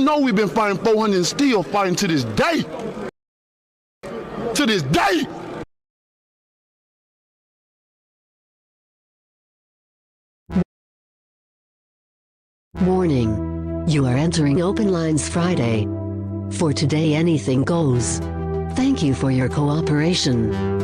You know we've been fighting 400 and still fighting to this day. To this day. Warning. You are entering Open Lines Friday. For today anything goes. Thank you for your cooperation.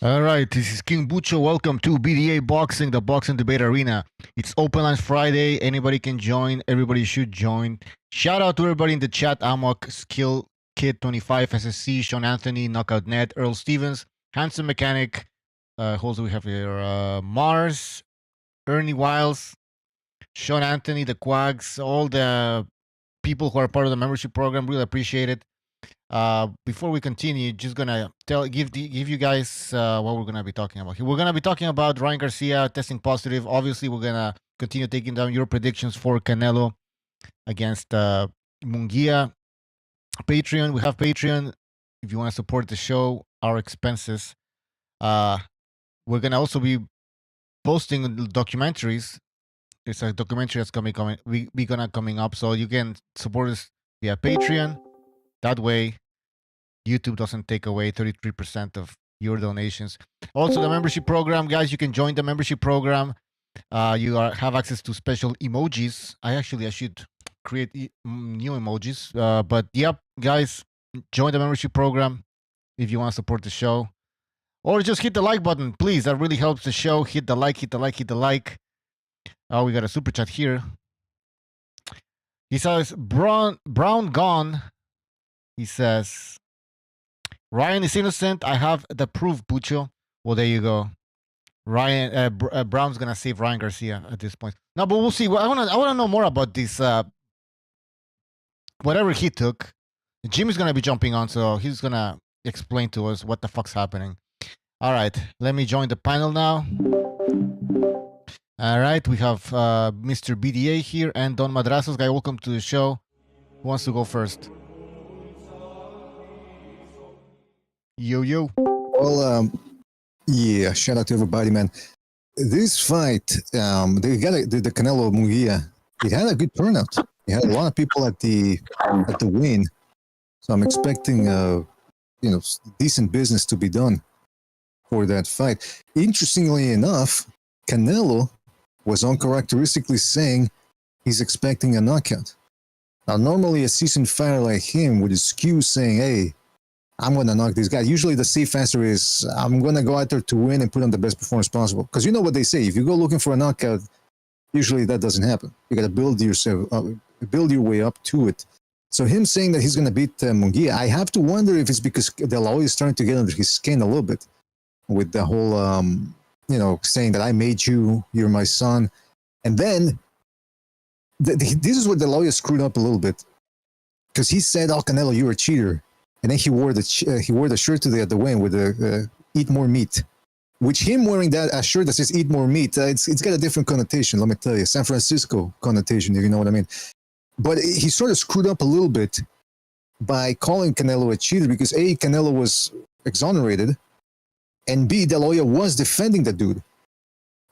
All right, this is King Bucho. Welcome to BDA Boxing, the Boxing Debate Arena. It's Open Lines Friday. Anybody can join. Everybody should join. Shout out to everybody in the chat. Amok, Skill, Kid 25, SSC, Sean Anthony, Knockout Net, Earl Stevens, Handsome Mechanic. Who else do we have here? Mars, Ernie Wiles, Sean Anthony, the Quags, all the people who are part of the membership program. Really appreciate it. Before we continue, just gonna give you guys what we're gonna be talking about here. We're gonna be talking about Ryan Garcia testing positive. Obviously, we're gonna continue taking down your predictions for Canelo against Munguia. Patreon, we have Patreon. If you want to support the show, our expenses. We're gonna also be posting documentaries. There's a documentary that's coming up, so you can support us via Patreon. That way, YouTube doesn't take away 33% of your donations. Also, the membership program, guys, you can join the membership program. You have access to special emojis. I should create new emojis. But yep, guys, join the membership program if you want to support the show. Or just hit the like button, please. That really helps the show. Hit the like, hit the like, hit the like. Oh, we got a super chat here. He says, Brown Gone. He says, Ryan is innocent. I have the proof, Pucho. Well, there you go. Ryan Brown's gonna save Ryan Garcia at this point. No, but we'll see. I wanna know more about this. Whatever he took, Jim is gonna be jumping on, so he's gonna explain to us what the fuck's happening. All right, let me join the panel now. All right, we have Mr. BDA here and Don Madrasos. Guy, welcome to the show. Who wants to go first? Yo. Well, yeah, shout out to everybody, man. This fight, the Canelo Munguia, it had a good turnout. It had a lot of people at the win. So I'm expecting, decent business to be done for that fight. Interestingly enough, Canelo was uncharacteristically saying he's expecting a knockout. Now, normally a seasoned fighter like him would excuse saying, hey, I'm going to knock this guy. Usually the safe answer is, I'm going to go out there to win and put on the best performance possible. Because you know what they say, if you go looking for a knockout, usually that doesn't happen. You got to build your way up to it. So him saying that he's going to beat Munguia, I have to wonder if it's because De La Hoya is starting to get under his skin a little bit with the whole, saying that I made you, you're my son. And then, this is where De La Hoya screwed up a little bit. Because he said, oh, Canelo, you're a cheater. And then he wore the shirt today at the weigh-in with the eat more meat. Which him wearing that a shirt that says "Eat more meat," it's got a different connotation. Let me tell you, San Francisco connotation, if you know what I mean. But he sort of screwed up a little bit by calling Canelo a cheater because A, Canelo was exonerated, and B, De La Hoya was defending the dude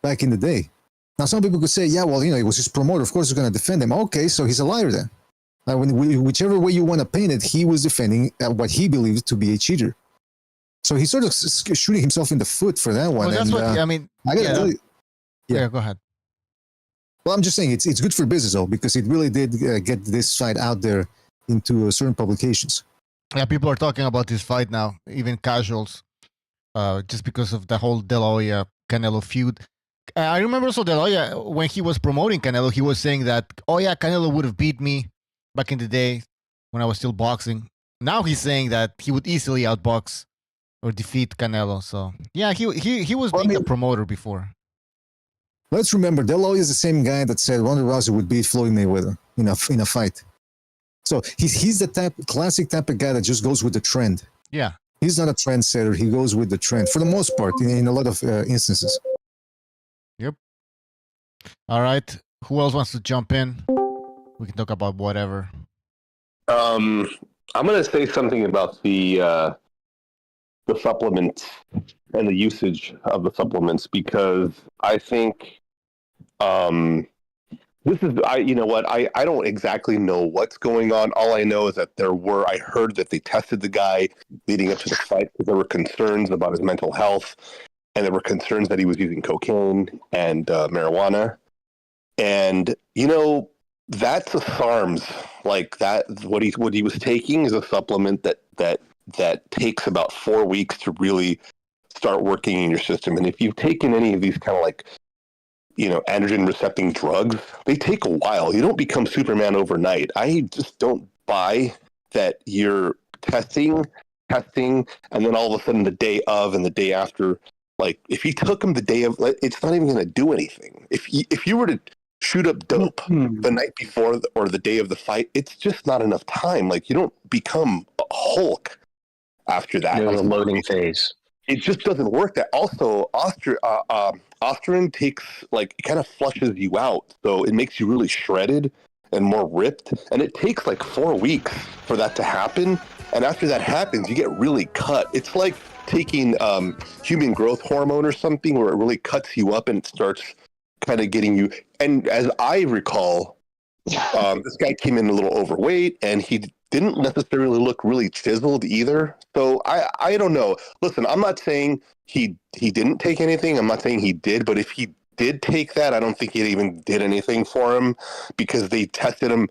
back in the day. Now, some people could say, yeah, well, it was his promoter. Of course, he's going to defend him. Okay, so he's a liar then. Whichever way you want to paint it, he was defending what he believed to be a cheater. So he's sort of shooting himself in the foot for that one. Well, that's what I mean. I gotta tell you, yeah, go ahead. well, I'm just saying it's good for business though, because it really did get this fight out there into certain publications. Yeah, people are talking about this fight now, even casuals, just because of the whole De La Hoya Canelo feud. I remember also De La Hoya, when he was promoting Canelo, he was saying that, oh yeah, Canelo would have beat me back in the day when I was still boxing. Now he's saying that he would easily outbox or defeat Canelo. So yeah, he was being a promoter before. Let's remember, De La Hoya is the same guy that said Ronda Rousey would beat Floyd Mayweather in a fight. So he's the classic type of guy that just goes with the trend. Yeah. He's not a trendsetter. He goes with the trend for the most part in a lot of instances. Yep. All right. Who else wants to jump in? We can talk about whatever. I'm going to say something about the supplements and the usage of the supplements, because I think this is, you know what, I don't exactly know what's going on. All I know is that I heard that they tested the guy leading up to the fight because there were concerns about his mental health, and there were concerns that he was using cocaine and marijuana. And, that's a SARMs. Like that, what he was taking is a supplement that takes about 4 weeks to really start working in your system. And if you've taken any of these kind of like, androgen recepting drugs, they take a while. You don't become Superman overnight. I just don't buy that you're testing, and then all of a sudden the day of and the day after, like if you took them the day of, it's not even going to do anything. If you were to shoot up dope the night before or the day of the fight, it's just not enough time. Like you don't become a Hulk after that. There's a loading phase. It just doesn't work. That also, Osterin takes, like, it kind of flushes you out, so it makes you really shredded and more ripped. And it takes like 4 weeks for that to happen. And after that happens, you get really cut. It's like taking human growth hormone or something, where it really cuts you up and it starts kind of getting you. And as I recall, this guy came in a little overweight, and he didn't necessarily look really chiseled either. So I don't know. Listen, I'm not saying he didn't take anything. I'm not saying he did, but if he did take that, I don't think it even did anything for him, because they tested him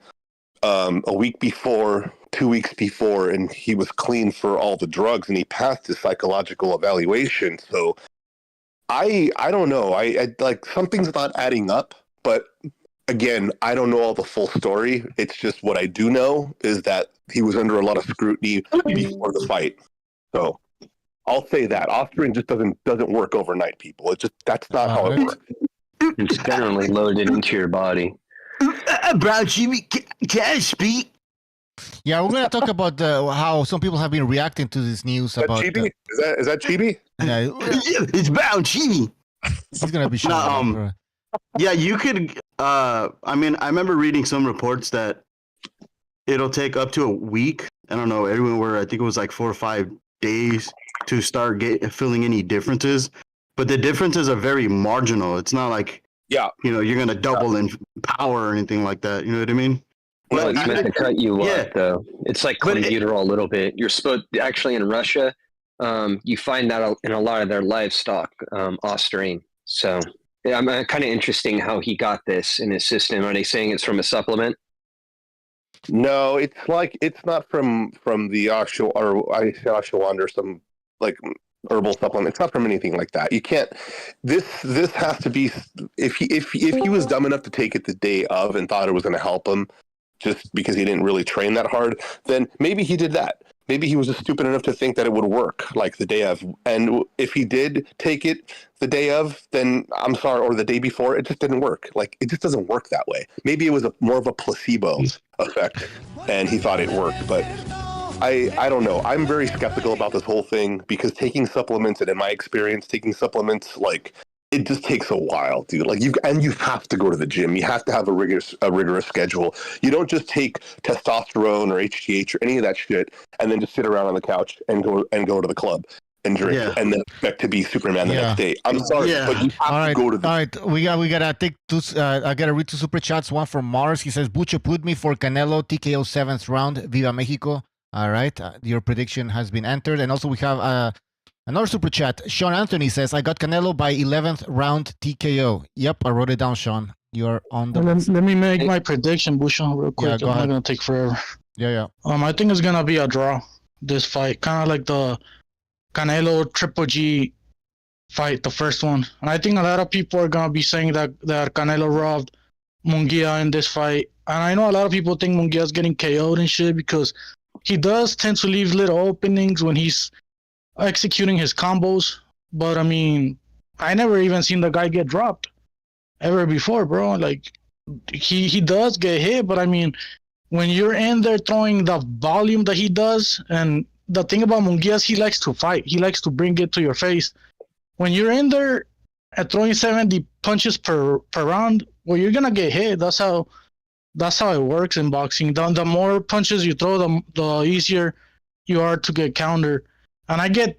a week before, 2 weeks before, and he was clean for all the drugs, and he passed his psychological evaluation. So I don't know. I like, something's not adding up, but again, I don't know all the full story. It's just what I do know is that he was under a lot of scrutiny before the fight. So I'll say that Austrian just doesn't work overnight, people. That's not how it works. It's generally loaded into your body. Bro, Jimmy, can I speak? Yeah, we're gonna talk about how some people have been reacting to this news about. Chibi? Is that Chibi? Yeah, It's about Jimmy. he's gonna be showing. Yeah, you could. I remember reading some reports that it'll take up to a week. I don't know, everywhere. I think it was like 4 or 5 days to start feeling any differences. But the differences are very marginal. It's not like, you're gonna double in power or anything like that. You know what I mean? Well, it's meant to cut you up, though. It's like clenbuterol a little bit. You're supposed actually in Russia. You find that in a lot of their livestock, Austrian. So. Yeah, I'm kind of interesting how he got this in his system. Are they saying it's from a supplement? No, it's not from the ashwagandha or some like herbal supplement. It's not from anything like that. You can't. This has to be if he was dumb enough to take it the day of and thought it was going to help him, just because he didn't really train that hard, then maybe he did that. Maybe he was just stupid enough to think that it would work like the day of. And if he did take it the day of, then I'm sorry, or the day before, it just didn't work. Like, it just doesn't work that way. Maybe it was more of a placebo effect and he thought it worked. But I don't know. I'm very skeptical about this whole thing because taking supplements, and in my experience, taking supplements, like, it just takes a while, dude. Like, you have to go to the gym. You have to have a rigorous schedule. You don't just take testosterone or HGH or any of that shit and then just sit around on the couch and go to the club and drink and then expect to be Superman the next day. I'm sorry, but you have to go to the. All right, we gotta take two. I gotta read two super chats. One from Mars. He says, "Bucho, put me for Canelo TKO 7th round. Viva Mexico." All right, your prediction has been entered, and also we have another super chat. Sean Anthony says, "I got Canelo by 11th round TKO." Yep, I wrote it down, Sean. You're on the. Let me make my prediction, Bucho, real quick. Yeah, I'm not gonna take forever. Yeah. I think it's gonna be a draw. This fight, kind of like the Canelo Triple G fight, the first one. And I think a lot of people are gonna be saying that Canelo robbed Munguia in this fight. And I know a lot of people think Munguia's getting KO'd and shit because he does tend to leave little openings when he's executing his combos. But I mean, I never even seen the guy get dropped ever before, bro. Like, he does get hit, but I mean, when you're in there throwing the volume that he does, and the thing about Munguia is he likes to fight. He likes to bring it to your face. When you're in there at throwing 70 punches per round, well, you're gonna get hit. That's how it works in boxing. The more punches you throw, the easier you are to get countered. And I get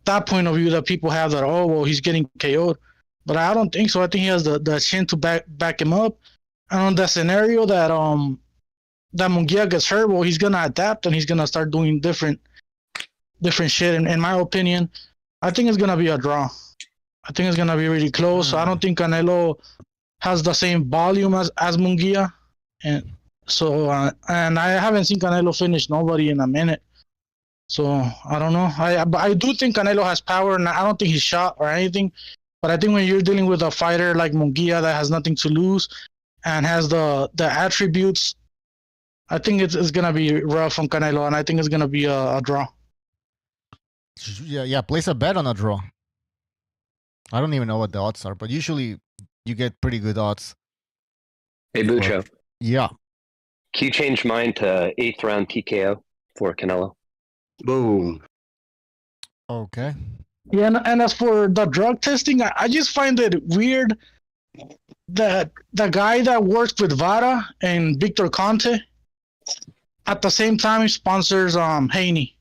that point of view that people have that, oh, well, he's getting KO'd. But I don't think so. I think he has the chin to back him up. And on that scenario that Munguia gets hurt, well, he's gonna adapt and he's gonna start doing different shit. And in my opinion, I think it's gonna be a draw. I think it's gonna be really close. So I don't think Canelo has the same volume as Munguia, and so and I haven't seen Canelo finish nobody in a minute. So I don't know. But I do think Canelo has power, and I don't think he's shot or anything. But I think when you're dealing with a fighter like Munguia that has nothing to lose and has the attributes, I think it's gonna be rough on Canelo, and I think it's gonna be a draw. Yeah. Place a bet on a draw. I don't even know what the odds are, but usually you get pretty good odds. Hey, Bucho. Yeah. Can you change mine to 8th round TKO for Canelo? Boom. Okay. Yeah, and as for the drug testing, I just find it weird that the guy that works with Vara and Victor Conte at the same time sponsors Haney.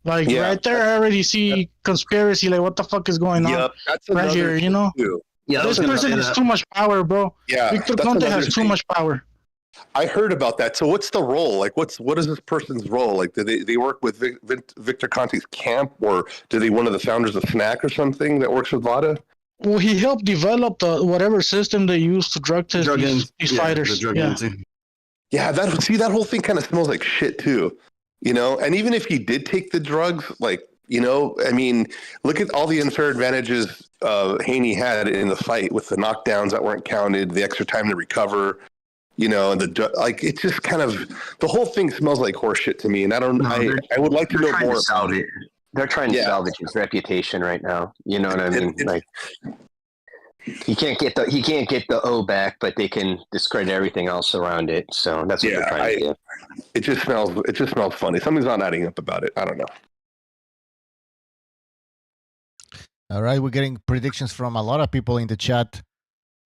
Like right there, I already see conspiracy. Like, what the fuck is going on that's right here? You know, this person has too much power, bro. Yeah, Victor Conte has too much power. I heard about that. So what's the role? Like, what is this person's role? Like, do they work with Victor Conte's camp, or do they one of the founders of Snack or something that works with VADA? Well, he helped develop the whatever system they use to drug test these fighters. Yeah, that whole thing kind of smells like shit too. You know, and even if he did take the drugs, like, you know, I mean, look at all the unfair advantages Haney had in the fight with the knockdowns that weren't counted, the extra time to recover, you know, and it's just kind of, the whole thing smells like horseshit to me. And I would like to know more about it. They're trying to salvage his reputation right now. You know what I mean? Like, he can't get the O back, but they can discredit everything else around it. So that's what they're trying to do. It just smells funny. Something's not adding up about it. I don't know. All right, we're getting predictions from a lot of people in the chat.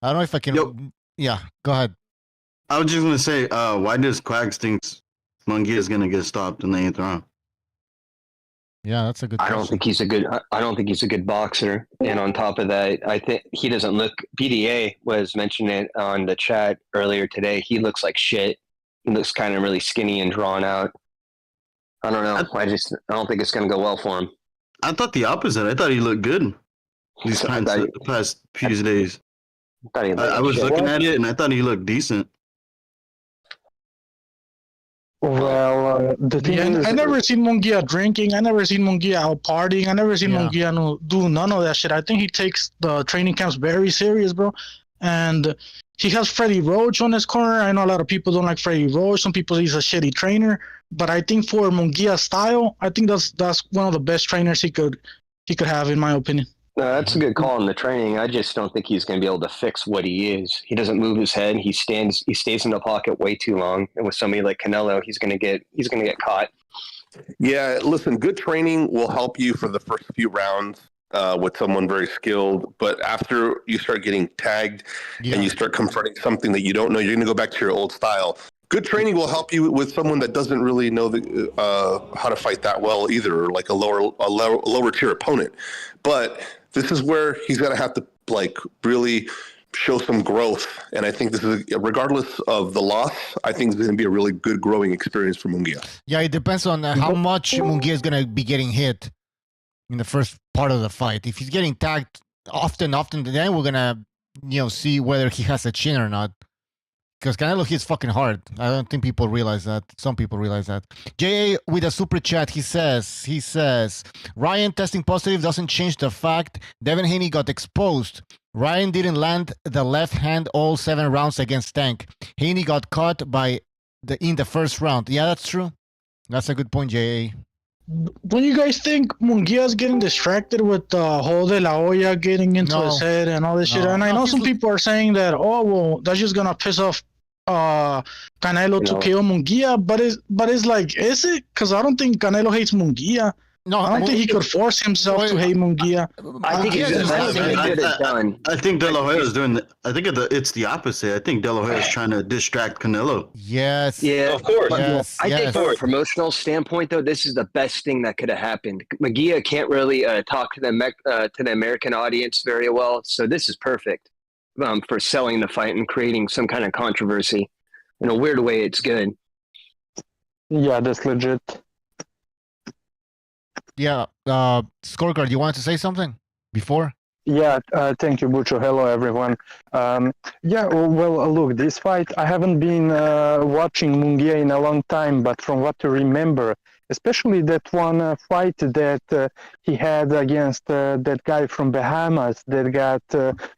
I don't know if I can. Yeah, go ahead. I was just gonna say, why does Quags think Munguia is gonna get stopped in the 8th round? Yeah, that's a good question. I don't think he's a good boxer. And on top of that, I think he doesn't look. BDA was mentioning it on the chat earlier today. He looks like shit. He looks kind of really skinny and drawn out. I don't know. I don't think it's gonna go well for him. I thought the opposite. I thought he looked good these past few days. I was looking at it and I thought he looked decent. Well, I never seen Munguia drinking. I never seen Munguia out partying. I never seen Munguia do none of that shit. I think he takes the training camps very serious, bro. And he has Freddie Roach on his corner. I know a lot of people don't like Freddie Roach. Some people say he's a shitty trainer. But I think for Munguia's style, I think that's one of the best trainers he could have, in my opinion. That's a good call in the training. I just don't think he's going to be able to fix what he is. He doesn't move his head. He stays in the pocket way too long. And with somebody like Canelo, he's going to get caught. Yeah, listen, good training will help you for the first few rounds with someone very skilled. But after you start getting tagged and you start confronting something that you don't know, you're going to go back to your old style. Good training will help you with someone that doesn't really know how to fight that well either, like a lower tier opponent. But this is where he's going to have to like really show some growth. And I think this is, regardless of the loss, I think it's going to be a really good growing experience for Munguia. Yeah, it depends on how much Munguia is going to be getting hit in the first part of the fight. If he's getting tagged often, then we're going to, see whether he has a chin or not. Because Canelo hits fucking hard. I don't think people realize that. Some people realize that. JA with a super chat, he says, Ryan testing positive doesn't change the fact Devin Haney got exposed. Ryan didn't land the left hand all 7 rounds against Tank. Haney got caught in the first round. Yeah, that's true. That's a good point, JA. Don't you guys think Munguia's getting distracted with the whole de la Hoya getting into his head and all this shit? And I know some people are saying that, that's just gonna piss off Canelo to KO Munguia, but it's like, is it? Because I don't think Canelo hates Munguia. No, I don't think he could force himself to hate Munguia. I think I think De La Hoya is doing. I think it's the opposite. I think De La Hoya is trying to distract Canelo. Yes. Yeah, of course. Yes. I think from a promotional standpoint, though, this is the best thing that could have happened. Munguia can't really talk to the American audience very well, so this is perfect for selling the fight and creating some kind of controversy. In a weird way, it's good. Yeah, that's legit. Yeah, Scorecard, you wanted to say something before? Yeah, thank you, Bucho. Hello, everyone. Look, this fight, I haven't been watching Munguia in a long time, but from what I remember, especially that one fight that he had against that guy from Bahamas that got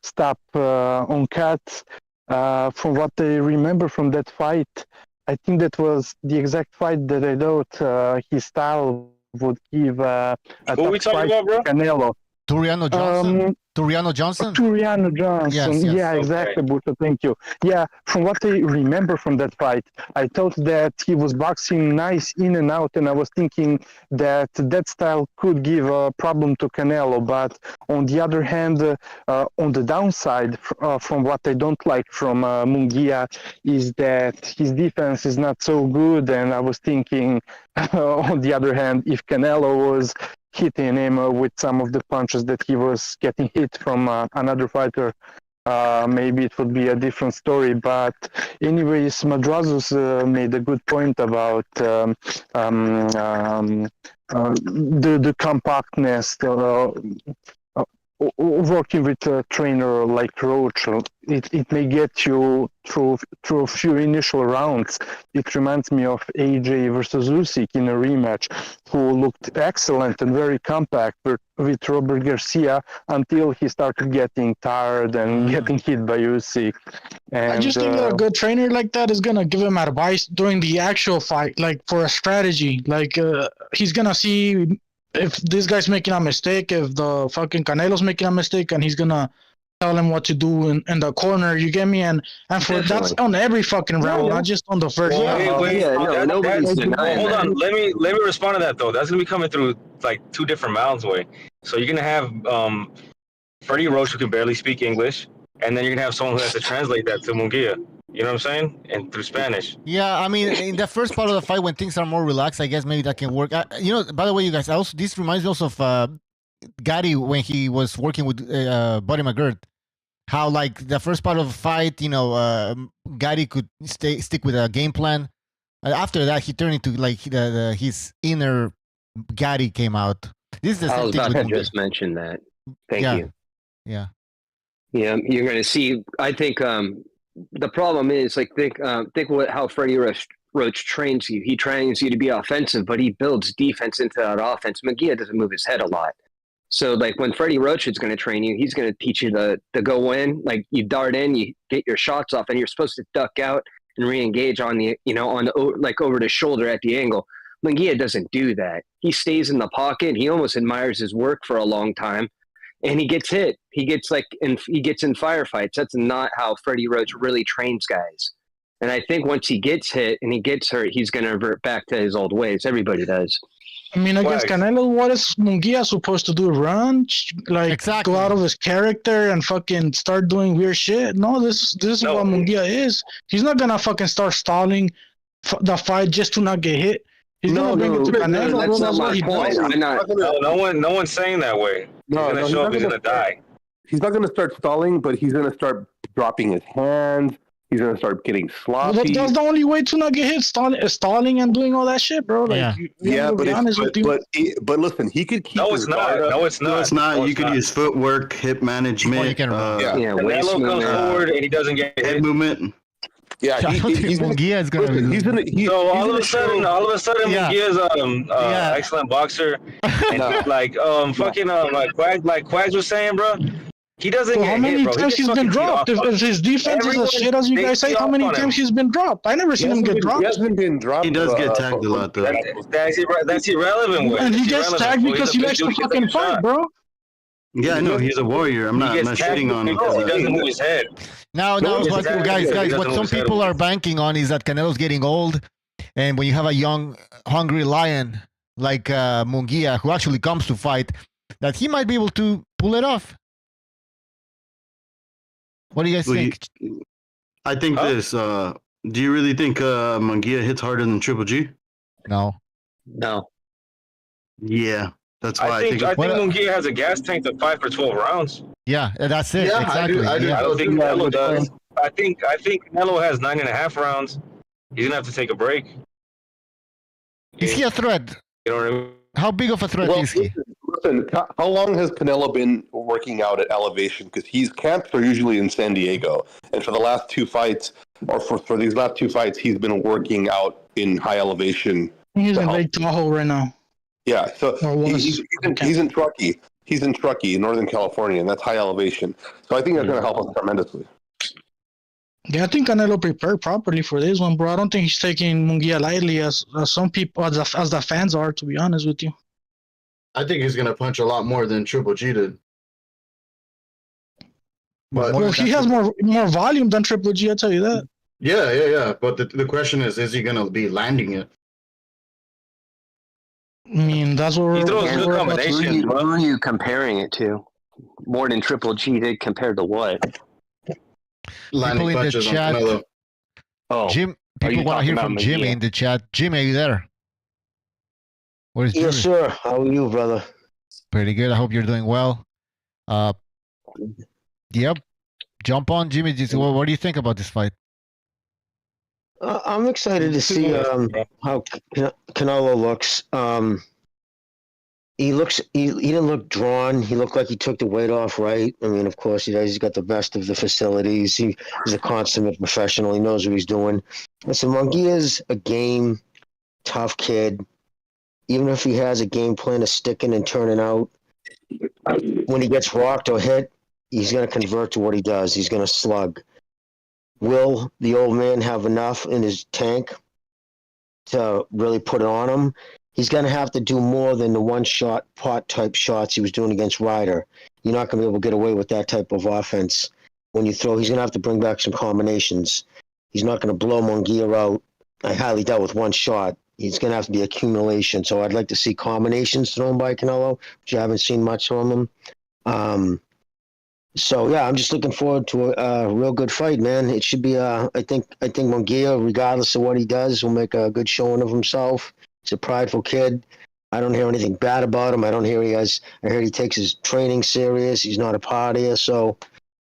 stopped on cuts, from what I remember from that fight, I think that was the exact fight that I thought his style would give a who are we talking about, bro? Canelo. Turiano Johnson? Turiano Johnson? Turiano Johnson. Yes. Yeah, exactly, Buto. Thank you. Yeah, from what I remember from that fight, I thought that he was boxing nice in and out, and I was thinking that style could give a problem to Canelo. But on the other hand, on the downside, from what I don't like from Munguia, is that his defense is not so good, and I was thinking, on the other hand, if Canelo was hitting him with some of the punches that he was getting hit from another fighter, maybe it would be a different story. But anyways, Madrazo's made a good point about the compactness, working with a trainer like Roach. It may get you through a few initial rounds. It reminds me of AJ versus Usyk in a rematch, who looked excellent and very compact with Robert Garcia until he started getting tired and getting hit by Usyk. And, I just think that a good trainer like that is gonna give him advice during the actual fight, like for a strategy. Like he's gonna see if this guy's making a mistake, if the fucking Canelo's making a mistake, and he's gonna tell him what to do in the corner. You get me? And for that's on every fucking round, not just on the first round. Hold on. Let me respond to that though. That's gonna be coming through like 2 different mouths way. So you're gonna have Freddie Roach, who can barely speak English, and then you're gonna have someone who has to translate that to Munguia. You know what I'm saying? And through Spanish. Yeah, I mean, in the first part of the fight, when things are more relaxed, I guess maybe that can work. By the way, you guys, this reminds me also of Gatti when he was working with Buddy McGirt. How, like, the first part of the fight, Gatti could stick with a game plan. After that, he turned into, like, his inner Gatti came out. This is the I was about to just mention that. Thank you. Yeah. Yeah, you're going to see, I think... the problem is, like, think how Freddie Roach trains you. He trains you to be offensive, but he builds defense into that offense. Munguia doesn't move his head a lot. So, like, when Freddie Roach is going to train you, he's going to teach you to go in. Like, you dart in, you get your shots off, and you're supposed to duck out and re-engage on the over the shoulder at the angle. Munguia doesn't do that. He stays in the pocket. He almost admires his work for a long time. and he gets hit. He gets in firefights. That's not how Freddie Roach really trains guys. And I think once he gets hit and he gets hurt, he's going to revert back to his old ways. Everybody does. I mean, against Canelo, what is Munguia supposed to do? Run? Go out of his character and fucking start doing weird shit? No, this is what Munguia is. He's not gonna fucking start stalling the fight just to not get hit. He's gonna bring it to Canelo. That's not my point. No one's saying that way. He's gonna show up. He's gonna die. He's not gonna start stalling, but he's gonna start dropping his hands. He's gonna start getting sloppy. That's the only way to not get hit, stalling and doing all that shit, bro. Like, but listen, he could keep. No, it's not. No, it's not. You could use footwork, hip management. Canelo comes forward and he doesn't get hit. Movement. Yeah, Munguia is gonna. So all of a sudden, Munguia's excellent boxer, and like Quags was saying, bro. He doesn't get how many hit, bro. times he's been dropped? If his defense is as shit as you guys say, how many times he's been dropped? I never seen him get dropped. He hasn't been dropped. He does get tagged a lot, though. That's irrelevant. And he gets tagged because he likes to fucking fight, bro. Yeah, I know. He's a warrior. I'm not shitting on him. He doesn't move his head. Now, guys, what some people are banking on is that Canelo's getting old, and when you have a young, hungry lion like Munguia, who actually comes to fight, that he might be able to pull it off. What do you guys think? I think this. Do you really think Munguia hits harder than Triple G? No. Yeah, that's why I think Munguia has a gas tank to fight for 12 rounds. Yeah, that's it. Yeah, exactly. I don't think Canelo does. I think Canelo has 9.5 rounds. He's gonna have to take a break. Is he a threat? You know what I mean? How big of a threat is he? Listen, how long has Canelo been working out at elevation? Because his camps are usually in San Diego, and for the last 2 fights, or for these last 2 fights, he's been working out in high elevation. He's in Lake Tahoe right now. Yeah, so he's in Truckee. He's in Truckee, Northern California, and that's high elevation. So I think that's going to help us tremendously. Yeah, I think Canelo prepared properly for this one, bro. I don't think he's taking Munguia lightly as some people, as the fans are, to be honest with you. I think he's going to punch a lot more than Triple G did. But he has more volume than Triple G, I'll tell you that. Yeah. But the question is he going to be landing it? I mean, that's what He throws good combinations. Who are you comparing it to? More than Triple G did compared to what? People in the chat. Jim, people want to hear from Jimmy in the chat. Jimmy, are you there? Where's Jimmy? Yes, sir. How are you, brother? Pretty good. I hope you're doing well. Yep. Jump on, Jimmy. What do you think about this fight? I'm excited to see how Canelo looks. He didn't look drawn. He looked like he took the weight off right. I mean, of course, he's got the best of the facilities. He's a consummate professional. He knows what he's doing. Listen, Munguia's a game, tough kid. Even if he has a game plan of sticking and turning out, when he gets rocked or hit, he's going to convert to what he does. He's going to slug. Will the old man have enough in his tank to really put it on him? He's going to have to do more than the one-shot pot type shots he was doing against Ryder. You're not going to be able to get away with that type of offense. When you throw, he's going to have to bring back some combinations. He's not going to blow Munguia out. I highly doubt with one shot. He's going to have to be accumulation. So I'd like to see combinations thrown by Canelo, which I haven't seen much from him. So yeah, I'm just looking forward to a real good fight, man. It should be. I think Munguia, regardless of what he does, will make a good showing of himself. He's a prideful kid. I don't hear anything bad about him. I heard he takes his training serious. He's not a partier. So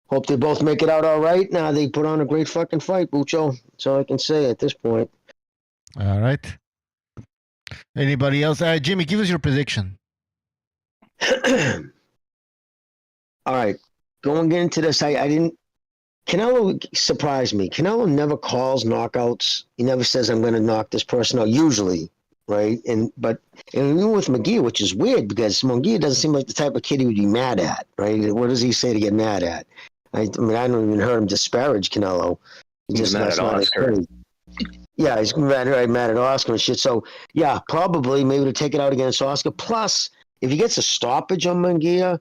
hope they both make it out all right. Now they put on a great fucking fight, Bucho. That's all I can say at this point. All right. Anybody else? Jimmy, give us your prediction. All right. Going into this, Canelo surprised me. Canelo never calls knockouts. He never says, I'm going to knock this person out, usually, right? But even with Munguia, which is weird because Munguia doesn't seem like the type of kid he would be mad at, right? What does he say to get mad at? I mean, I don't even heard him disparage Canelo. He's mad at Oscar. Yeah, he's mad at Oscar and shit. So, yeah, probably maybe to take it out against Oscar. Plus, if he gets a stoppage on Munguia,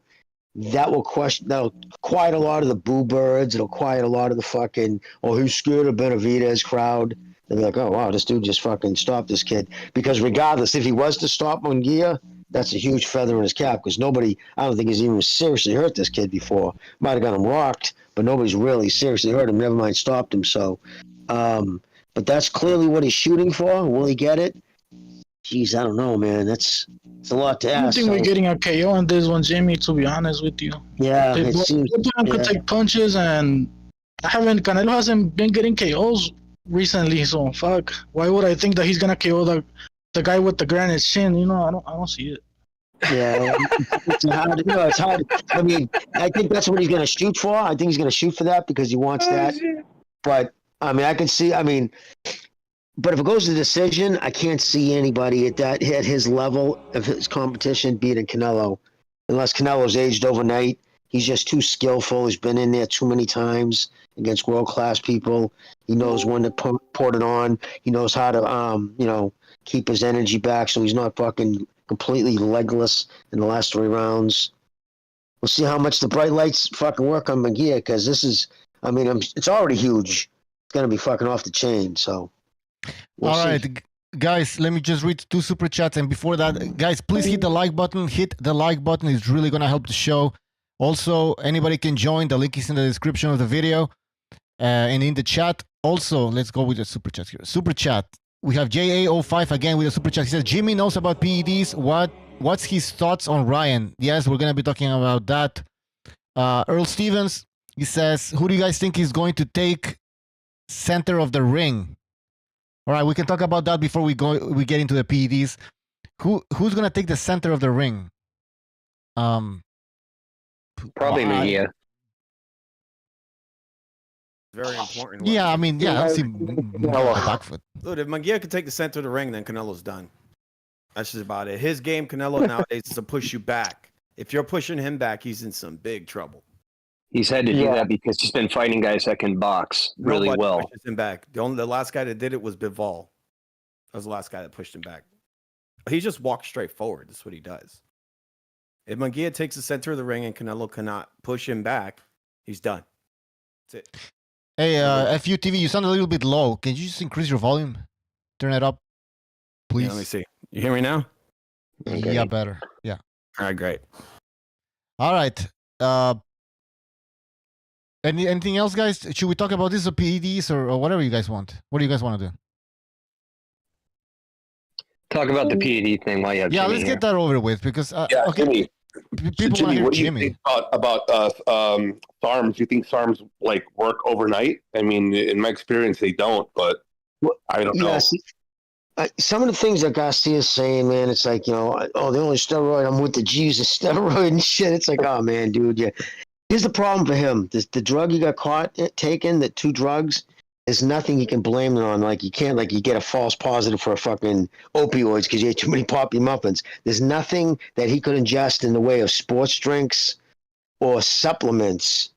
that'll quiet a lot of the boo birds. It'll quiet a lot of the fucking, oh, who's scared of Benavidez crowd. They'll be like, oh, wow, this dude just fucking stopped this kid. Because regardless, if he was to stop Munguia, that's a huge feather in his cap because nobody, I don't think, has even seriously hurt this kid before. Might have got him rocked, but nobody's really seriously hurt him, never mind stopped him. So, but that's clearly what he's shooting for. Will he get it? Jeez, I don't know, man. It's a lot to ask. I think we're getting a KO on this one, Jimmy, to be honest with you. Yeah, it seems. Could take punches, and Canelo hasn't been getting KOs recently, so fuck. Why would I think that he's gonna KO the guy with the granite chin? You know, I don't see it. Yeah, it's hard. You know, it's hard. I mean, I think that's what he's gonna shoot for. I think he's gonna shoot for that because he wants that. But I mean, I can see. I mean, but if it goes to decision, I can't see anybody at his level of his competition beating Canelo, unless Canelo's aged overnight. He's just too skillful. He's been in there too many times against world-class people. He knows when to put it on. He knows how to, keep his energy back so he's not fucking completely legless in the last 3 rounds. We'll see how much the bright lights fucking work on Munguia because this is, I mean, it's already huge. It's going to be fucking off the chain, so. All right, guys, let me just read 2 super chats. And before that, guys, please hit the like button. Hit the like button. It's really going to help the show. Also, anybody can join. The link is in the description of the video and in the chat. Also, let's go with the super chat here. Super chat. We have JA05 again with a super chat. He says, Jimmy knows about PEDs. What's his thoughts on Ryan? Yes, we're going to be talking about that. Earl Stevens, he says, who do you guys think is going to take center of the ring? All right, we can talk about that before we get into the PEDs. Who's going to take the center of the ring? Probably Munguia. Very important. Yeah, I mean, yeah, I've seen back foot. Look, if Munguia could take the center of the ring, then Canelo's done. That's just about it. His game, Canelo, nowadays is to push you back. If you're pushing him back, he's in some big trouble. He's had to do that because he's been fighting guys that can box really well. Pushes him back. The last guy that did it was Bivol. That was the last guy that pushed him back. He just walks straight forward. That's what he does. If Munguia takes the center of the ring and Canelo cannot push him back, he's done. That's it. Hey, FUTV, you sound a little bit low. Can you just increase your volume? Turn it up, please. Yeah, let me see. You hear me now? Okay. Yeah, better. Yeah. All right, great. All right. Anything else, guys? Should we talk about this or PEDs or whatever you guys want? What do you guys want to do? Talk about the PED thing while you have Jimmy let's get that over with because okay. Jimmy. People Jimmy, what do you Jimmy. think about SARMs? Do you think SARMs like work overnight? I mean, in my experience, they don't, but I don't know. Some of the things that Garcia is saying, man, it's like, the only steroid, I'm with the Jesus steroid and shit. It's like, oh, man, dude, yeah. Here's the problem for him. The drug he got caught taking, the 2 drugs, there's nothing he can blame it on. Like, you can't, you get a false positive for a fucking opioids because you ate too many Poppy Muffins. There's nothing that he could ingest in the way of sports drinks or supplements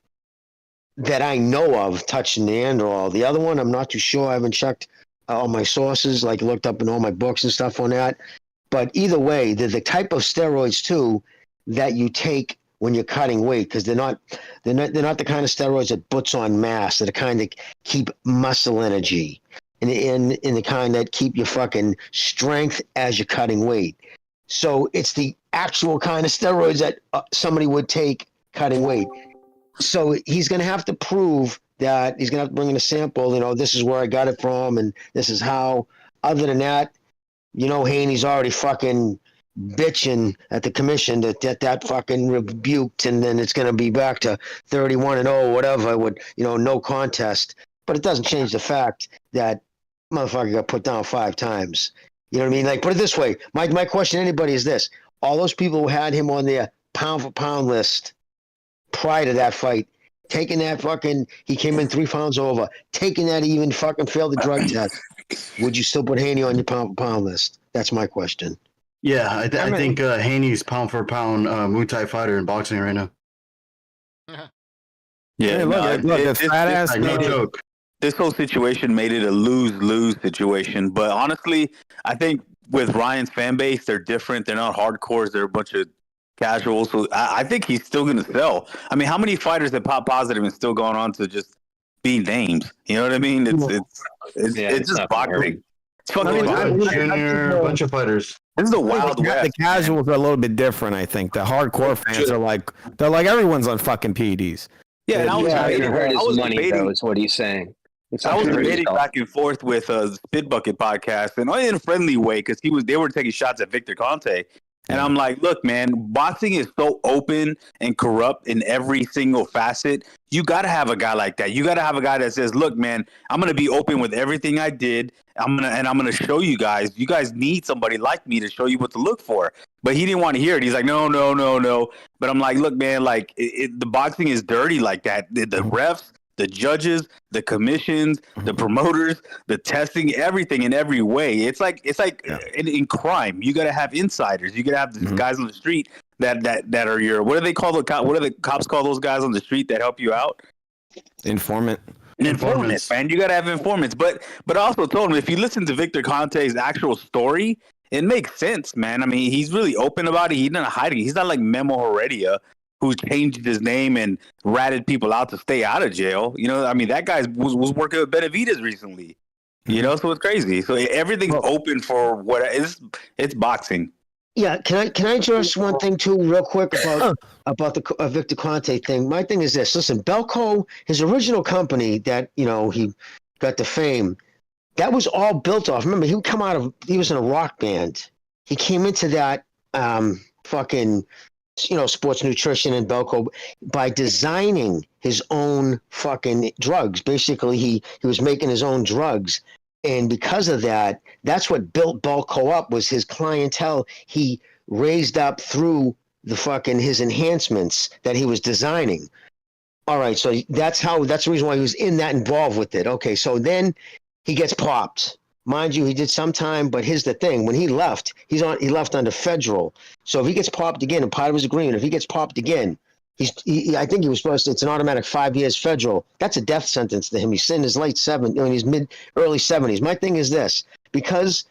that I know of touching the Androl. The other one, I'm not too sure. I haven't checked all my sources, looked up in all my books and stuff on that. But either way, they're the type of steroids, too, that you take when you're cutting weight, because they're not the kind of steroids that puts on mass. They're the kind that keep muscle energy and the kind that keep your fucking strength as you're cutting weight. So it's the actual kind of steroids that somebody would take cutting weight. So he's going to have to prove that he's going to have to bring in a sample. This is where I got it from, and this is how. Other than that, Haney's already fucking bitching at the commission that fucking rebuked, and then it's going to be back to 31-0, whatever, with no contest. But it doesn't change the fact that motherfucker got put down 5 times. You know what I mean? Put it this way. My question to anybody is this: all those people who had him on their pound for pound list prior to that fight, taking that fucking, he came in 3 pounds over, taking that, he even fucking failed the drug test, would you still put Haney on your pound for pound list? That's my question. Yeah, I think Haney's pound for pound Muay Thai fighter in boxing right now. Yeah, this whole situation made it a lose-lose situation. But honestly, I think with Ryan's fan base, they're different. They're not hardcores. They're a bunch of casual. So I think he's still going to sell. I mean, how many fighters that pop positive and still going on to just be names? You know what I mean? It's just boxing. It's fucking Junior, a bunch of fighters. This is the Wild The West. casuals are a little bit different, I think. The hardcore fans are like, they're like, everyone's on fucking PEDs. Yeah, and I was money, though, is what he's saying. I was debating back and forth with Spit Bucket podcast, and only in a friendly way, because they were taking shots at Victor Conte. And I'm like, look, man, boxing is so open and corrupt in every single facet. You got to have a guy like that. You got to have a guy that says, look, man, I'm going to be open with everything I did. I'm going to show you guys. You guys need somebody like me to show you what to look for. But he didn't want to hear it. He's like, no. But I'm like, look, man, like the boxing is dirty like that. The refs, the judges, the commissions, the promoters, the testing, everything in every way. It's like in crime. You got to have insiders. You got to have these guys on the street that are your, what do they call what do the cops call those guys on the street that help you out? Informant. Informants, man. You got to have informants. But I also told him, if you listen to Victor Conte's actual story, it makes sense, man. I mean, he's really open about it. He's not hiding. He's not like Memo Heredia, who changed his name and ratted people out to stay out of jail. You know, I mean, that guy was working with Benavidez recently. You know, so it's crazy. So everything's open for what it's boxing. Yeah, can I address one thing too, real quick about the Victor Conte thing? My thing is this: listen, Belco, his original company that he got the fame, that was all built off. Remember, he was in a rock band. He came into that sports nutrition and Belco by designing his own fucking drugs. Basically, he was making his own drugs. And because of that, that's what built Belco up, was his clientele he raised up through his enhancements that he was designing. All right, so that's the reason why he was involved with it. Okay, so then he gets popped. Mind you, he did some time, but here's the thing: when he left, he left under federal. So if he gets popped again, and part of his agreement, if he gets popped again, I think he was supposed to. It's an automatic 5 years federal. That's a death sentence to him. He's in his early 70s. My thing is this: because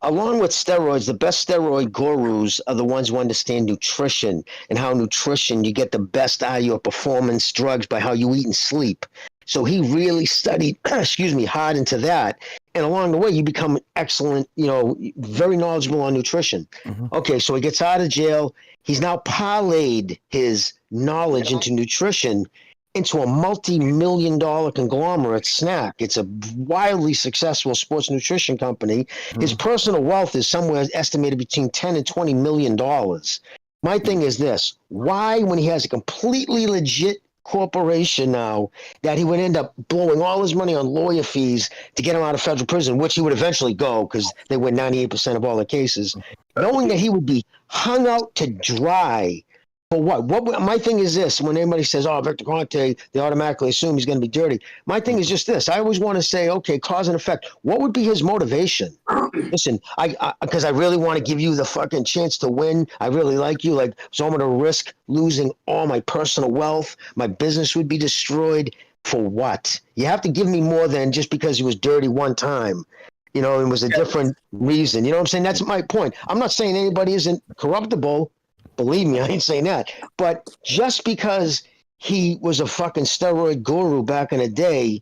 along with steroids, the best steroid gurus are the ones who understand nutrition and how nutrition you get the best out of your performance drugs by how you eat and sleep. So he really studied, hard into that. And along the way, you become excellent, very knowledgeable on nutrition. Okay, so he gets out of jail. He's now parlayed his knowledge into nutrition into a multi-million-dollar conglomerate, Snack. It's a wildly successful sports nutrition company. His personal wealth is somewhere estimated between $10 and $20 million. My thing is this: why, when he has a completely legit corporation now, that he would end up blowing all his money on lawyer fees to get him out of federal prison, which he would eventually go because they win 98% of all the cases, knowing that he would be hung out to dry for what? My thing is this: when anybody says, "Oh, Victor Conte," they automatically assume he's going to be dirty. My thing is just this: I always want to say, okay, cause and effect. What would be his motivation? Listen, because I really want to give you the fucking chance to win. I really like you, so I'm going to risk losing all my personal wealth. My business would be destroyed. For what? You have to give me more than just because he was dirty one time. It was a different reason. You know what I'm saying? That's my point. I'm not saying anybody isn't corruptible. Believe me, I ain't saying that. But just because he was a fucking steroid guru back in the day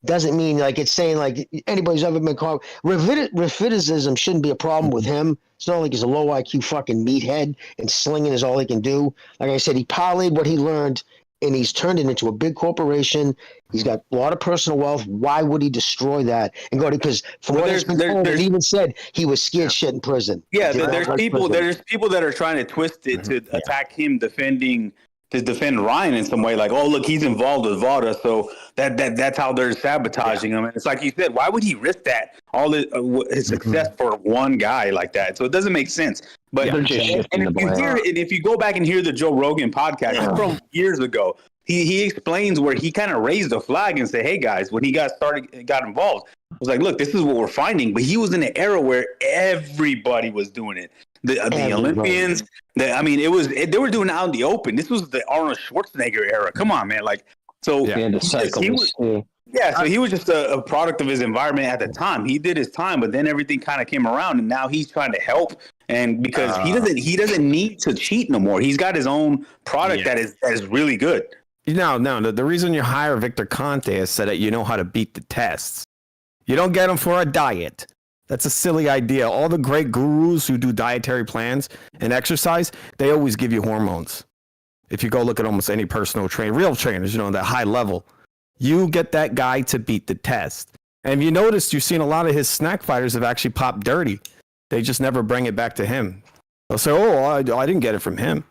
doesn't mean it's saying anybody's ever been called. Recidivism shouldn't be a problem with him. It's not like he's a low IQ fucking meathead and slinging is all he can do. Like I said, he parlayed what he learned and he's turned it into a big corporation. He's got a lot of personal wealth. Why would he destroy that and go to? Because from what has been told, he even said he was scared shit in prison. Yeah, there's people that are trying to twist it to attack him to defend Ryan in some way, like, oh, look, he's involved with Vada, so that's how they're sabotaging him. And it's like you said, why would he risk that, all his success for one guy like that? So it doesn't make sense. But if you go back and hear the Joe Rogan podcast from years ago, he explains where he kind of raised a flag and said, hey guys, when he got involved, I was like, look, this is what we're finding. But he was in an era where everybody was doing it. The Olympians, they were doing it out in the open. This was the Arnold Schwarzenegger era. Come on, man. Yeah, so he was just a product of his environment at the time. He did his time, but then everything kind of came around, and now he's trying to help. And because he doesn't need to cheat no more. He's got his own product that is really good. No, the reason you hire Victor Conte is so that you know how to beat the tests. You don't get him for a diet. That's a silly idea. All the great gurus who do dietary plans and exercise, they always give you hormones. If you go look at almost any personal trainer, real trainers, that high level, you get that guy to beat the test. And you noticed you've seen a lot of his snack fighters have actually popped dirty. They just never bring it back to him. They'll say, I didn't get it from him.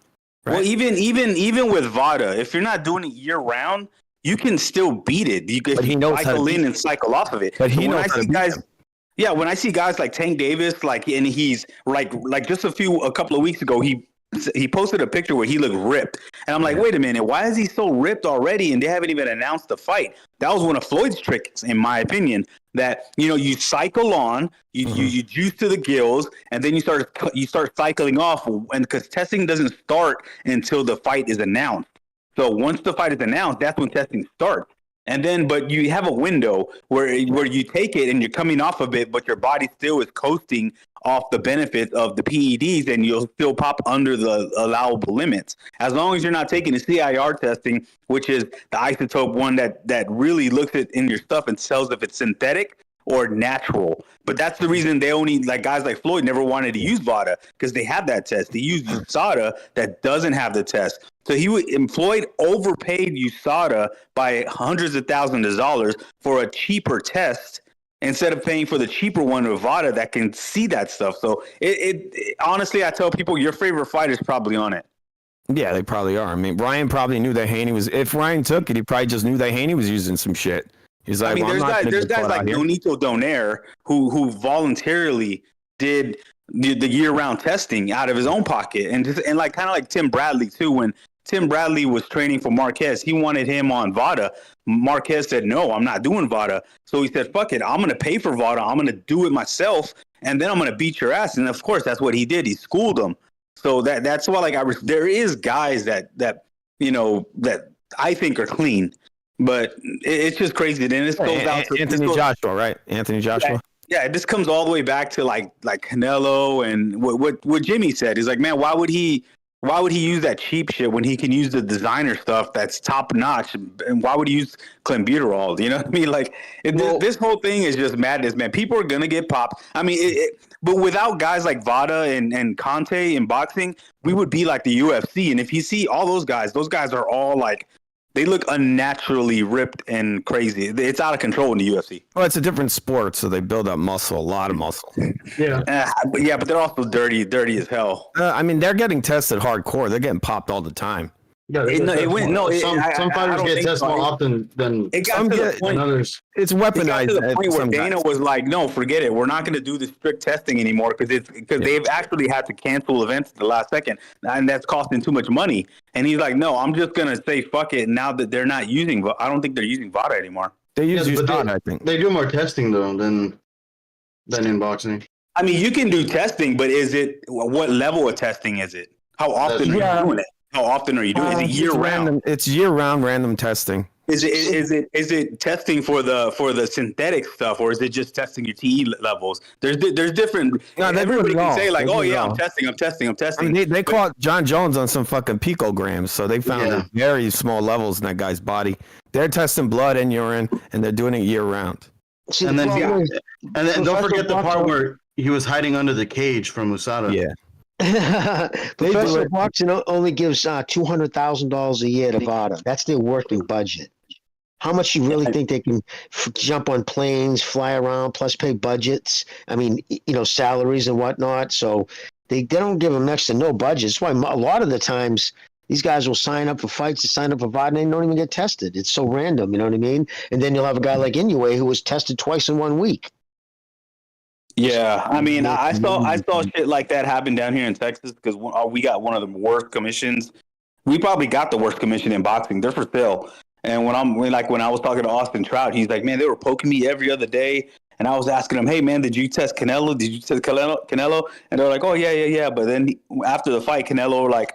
Right? Well, even with VADA, if you're not doing it year round, you can still beat it. You can cycle in and cycle off of it. But he knows how to beat him. Yeah, when I see guys like Tank Davis, and he's like just a couple of weeks ago, he posted a picture where he looked ripped, and I'm like, wait a minute, why is he so ripped already? And they haven't even announced the fight. That was one of Floyd's tricks, in my opinion. That you cycle on, you juice to the gills, and then you start cycling off, and because testing doesn't start until the fight is announced. So once the fight is announced, that's when testing starts. And then, but you have a window where you take it and you're coming off of it, but your body still is coasting off the benefits of the PEDs, and you'll still pop under the allowable limits. As long as you're not taking the CIR testing, which is the isotope one that really looks at in your stuff and tells if it's synthetic or natural. But that's the reason they only, like guys like Floyd never wanted to use VADA, because they have that test. They use USADA that doesn't have the test. So Floyd overpaid USADA by hundreds of thousands of dollars for a cheaper test instead of paying for the cheaper one with VADA that can see that stuff. So it honestly, I tell people your favorite fighter is probably on it. Yeah, they probably are. I mean, Ryan probably knew that Haney was. If Ryan took it, he probably just knew that Haney was using some shit. He's like, there's guys like Donito Donaire who voluntarily did the year-round testing out of his own pocket, and like kind of like Tim Bradley too. When Tim Bradley was training for Marquez, he wanted him on VADA. Marquez said, "No, I'm not doing VADA." So he said, "Fuck it, I'm going to pay for VADA. I'm going to do it myself, and then I'm going to beat your ass." And of course, that's what he did. He schooled him. So that's why, there is guys that I think are clean. But it's just crazy. Then this goes out to Anthony Joshua, right? Anthony Joshua. Yeah, this comes all the way back to like Canelo and what Jimmy said. He's like, man, why would he use that cheap shit when he can use the designer stuff that's top notch? And why would he use clenbuterol? You know what I mean? Like this whole thing is just madness, man. People are gonna get popped. I mean, but without guys like VADA and Conte in boxing, we would be like the UFC. And if you see all those guys are all like. They look unnaturally ripped and crazy. It's out of control in the UFC. Well, it's a different sport, so they build up muscle, a lot of muscle. Yeah. But they're also dirty as hell. I mean, they're getting tested hardcore. They're getting popped all the time. Yeah, some fighters get tested more often than others. It's weaponized. To the point where Dana was like, "No, forget it. We're not going to do the strict testing anymore because they've actually had to cancel events at the last second, and that's costing too much money." And he's like, "No, I'm just going to say fuck it." Now that they're not using, I don't think they're using VADA anymore. They use VADA, I think. They do more testing though than in boxing. I mean, you can do testing, but what level of testing is it? How often are you doing it? How often are you doing it? Is it year round? It's year round random testing. Is it testing for the synthetic stuff, or is it just testing your TE levels? There's different. Everybody can say like, "Oh yeah, I'm testing." I mean, they caught John Jones on some fucking picograms, so they found very small levels in that guy's body. They're testing blood and urine, and they're doing it year round. And then don't forget the part where he was hiding under the cage from USADA. Yeah. Professional boxing only gives $200,000 a year to VADA. That's their working budget. How much you really think they can jump on planes, fly around, plus pay budgets? I mean, salaries and whatnot. So they don't give them next to no budget. That's why a lot of the times these guys will sign up for fights, sign up for VADA, and they don't even get tested. It's so random, you know what I mean? And then you'll have a guy like Inoue who was tested twice in 1 week. Yeah, I mean, I saw shit like that happen down here in Texas because we got one of the worst commissions. We probably got the worst commission in boxing. They're for sale. And when I was talking to Austin Trout, he's like, man, they were poking me every other day. And I was asking him, hey, man, did you test Canelo? Did you test Canelo? And they're like, oh, yeah. But then after the fight, Canelo,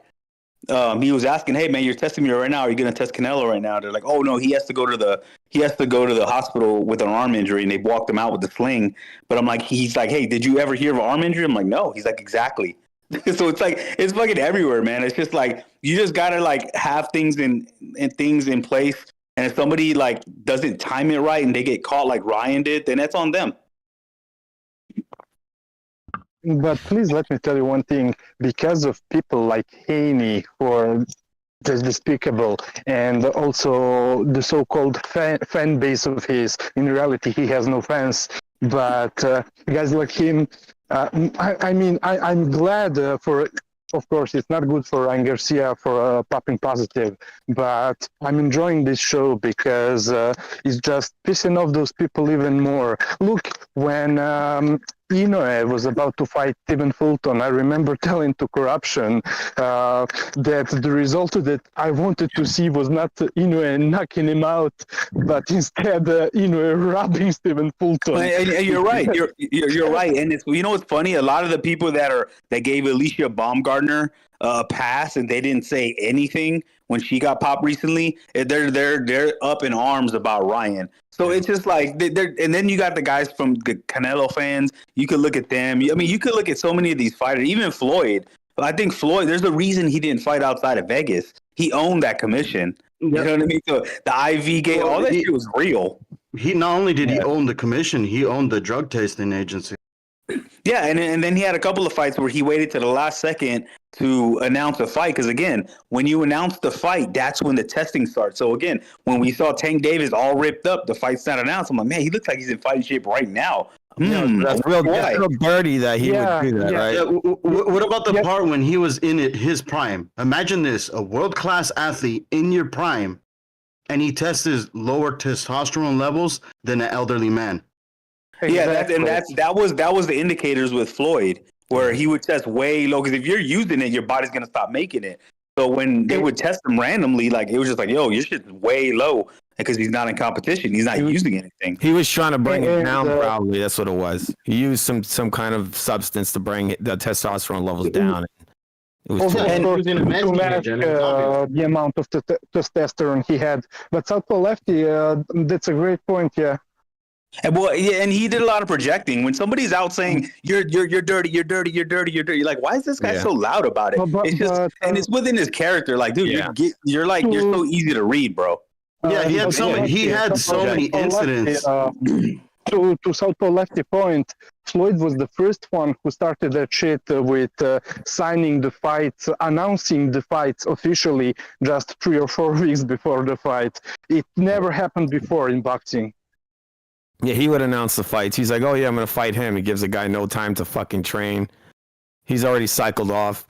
he was asking, hey, man, you're testing me right now. Are you going to test Canelo right now? They're like, oh, no, he has to go to he has to go to the hospital with an arm injury, and they walked him out with the sling. But I'm like, he's like, hey, did you ever hear of an arm injury? I'm like, no. He's like, exactly. So it's like it's fucking everywhere, man. It's just like you just gotta like have things in place, and if somebody like doesn't time it right and they get caught like Ryan did, then that's on them. But please let me tell you one thing. Because of people like Haney, who are despicable, and also the so-called fan base of his, in reality, he has no fans. But guys like him, I'm glad for. Of course, it's not good for Ryan Garcia for popping positive, but I'm enjoying this show because it's just pissing off those people even more. Look, when Inoue was about to fight Stephen Fulton, I remember telling to Corruption that the result that I wanted to see was not Inoue knocking him out, but instead Inoue robbing Stephen Fulton. And you're right. You're right. And it's, you know what's funny? A lot of the people that gave Alicia Baumgartner a pass and they didn't say anything when she got popped recently, they're up in arms about Ryan. So it's just like and then you got the guys from the Canelo fans. You could look at them. I mean, you could look at so many of these fighters, even Floyd. But I think Floyd, there's a reason he didn't fight outside of Vegas. He owned that commission. You know what I mean? So the IV game, all that shit was real. He not only did he own the commission, he owned the drug tasting agency. Yeah, and then he had a couple of fights where he waited to the last second to announce a fight. Because, again, when you announce the fight, that's when the testing starts. So, again, when we saw Tank Davis all ripped up, the fight's not announced. I'm like, man, he looks like he's in fighting shape right now. That's real dirty that he would do that, right? Yeah, what about the part when he was in his prime? Imagine this, a world-class athlete in your prime, and he tests his lower testosterone levels than an elderly man. Exactly. Yeah, that was the indicators with Floyd, where he would test way low. Because if you're using it, your body's gonna stop making it. So when they would test him randomly, like it was just like, yo, your shit's way low because he's not in competition. He's not using anything. He was trying to bring it down. Probably that's what it was. He used some kind of substance to bring the testosterone levels down. It was to match the amount of testosterone he had. But Southpaw Lefty, that's a great point. Yeah. And he did a lot of projecting. When somebody's out saying you're dirty, you're dirty, you're dirty, you're dirty, you're like, why is this guy so loud about it? It's just and it's within his character. Like, dude, you're so easy to read, bro. Yeah, he had so many incidents. To Southpaw Lefty point, Floyd was the first one who started that shit with signing the fights, announcing the fights officially just 3 or 4 weeks before the fight. It never happened before in boxing. Yeah, he would announce the fights. He's like, oh, yeah, I'm going to fight him. He gives the guy no time to fucking train. He's already cycled off.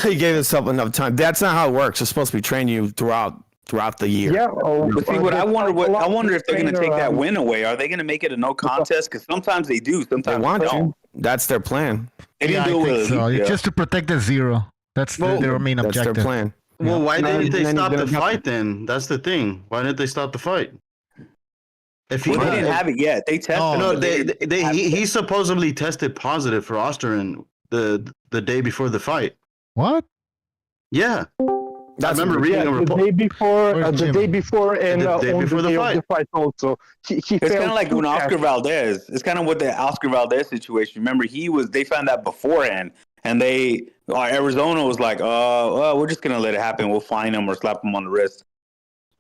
He gave himself enough time. That's not how it works. It's supposed to be training you throughout the year. Yeah. But see, I wonder if they're going to take that win away. Are they going to make it a no contest? Because sometimes they do. Sometimes they don't. That's their plan. I think so. It's just to protect the zero. That's their main objective. That's their plan. Well, why didn't they stop the fight then? That's the thing. Why didn't they stop the fight? If they didn't have it yet, they tested. He supposedly tested positive for Osterman the day before the fight. What? Yeah, I remember reading a report. The day before, and the day before the fight also. It's kind of like when Oscar Valdez. It's kind of what the Oscar Valdez situation. Remember, they found that beforehand, and Arizona was like, well, we're just gonna let it happen. We'll fine him or slap him on the wrist.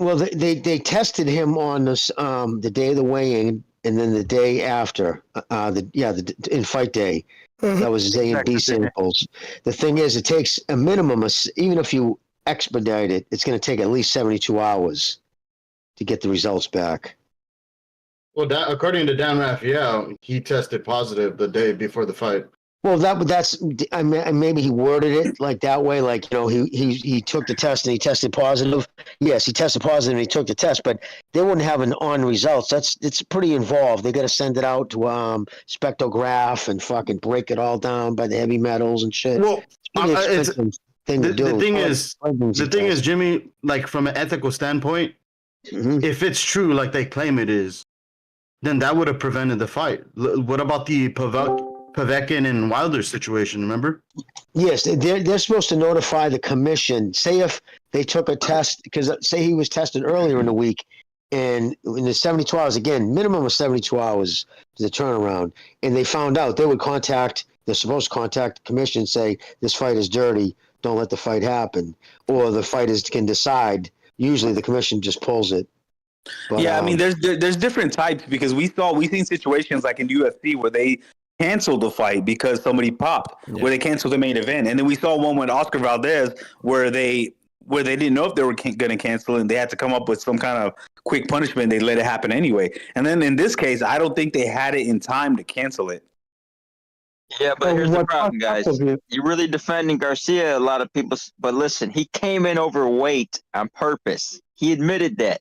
Well, they tested him on this the day of the weigh-in, and then the day after, in fight day, that was his A and B samples. The thing is, it takes a minimum of, even if you expedite it, it's going to take at least 72 hours to get the results back. Well, according to Dan Raphael, he tested positive the day before the fight. Well, that's maybe he worded it like that way, like he took the test and he tested positive. Yes, he tested positive and he took the test, but they wouldn't have an on results. It's pretty involved. They got to send it out to spectrograph and fucking break it all down by the heavy metals and shit. Well, it's thing to do. The thing is, Jimmy, like from an ethical standpoint, if it's true, like they claim it is, then that would have prevented the fight. What about the Povetkin and Wilder situation, remember? Yes, they're supposed to notify the commission. Say if they took a test, because say he was tested earlier in the week, And in the 72 hours, again, minimum of 72 hours to the turnaround. And they found out they're supposed to contact the commission and say, this fight is dirty. Don't let the fight happen. Or the fighters can decide. Usually the commission just pulls it. But, yeah, I mean, there's different types because we've seen situations like in UFC where they canceled the fight because somebody popped, where they canceled the main event, and then we saw one with Oscar Valdez where they didn't know if they were going to cancel it, and they had to come up with some kind of quick punishment. They let it happen anyway, and then in this case, I don't think they had it in time to cancel it. Yeah, but here's the problem, guys. You're really defending Garcia, a lot of people, but listen, he came in overweight on purpose. He admitted that.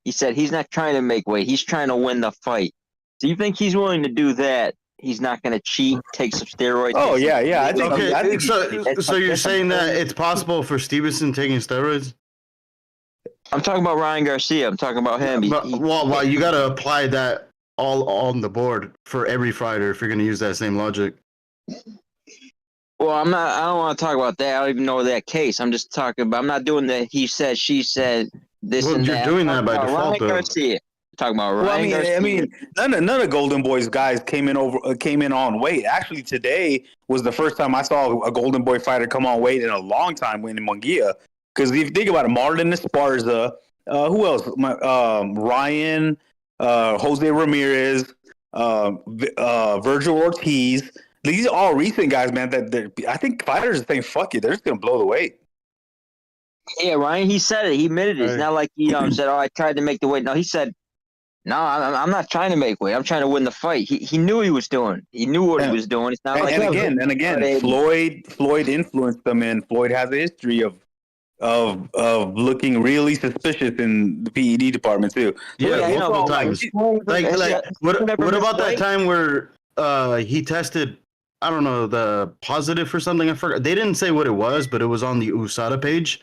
He said he's not trying to make weight. He's trying to win the fight. Do you think he's willing to do that? He's not going to cheat, take some steroids. Oh, yeah. I think, okay, I think so you're saying that it's possible for Stevenson taking steroids? I'm talking about Ryan Garcia. I'm talking about him. Well, you got to apply that all on the board for every fighter if you're going to use that same logic. Well, I don't want to talk about that. I don't even know that case. I'm just talking about, I'm not doing the he said, she said, this and that. You're doing that by default, Ryan though. Garcia. Talking about Ryan Garcia. I mean, none of Golden Boy's guys came in on weight. Actually, today was the first time I saw a Golden Boy fighter come on weight in a long time winning Munguia. Because if you think about it, Marlon Esparza, who else? Ryan, Jose Ramirez, Virgil Ortiz. These are all recent guys, man. That I think fighters are saying, "Fuck it," they're just gonna blow the weight. Yeah, Ryan, he said it. He admitted it. It's not like he said, "Oh, I tried to make the weight." No, he said, "No, I'm not trying to make weight. I'm trying to win the fight." He knew he was doing. He knew what he was doing. It's not like and again, Floyd influenced them, and Floyd has a history of looking really suspicious in the PED department too. Yeah, multiple times. Like what about that time where he tested? I don't know, the positive for something. I forgot. They didn't say what it was, but it was on the USADA page.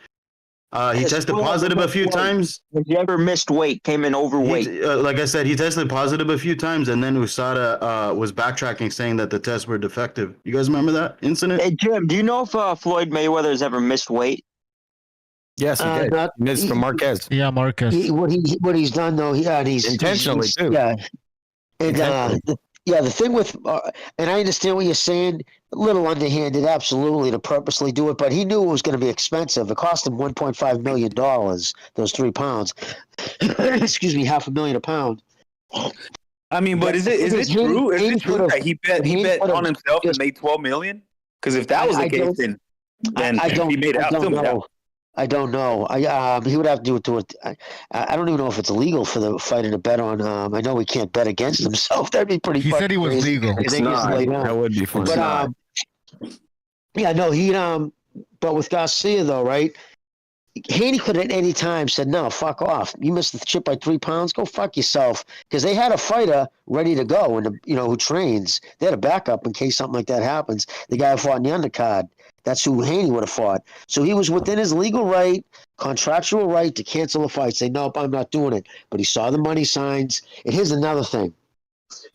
He tested positive a few times. Have you ever missed weight? Came in overweight. Like I said, he tested positive a few times, and then USADA was backtracking, saying that the tests were defective. You guys remember that incident? Hey, Jim, do you know if Floyd Mayweather has ever missed weight? Yes, he did. He missed from Marquez. Yeah, Marquez. What he's done though, he's intentionally too. Yeah, and the thing with, and I understand what you're saying, a little underhanded, absolutely, to purposely do it, but he knew it was going to be expensive. It cost him $1.5 million, those 3 pounds. Excuse me, $500,000 a pound. I mean, but is it true? Is it true that he bet on himself and made $12 million? Because if that was the case, then he made out. I don't know. He would have to do it to it. I don't even know if it's illegal for the fighter to bet on. I know he can't bet against himself. That'd be pretty. He said he was crazy. legal. It's not. That would be fun. But yeah, no, he. But with Garcia though, right? Haney could at any time said, "No, fuck off. You missed the chip by 3 pounds. Go fuck yourself." Because they had a fighter ready to go, and who trains. They had a backup in case something like that happens. The guy who fought in the undercard. That's who Haney would have fought. So he was within his legal right, contractual right to cancel the fight. Say, nope, I'm not doing it. But he saw the money signs. And here's another thing.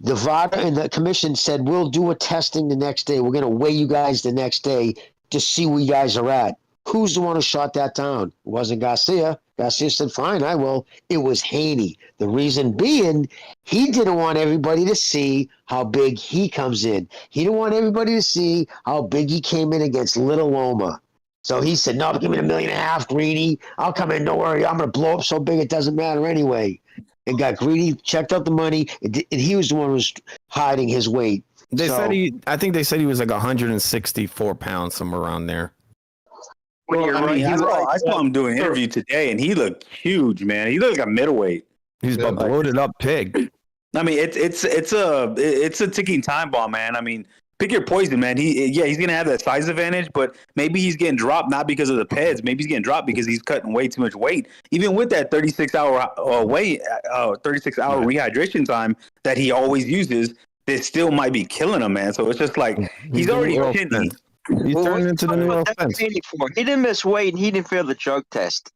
The VADA and the commission said, we'll do a testing the next day. We're going to weigh you guys the next day to see where you guys are at. Who's the one who shot that down? It wasn't Garcia. Garcia said, fine, I will. It was Haney. The reason being, he didn't want everybody to see how big he comes in. He didn't want everybody to see how big he came in against Little Loma. So he said, no, give me $1.5 million, greedy. I'll come in, don't worry. I'm going to blow up so big it doesn't matter anyway. And got greedy, checked out the money, and he was the one who was hiding his weight. I think they said he was like 164 pounds, somewhere around there. I saw him do an interview today, and he looked huge, man. He looked like a middleweight. He's a bloated up pig. I mean, it's a ticking time bomb, man. I mean, pick your poison, man. He's gonna have that size advantage, but maybe he's getting dropped not because of the PEDs. Maybe he's getting dropped because he's cutting way too much weight. Even with that 36-hour rehydration time that he always uses, it still might be killing him, man. So it's just like he's already chinny. He's turning into the new offense. He didn't miss weight, and he didn't fail the drug test.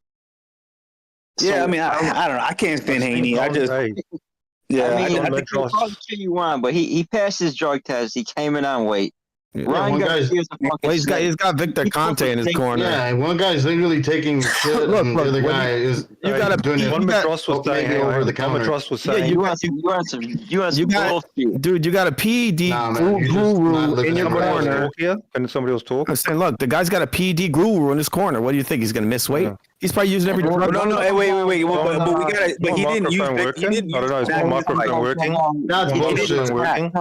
Yeah, I mean, I don't know. I can't stand Haney. I just, yeah. I think you call it what you want, but he passed his drug test. He came in on weight. Ryan Garcia's a fucking Well, he's snake. got Victor Conte in his corner. Yeah, one guy's literally taking shit, and the other guy is doing it. One Ross was saying over the counter. was saying, You want some bullshit. dude, you got a PED Nah, man, you're just guru not looking in your at somebody else corner. talk. Can somebody else talk? I'm saying, look, the guy's got a PED guru in his corner. What do you think? He's going to miss weight? Yeah. He's probably using every drug. No, hey, wait. But we gotta. But he didn't use. Working? He didn't I don't know. Is use my microphone working? That's He bullshit. didn't working?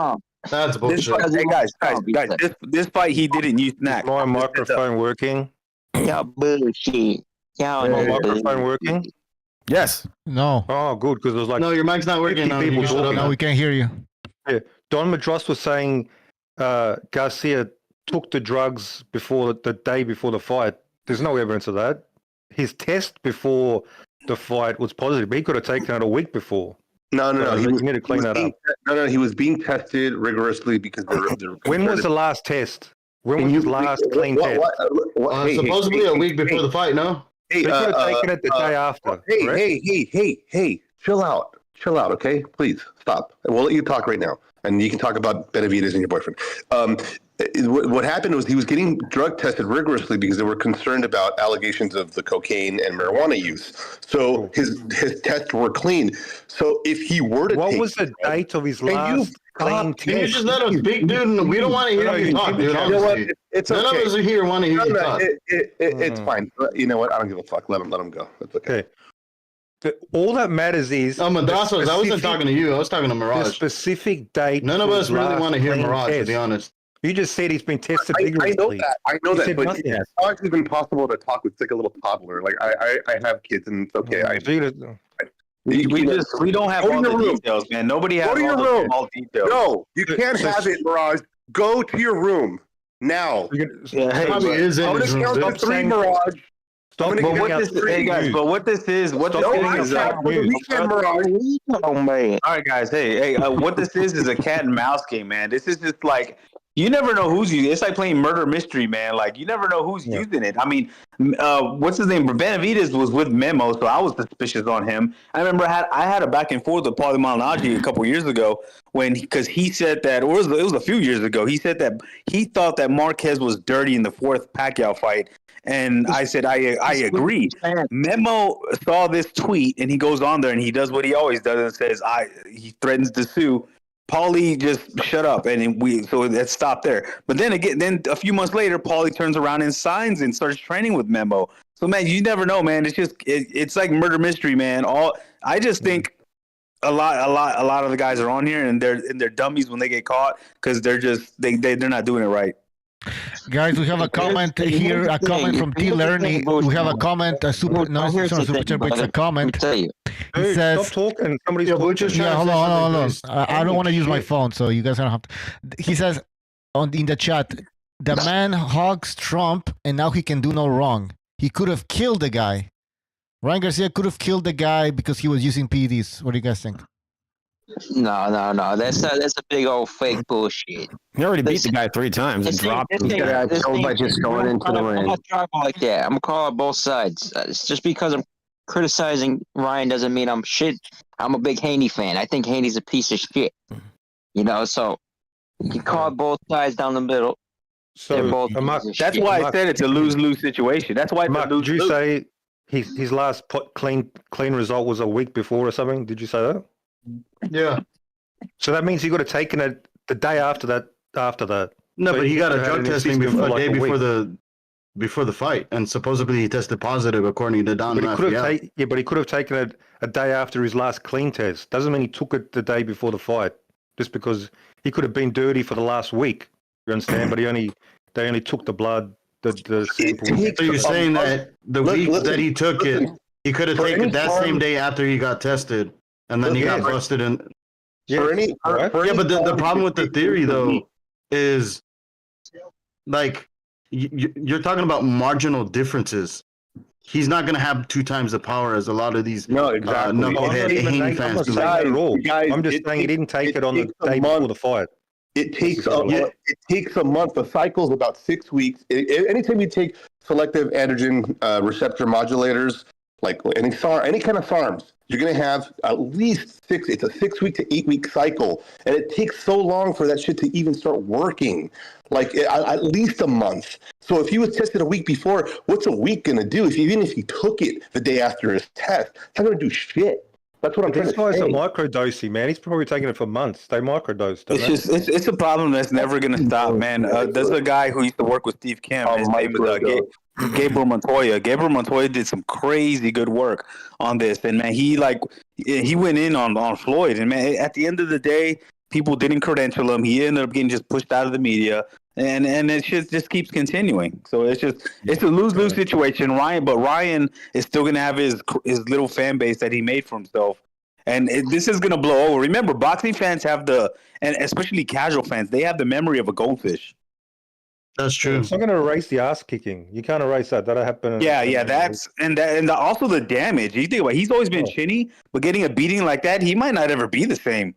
That's This bullshit. fight, hey guys, this fight he didn't use snack. My microphone working? Y'all bullshit. Y'all Is my know microphone working? Yes. No. Oh, good, because there's like No, your mic's not working. 50 No, people you shut up. talking. No, we can't hear you. Yeah. Don Madras was saying Garcia took the drugs before the day before the fight. There's no evidence of that. His test before the fight was positive, but he could have taken it a week before. No. You need to clean that up. No. He was being tested rigorously because they're When was the last test? When was his last clean test? Supposedly a week before the fight, no? Hey, They could have taken it the day after. Hey, chill out, okay? Please stop. We'll let you talk right now, and you can talk about Benavidez and your boyfriend. What happened was he was getting drug tested rigorously because they were concerned about allegations of the cocaine and marijuana use. So his tests were clean. So if he were to What take was the date of his Can you last clean Can you test? just let him speak, dude? We don't want to hear you talk, dude. You know what? Honestly. It's None okay. of us are here want to hear you talk. It's fine. You know what? I don't give a fuck. Let him go. It's okay. All that matters is Madrasos, I wasn't talking to you. I was talking to the Mirage. specific date. None of for us his really last want to hear clean Mirage, to test. be honest. You just said he's been tested I know vigorously. that. You But said it's nothing. not even possible to talk with like a little toddler. Like I have kids, and it's okay. We don't have Go to all your the room. details, man. Nobody has Go to all your the room. small details. No, you can't have it, Mirage. Go to your room now. Probably is in I'm his gonna room. count to three, Mirage. Stop But giving what out this, fake hey guys, news. but what this is, Stop giving us all fake news. right, guys. Hey, what this is a cat and mouse game, man. This is just like you never know who's using it. It's like playing murder mystery, man. Like you never know who's using it. I mean, what's his name? Benavidez was with Memo, so I was suspicious on him. I remember I had a back and forth with Paulie Malignaggi a couple years ago because he said that, or it was a few years ago. He said that he thought that Marquez was dirty in the fourth Pacquiao fight. And I said, I agree. Memo saw this tweet, and he goes on there, and he does what he always does and says, he threatens to sue. Paulie just shut up, and so that stopped there. But then a few months later, Paulie turns around and signs and starts training with Memo. So man, you never know, man. It's just it's like murder mystery, man. I just think a lot of the guys are on here, and they're dummies when they get caught because they're not doing it right. Guys, we have a comment here, a comment from T. Lerny. We have a comment, a super chat, but it's a comment. He says, stop talking. Somebody's talking. Yeah, hold on. I don't want to use my phone, so you guys don't have to. He says in the chat, the man hogs Trump, and now he can do no wrong. He could have killed the guy. Ryan Garcia could have killed the guy because he was using PEDs. What do you guys think? No. That's a big old fake bullshit. He already beat the guy 3 times and dropped him. By just going into the I'm ring. not driving like that. I'm gonna call out both sides. It's just because I'm criticizing Ryan doesn't mean I'm shit. I'm a big Haney fan. I think Haney's a piece of shit. So you can call both sides down the middle. So both that's why I said it's a lose-lose situation. That's why. Mark, did you say his last clean result was a week before or something? Did you say that? Yeah. So that means he got to taken it the day after that. No, So but he got a had drug it in his testing system for a like day a week. before the fight, and supposedly he tested positive according to Don But he could Raphael. have but he could have taken it a day after his last clean test. Doesn't mean he took it the day before the fight, just because he could have been dirty for the last week. You understand? But they only took the blood, the sample. So you're saying that the week that he took it, he could have taken that same day after he got tested, and then he got busted in. Yeah, but the problem with the theory though is like you're talking about marginal differences. He's not going to have 2 times the power as a lot of these knucklehead Haney fans do. I'm just saying he didn't take it on the day before the fight. It takes a month. The cycle's about 6 weeks. Anytime you take selective androgen receptor modulators, like any kind of SARMs, you're going to have at least it's a 6 week to 8 week cycle. And it takes so long for that shit to even start working, like at least a month. So if he was tested a week before, what's a week going to do? Even if he took it the day after his test, it's not going to do shit. That's what I'm trying to say. This guy's a microdosing, man. He's probably taking it for months. They microdose. It's a problem that's never going to stop, man. There's a guy who used to work with Steve Kim. His name is Gabriel Montoya. Gabriel Montoya did some crazy good work on this, and man, he went in on Floyd, and man, at the end of the day, people didn't credential him. He ended up getting just pushed out of the media, and it just keeps continuing. So it's a lose-lose situation. Ryan is still gonna have his little fan base that he made for himself, and this is gonna blow over. Remember, boxing fans have and especially casual fans, they have the memory of a goldfish. That's true. It's not going to erase the ass kicking. You can't erase that. That'll happen. Yeah. That's also the damage. You think about he's always been chinny, but getting a beating like that, he might not ever be the same.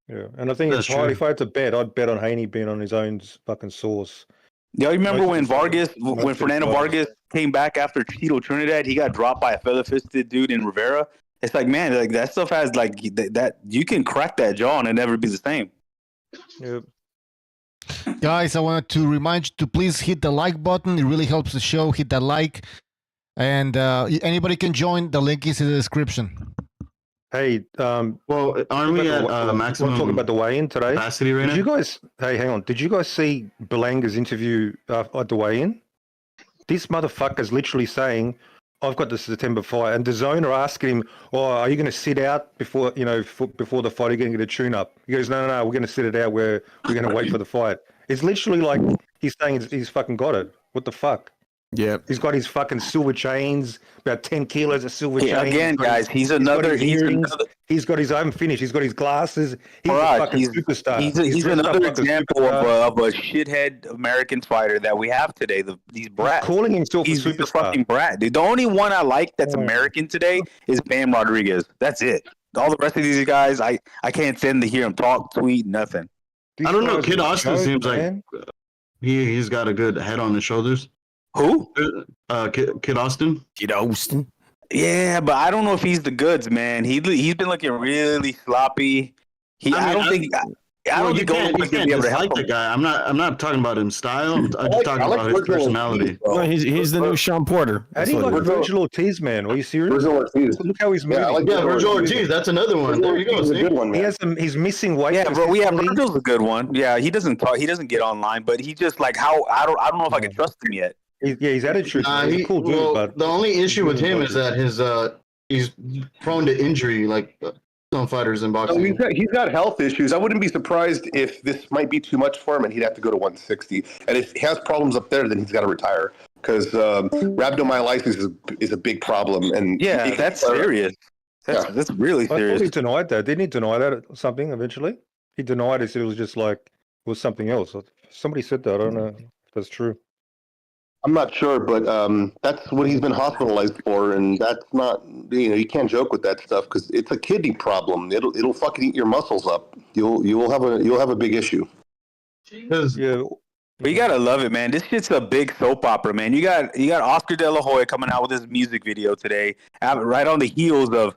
Yeah, and I think if I had to bet, I'd bet on Haney being on his own fucking source. Yeah, you remember when Fernando Vargas came back after Tito Trinidad, he got dropped by a feather-fisted dude in Rivera. It's like, man, like that stuff has like that. You can crack that jaw and it never be the same. Yep. Guys, I wanted to remind you to please hit the like button. It really helps the show. Hit that like. And anybody can join. The link is in the description. Hey, well, aren't we at maximum? We're talking about the weigh-in today. Capacity right now? Did you guys? Hey, hang on. Did you guys see Belanga's interview at the weigh-in? This motherfucker's literally saying, "I've got the September fight," and the zone are asking him, "Oh, are you going to sit out before before the fight? Are you going to get a tune-up?" He goes, "No, we're going to sit it out. We're going to wait for the fight." It's literally like he's saying he's fucking got it. What the fuck? Yeah, he's got his fucking silver chains, about 10 kilos of silver chains. Again, guys, he's another. He's got his own finish. He's got his glasses. He's a fucking superstar. He's another example of a shithead American fighter that we have today. These brats. He's calling himself he's a superstar. A fucking brat, dude. The only one I like that's American today is Bam Rodriguez. That's it. All the rest of these guys, I can't stand to hear him talk, tweet, nothing. I don't know. Kid Austin seems like he's got a good head on his shoulders. Who? Kid Austin. Kid Austin. Yeah, but I don't know if he's the goods, man. He's been looking really sloppy. I don't think you can't dislike the guy. I'm not talking about his style. I'm just talking about his personality. No, he's the new Sean Porter. How do you like Virgil Ortiz, man? Are you serious? Look how he's moving. Yeah, Virgil Ortiz. That's another one. There you go. He's a good one, man. He's missing weight. Yeah, bro. Yeah, Virgil's a good one. Yeah, he doesn't talk. He doesn't get online, but he just like how I don't know if I can trust him yet. His attitude. He's a cool dude, but the only issue with him is that he's prone to injury, like some fighters in boxing. So he's got health issues. I wouldn't be surprised if this might be too much for him, and he'd have to go to 160. And if he has problems up there, then he's got to retire because rhabdomyolysis is a big problem. And yeah, that's serious. That's really serious. I thought he denied that. Didn't he deny that or something eventually? He denied it. Said it was just like it was something else. Somebody said that. I don't know if that's true. I'm not sure, but that's what he's been hospitalized for, and that's not, you can't joke with that stuff because it's a kidney problem. It'll fucking eat your muscles up. You'll have a big issue. Yeah. But you gotta love it, man. This shit's a big soap opera, man. You got Oscar De La Hoya coming out with his music video today, right on the heels of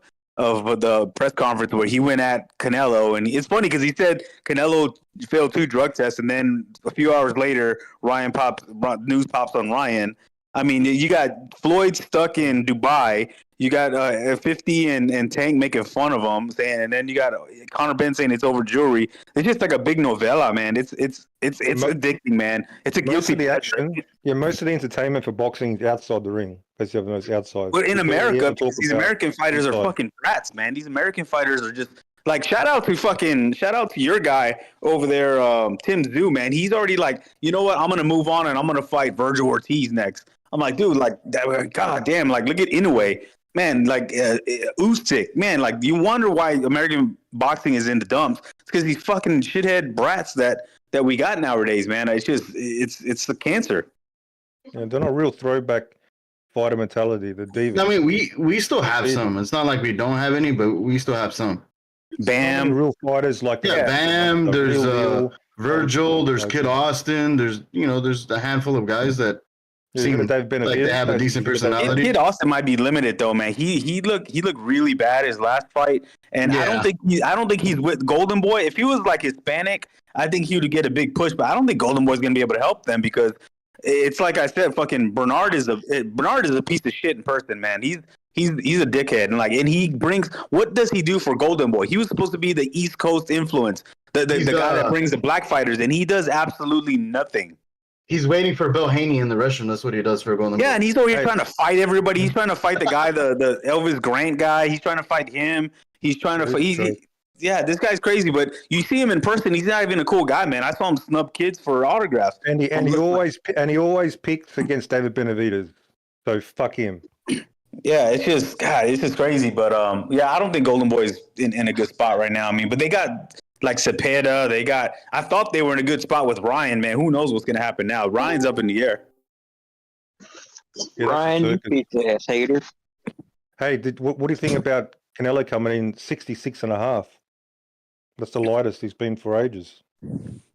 the press conference where he went at Canelo, and it's funny because he said Canelo failed 2 drug tests, and then a few hours later, news pops on Ryan. I mean, you got Floyd stuck in Dubai. You got 50 and Tank making fun of him, and then you got Conor Ben saying it's over jewelry. It's just like a big novella, man. It's addicting, man. It's a guilty action. Yeah, most of the entertainment for boxing is outside the ring. Because you have those outside. But in America, these American fighters are fucking brats, man. These American fighters are just like shout out to your guy over there, Tim Tszyu, man. He's already like, you know what? I'm gonna move on and I'm gonna fight Virgil Ortiz next. I'm like, dude, like, god damn, like, look at Inoue, man, like Usyk, man, like, you wonder why American boxing is in the dumps. It's because these fucking shithead brats that we got nowadays, man. It's just it's the cancer. Yeah, they're not real throwback fighter mentality. The divas. I mean, we still have some. It's not like we don't have any, but we still have some. Bam, real fighters like Bam. There's Virgil. There's Kid Austin. There's a handful of guys that Seem like they have a decent personality. Kid Austin might be limited though, man. He looked really bad his last fight, and I don't think he's with Golden Boy. If he was like Hispanic, I think he would get a big push. But I don't think Golden Boy's gonna be able to help them because it's like I said, fucking Bernard is a piece of shit in person, man. He's a dickhead, and he brings. What does he do for Golden Boy? He was supposed to be the East Coast influence, the guy that brings the black fighters, and he does absolutely nothing. He's waiting for Bill Haney in the restroom. That's what he does for Golden Boy. Yeah, and he's over here trying to fight everybody. He's trying to fight the guy, the Elvis Grant guy. He's trying to fight him. He's trying to fight. Yeah, this guy's crazy, but you see him in person. He's not even a cool guy, man. I saw him snub kids for autographs. And he always picked against David Benavidez. So fuck him. Yeah, it's just crazy. But yeah, I don't think Golden Boy's in a good spot right now. I mean, but they got like Cepeda. I thought they were in a good spot with Ryan, man. Who knows what's gonna happen now? Ryan's up in the air. Yeah, Ryan, you pizza ass hater. Hey, what do you think about Canelo coming in 66.5? That's the lightest he's been for ages.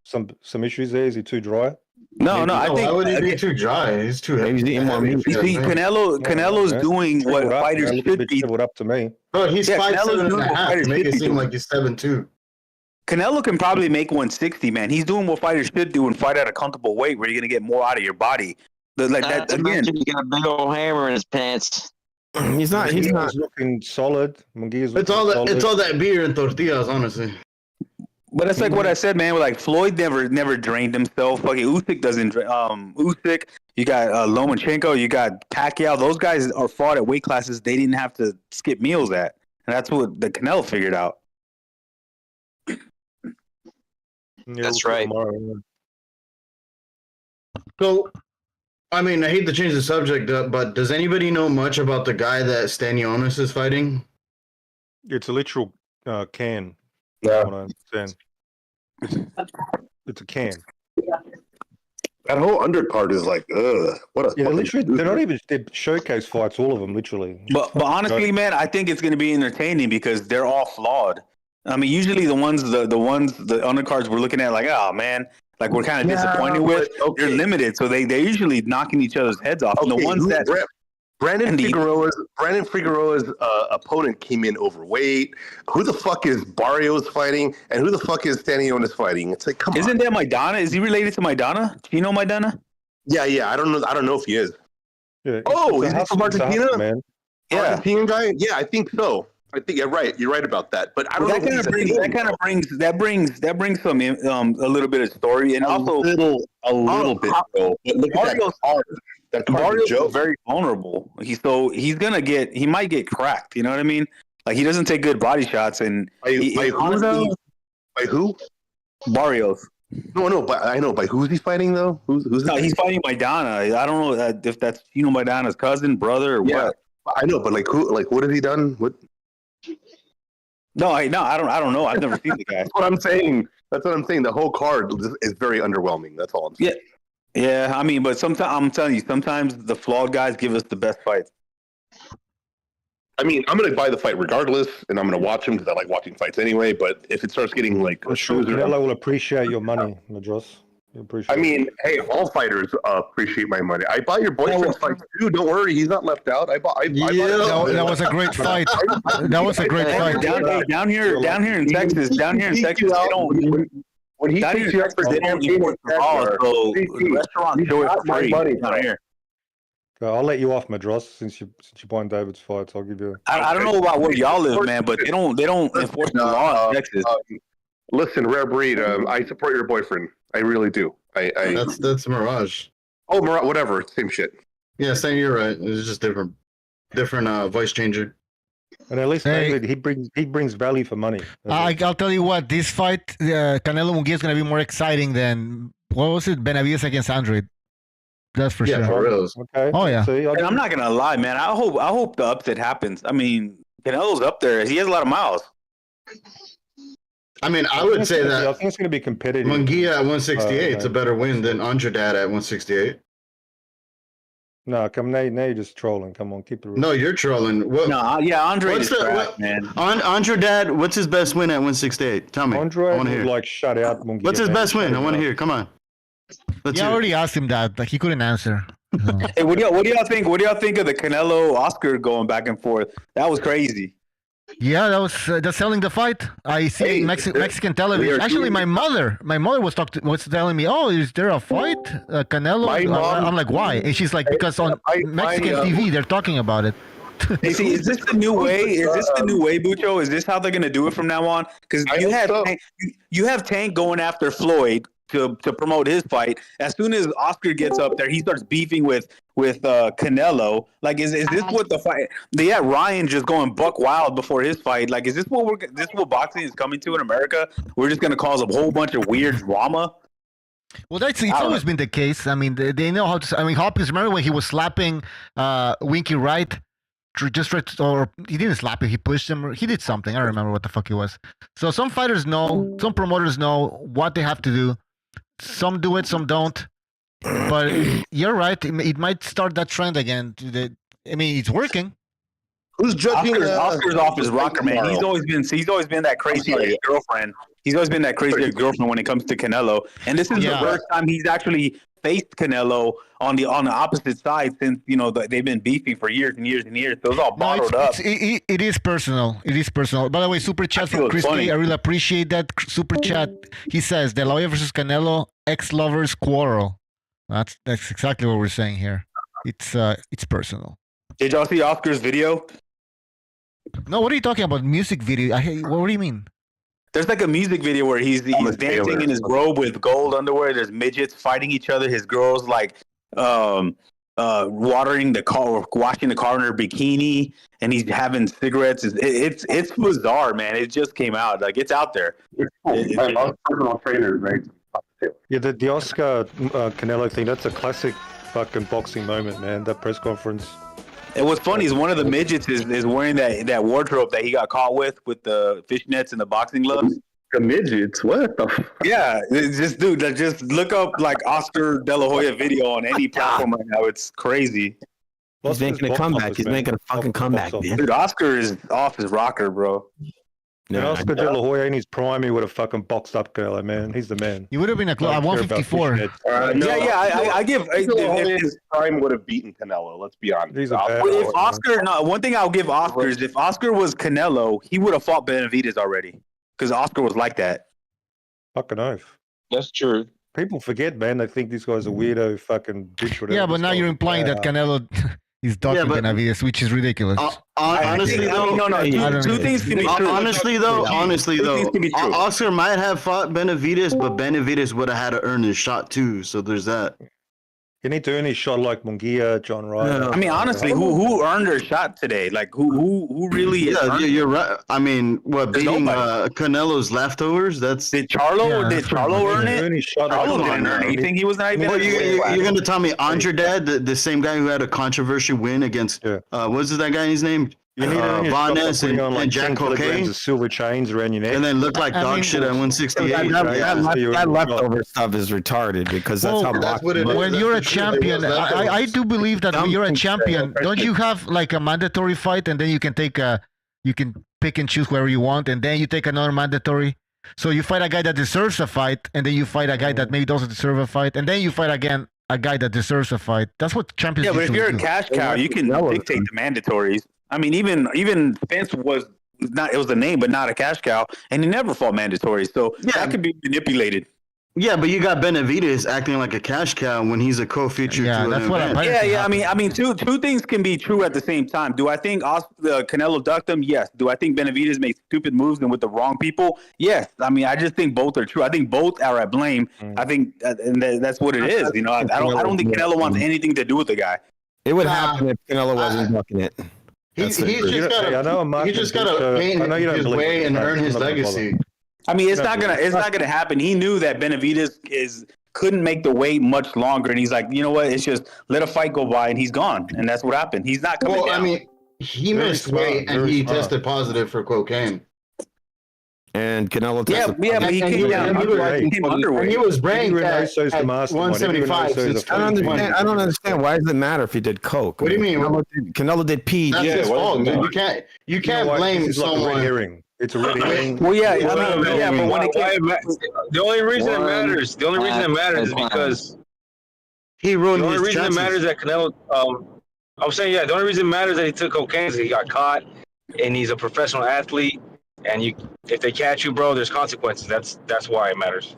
Some issues there. Is he too dry? No, I think. Why would he be too dry? He's too heavy. He's eating more meat. You see, Canelo's doing what fighters should be. Up to me. Bro, he's 5'7.5". Make it seem like he's 7'2". Canelo can probably make 160, man. He's doing what fighters should do and fight at a comfortable weight where you're gonna get more out of your body. That again. He got a big old hammer in his pants. He's not looking solid. It's all that beer and tortillas, honestly. But it's like what I said, man. Like Floyd never drained himself. Fucking Usyk doesn't. Usyk. You got Lomachenko. You got Pacquiao. Those guys are fought at weight classes they didn't have to skip meals at, and that's what the Canelo figured out. That's right. So, I mean, I hate to change the subject, but does anybody know much about the guy that Stanionis is fighting? It's a literal can. Yeah. What I understand. It's a can. That whole undercard is like, what a. Yeah, they're not even showcase fights. All of them, literally. But honestly, man, I think it's going to be entertaining because they're all flawed. I mean, usually the undercards we're looking at, like, oh man, like we're kind of disappointed with. Okay. They're limited, so they're usually knocking each other's heads off. Okay, the ones that Brandon Figueroa's opponent came in overweight. Who the fuck is Barrios fighting, and who the fuck is Stanionis fighting? It's like, come on. Isn't that Maidana? Is he related to Maidana? Do you know Maidana? Yeah. I don't know if he is. Yeah, is he from Argentina? Man. Yeah, Argentinian guy. Yeah, I think so. I think you're right. You're right about that. But I don't know. That brings some a little bit of story and a little bit. Though. But look at that card. That card is very vulnerable. He might get cracked. You know what I mean? Like he doesn't take good body shots. And by who? Barrios. No, but I know. By who's he fighting though? He's fighting Maidana. I don't know if that's Maidana's cousin, brother, or what. I know, but what has he done? What? No, I don't know. I've never seen the guy. That's what I'm saying. The whole card is very underwhelming. That's all I'm saying. Yeah. I mean, but sometimes I'm telling you, sometimes the flawed guys give us the best fights. I mean, I'm going to buy the fight regardless, and I'm going to watch him because I like watching fights anyway. But if it starts getting like, Canelo will appreciate your money, Madros. I mean, hey, all fighters appreciate my money. I bought your boyfriend's fight too. Don't worry, he's not left out. That was a great fight. That was a great fight. Down here in Texas, they don't. When he takes you out for dinner, the restaurant show it for free down here. I'll let you off, Madros, since you're buying David's fights. I'll give you. I don't know about where y'all live, man, but they don't enforce the law in Texas. Listen, Rare Breed, I support your boyfriend. I really do. That's Mirage. Oh, Mirage, whatever, same shit. Yeah, same. You're right. It's just different voice changer. And at least David, he brings value for money. I'll tell you what, this fight, Canelo Munguia is going to be more exciting than what was it, Benavidez against Andre. That's for sure. Yeah, for real. Okay. Oh yeah. And I'm not gonna lie, man. I hope the upset happens. I mean, Canelo's up there. He has a lot of miles. I mean, I would say that I think it's going to be competitive. Munguia at 168 is a better win than Andrade at 168. No, now you're just trolling. Come on, keep it real. No, you're trolling. Andre is crap, man. Andrade, what's his best win at 168? Tell me. Andrade would like shut out Munguia. What's his best win? I want to hear. Come on. I already asked him that. Like he couldn't answer. Hey, what do y'all think? What do y'all think of the Canelo Oscar going back and forth? That was crazy. Yeah, that was that's selling the fight. I see Mexican television. Actually, my mother was telling me, "Oh, is there a fight, Canelo?" I'm like, "Why?" And she's like, "Because on Mexican TV they're talking about it." Hey, see, is this the new way? Is this the new way, Bucho? Is this how they're gonna do it from now on? Because you have Tank going after Floyd to promote his fight. As soon as Oscar gets up there, he starts beefing with Canelo. Like, is this what the fight? They had Ryan just going buck wild before his fight. Like, is this what boxing is coming to in America? We're just gonna cause a whole bunch of weird drama. Well, it's always been the case. I mean, they know how to. I mean, Hopkins. Remember when he was slapping Winky Wright? Or he didn't slap him. He pushed him. He did something. I don't remember what the fuck it was. So some fighters know. Some promoters know what they have to do. Some do it. Some don't. But you're right. It might start that trend again. I mean, it's working. Who's judging? Oscar's off his rocker, man. He's always been that crazy girlfriend. He's always been that crazy girlfriend when it comes to Canelo. And this is the first time he's actually faced Canelo on the opposite side since they've been beefing for years and years and years. So it's all bottled up. It is personal. It is personal. By the way, super chat from Crispy. I really appreciate that super chat. He says De La Hoya versus Canelo, ex-lovers quarrel. That's exactly what we're saying here. It's personal. Did y'all see Oscar's video? No, what are you talking about? Music video? What do you mean? There's like a music video where he's dancing in his robe with gold underwear. There's midgets fighting each other. His girl's like watering the car, washing the car in her bikini, and he's having cigarettes. It's bizarre, man. It just came out. Like, it's out there. Personal trainer, right? Yeah, the Oscar Canelo thing, that's a classic fucking boxing moment, man. That press conference. And what's funny is one of the midgets is wearing that wardrobe that he got caught with the fishnets and the boxing gloves. The midgets? What the? Yeah, it's just look up like Oscar De La Hoya video on any platform right now. It's crazy. He's making a comeback. He's making a fucking comeback, man. Dude, Oscar is off his rocker, bro. No, Oscar De La Hoya in his prime, he would have fucking boxed up Canelo, man. He's the man. He would have been at 154. I give. His prime would have beaten Canelo. Let's be honest. If Oscar, one thing I'll give Oscar is if Oscar was Canelo, he would have fought Benavidez already because Oscar was like that. Fucking oath. That's true. People forget, man. They think this guy's a weirdo fucking bitch. Yeah, but now you're implying that Canelo is ducking Benavidez, which is ridiculous. Honestly, though, two things can be true. Honestly, though, Oscar might have fought Benavidez, but Benavidez would have had to earn his shot too. So there's that. You need to earn his shot like Munguia, John Wright. I mean, honestly, who earned their shot today? Like, who really? Yeah, you're right. I mean, beating Canelo's leftovers? Did Charlo earn it? Charlo didn't earn it. You think he was not even? You're gonna tell me Andrade, the same guy who had a controversial win against what's that guy's name? You need Vanes and Jack Cocaine. Of silver chains around your neck. And then look like dog shit at 168. That leftover stuff is retarded because that's how boxing. When you're a champion, I do believe that when you're a champion, don't you have like a mandatory fight and then you can pick and choose whoever you want and then you take another mandatory? So you fight a guy that deserves a fight and then you fight a guy that maybe doesn't deserve a fight and then you fight again a guy that deserves a fight. That's what champions do. Yeah, but if you're a cash cow, you can dictate the mandatories. I mean, even Spence was not. It was a name, but not a cash cow, and he never fought mandatory, so that could be manipulated. Yeah, but you got Benavidez acting like a cash cow when he's a co-feature. Yeah, to that's an what event. I mean, two things can be true at the same time. Do I think Canelo ducked him? Yes. Do I think Benavidez made stupid moves and with the wrong people? Yes. I mean, I just think both are true. I think both are at blame. I think, and that's what it is. You know, I don't think Canelo wants anything to do with the guy. It would happen if Canelo wasn't ducking it. He's just got to paint his way and earn his legacy. I mean, it's not gonna happen. He knew that Benavidez couldn't make the wait much longer, and he's like, you know what? It's just let a fight go by, and he's gone, and that's what happened. He's not coming down. I mean, he missed weight, and he tested positive for cocaine. And Canelo tested but he came down. He came underweight. And he was ranked at 175. I don't understand. Why does it matter if he did coke? What do you mean? Canelo did pee. That's his fault, dude. You can't blame someone. It's a red herring. Well, but when it came, the only reason it matters is because He ruined The only his reason chances. it matters that Canelo, I'm saying, the only reason it matters that he took cocaine is he got caught, and he's a professional athlete, and if they catch you, bro, there's consequences. That's why it matters.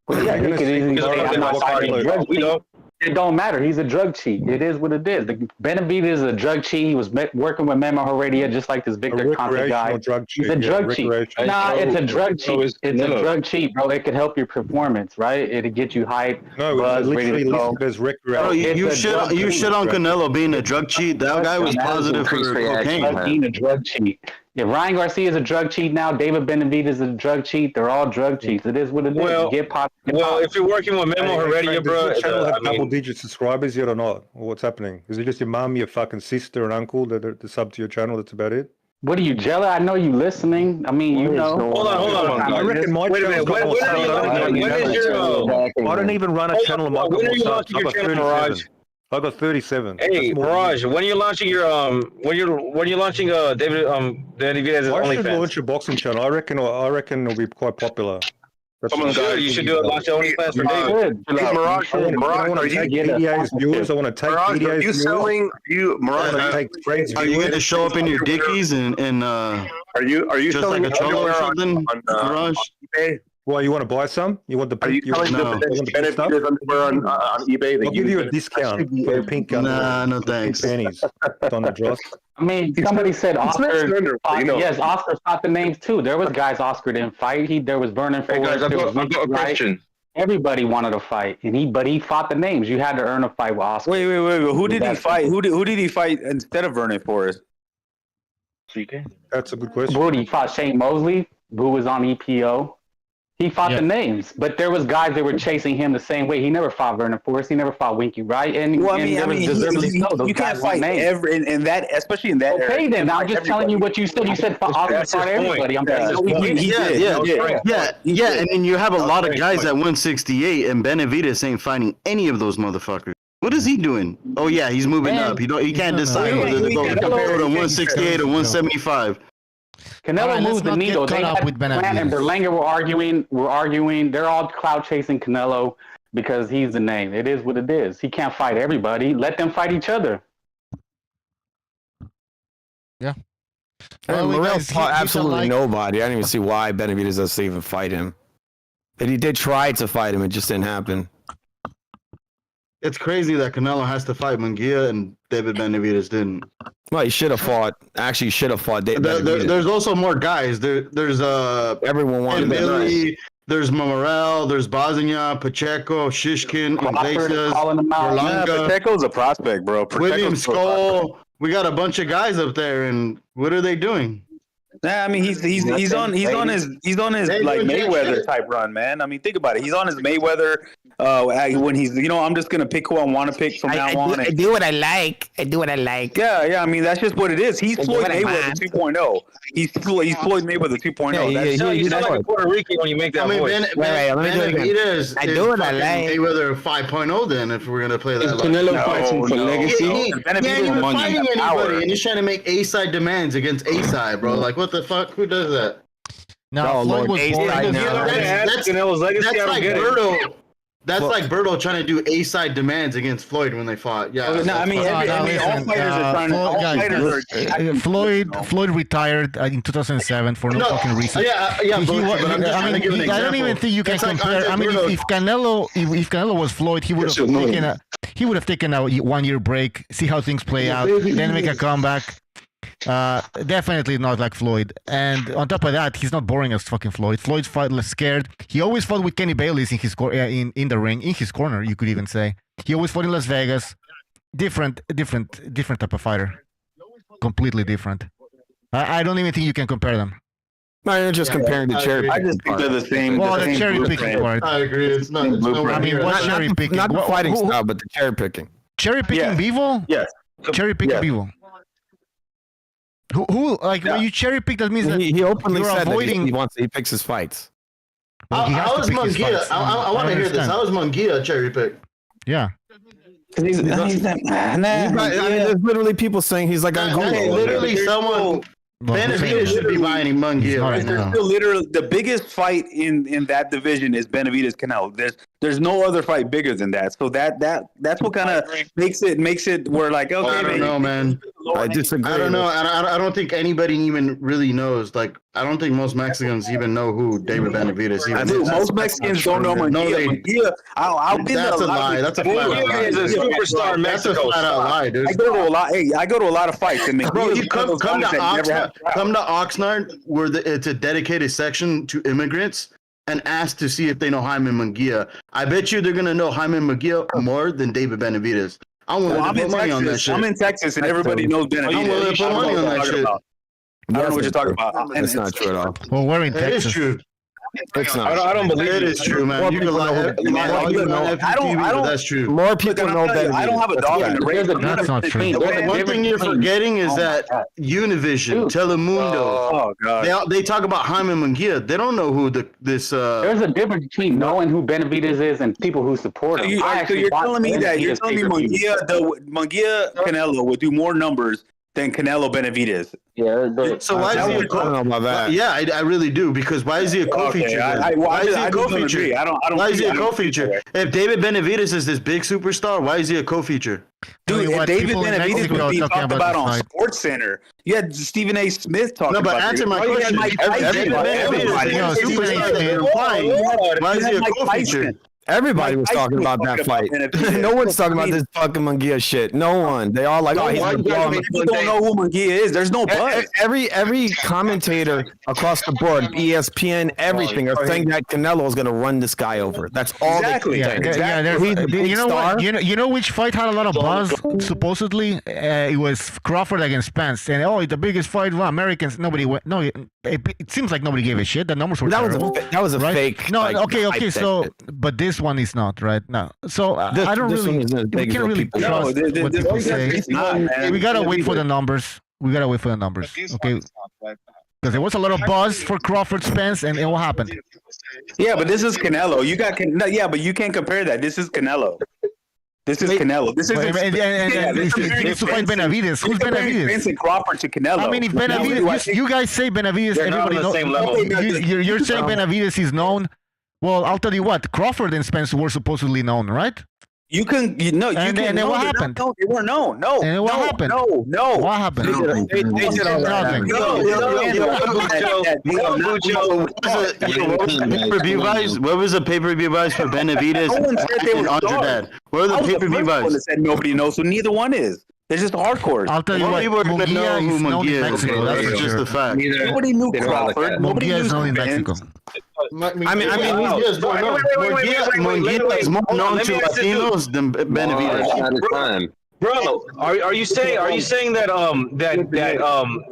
Well, yeah, he could easily say, I'm not fighting a drug We cheat. don't. It don't matter. He's a drug cheat. It is what it is. Benavidez is a drug cheat. He was working with Memo Heredia just like this Victor Conte guy. He's a drug cheat. Nah, it's a drug cheat. It's a drug cheat, bro. It could help your performance, right? It'll get you hype. No, buzz, ready to go. there's recreational. You shit on Canelo being a drug cheat. That guy was positive for cocaine. Being a drug cheat. If Ryan Garcia is a drug cheat now, David Benavidez is a drug cheat. They're all drug cheats. It is what it is. Well, Get pop. if you're working with Memo Heredia, bro, Does your channel have double-digit subscribers yet or not? Or what's happening? Is it just your mum, your fucking sister, and uncle that sub to your channel? That's about it. What are you, Jella? I know you listening. I mean, you know. Hold on. I reckon my channel's got more subs. I don't even run a channel. When are you launching your channel, Mirage? I got 37. Hey, Mirage, when are you launching your when you're launching David Benavidez's I should OnlyFans? launch a boxing channel. I reckon it'll be quite popular. You should do it. Launch your OnlyFans for David. Mirage, I want to take BDA's viewers. I want to take BDA's viewers. Are you going to show up in your dickies and are you just selling like a troll or something? Mirage? Well, you want to buy some? You want the pink? Are you selling the Benavidez underwear on eBay? I'll give you a discount for the pink underwear. Nah, no thanks. Panties on the dross. I mean, somebody said Oscar. Yes, Oscar fought the names too. There was guys Oscar didn't fight. There was Vernon Forrest. Hey guys, I've got a question. Everybody wanted to fight, but he fought the names. You had to earn a fight with Oscar. Wait. Who did he fight? Who did he fight instead of Vernon Forrest? That's a good question. Rudy, he fought Shane Mosley, who was on EPO. He fought the names, but there was guys that were chasing him the same way. He never fought Vernon Forrest. He never fought Winky, right? And well, I mean, you can't fight every in that, especially in that. Okay, era. then I'm just telling you what you said. You said Oscar fought everybody. I'm Yeah, and then you have a lot of guys at 168, and Benavidez ain't fighting any of those motherfuckers. What is he doing? Oh yeah, he's moving up. He can't decide whether to go compare to 168 or 175. Canelo moved the needle. They had Plant and Berlanga were arguing. They're all clout chasing Canelo because he's the name. It is what it is. He can't fight everybody. Let them fight each other. Yeah. Well, Morrell fought absolutely nobody. I don't even see why Benavidez doesn't even fight him. But he did try to fight him. It just didn't happen. It's crazy that Canelo has to fight Munguia and David Benavidez didn't. Well, he should have fought. Actually, should have fought David Benavidez. There's also more guys. There's everyone wanted Billy. There's Morrell. There's Bosnia, Pacheco, Shishkin, Iglesias, Berlanga. Pacheco's a prospect, bro. William Skull. We got a bunch of guys up there, and what are they doing? Nah, I mean he's on his like Mayweather type run, man. I mean think about it. He's on his Mayweather when he's I'm just gonna pick who I want to pick from now on. I do what I like. Yeah. I mean that's just what it is. He's Floyd Mayweather 2.0. He's Floyd Mayweather 2.0. You sound like a Puerto Rican when you make that voice. Benavidez I do what I like. Mayweather 5.0 then if we're gonna play that. Canelo fighting for legacy. Yeah, you're not fighting anybody, and he's trying to make A-side demands against A-side, bro. Like what the fuck? Who does that? No, Floyd was born. That's like Berto. That's like Berto trying to do A-side demands against Floyd when they fought. Yeah. No, I mean, all fighters are trying to. Floyd retired in 2007 for no fucking reason. Yeah. I don't even think you can compare. I mean, if Canelo was Floyd, he would have taken a 1 year break, see how things play out, then make a comeback. Definitely not like Floyd. And on top of that, he's not boring as fucking Floyd. Floyd's fight less scared. He always fought with Kenny Bayless in his in the ring, in his corner, you could even say. He always fought in Las Vegas. Different type of fighter. Completely different. I don't even think you can compare them. No, you're just comparing the cherry picking. I just think they're the same. Well, the cherry picking part. I agree. It's not. I mean, what cherry picking? Not the fighting style, but the cherry picking. Cherry picking Bivol? Yes. Cherry picking Bivol. Who when you cherry pick, that means that he openly you're said avoiding. that he picks his fights. How was Munguia? I want to hear this. How was Munguia cherry pick? Yeah. There's literally people saying he's like on Google. Literally someone. Benavidez should be buying Munguia right now. Literally, the biggest fight in that division is Benavidez Canelo. There's no other fight bigger than that. So that's what kind of makes it where like okay, I don't know, man. I disagree. I don't know. I don't think anybody even really knows. Like, I don't think most Mexicans even know who David Benavidez is. I think most Mexicans don't know Munguia. No, Munguia, that's a lie. That's a flat out lie. He's a superstar in That's a Mexico. flat out lie, dude. I go to a lot. Hey, I go to a lot of fights. And Bro, you come to Oxnard, where it's a dedicated section to immigrants, and ask to see if they know Jaime Munguia. I bet you they're gonna know Jaime Munguia more than David Benavidez. I'm willing to put money on that shit. I'm in Texas, and everybody knows Benavidez. I'm willing to put money on that shit. I don't know what you're talking about. That's not true at all. Well, we're in Texas. It is true. It's not. I don't believe it is true, man. You can lie. That's true. More people know that. I don't have a dog in the race. That's not true. One thing you're forgetting is that Univision, Telemundo, they talk about Jaime Munguia. They don't know who this. There's a difference between knowing who Benavidez is and people who support him. So you're telling me Munguia Canelo would do more numbers than Canelo Benavidez. Yeah. So why is he a co-feature? Yeah, I really do, because why is he a co-feature? Why is he a co-feature? Why is he a co-feature? If David Benavidez is this big superstar, why is he a co-feature? Dude, if David Benavidez was being talked about on SportsCenter, you had Stephen A. Smith talking about. No, but answer my question. Why is he a co-feature? Everybody was talking about that fight. No one's talking about this fucking Munguia shit. No one. They all like, he's people don't know who Munguia is. There's no buzz. Every commentator across the board, ESPN, everything, are saying that Canelo is going to run this guy over. That's all they think. You know what? You know which fight had a lot of buzz? Supposedly, it was Crawford against Spence, and the biggest fight. Well, Americans, nobody went. No, it seems like nobody gave a shit. The numbers were terrible. That was a fake. No, okay. So, but this one is not right now. So I don't really. We can't really trust what people say. We gotta wait for the numbers. Okay. Because there was a lot of buzz for Crawford Spence, and what happened? Yeah, but this is Canelo. But you can't compare that. This is Canelo. This is Canelo. This is he needs to fight Benavidez. Who's Benavidez? Vincent Crawford to Canelo. I mean, if Benavidez, you guys say Benavidez, everybody knows. You're saying Benavidez is known. Well, I'll tell you what. Crawford and Spence were supposedly known, right? And then what happened? No, they weren't known. No. And what happened? No. What happened? They did nothing. What was the pay-per-view buys for Benavidez and Underdad? What are the pay-per-view buys? Said nobody knows, so neither one is. They're just hardcore. I'll tell you what. People are going to know who Munguia is. That's just the fact. Nobody knew Crawford. Munguia is known in Mexico. Munguia is more known to Latinos than Benavidez. Bro, are you saying that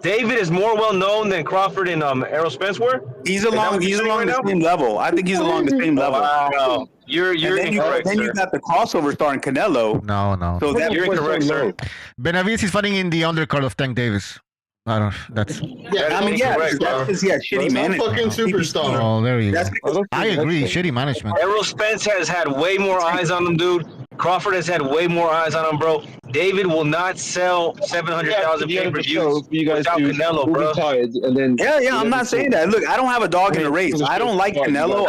David is more well known than Crawford and Errol Spence were? He's along the same level. I think he's along the same level. Wow. You're incorrect. Then you got the crossover star in Canelo. No. So you're incorrect, sir. Benavidez is fighting in the undercard of Tank Davis. I don't. That's. Yeah, I mean, that's because he had shitty management. Fucking superstar. Oh, there you go. I agree. Shitty management. Errol Spence has had way more eyes on him, dude. Crawford has had way more eyes on him, bro. David will not sell 700,000 pay-per-views without Canelo, bro. Yeah, I'm not saying that. Look, I don't have a dog in the race. I don't like Canelo.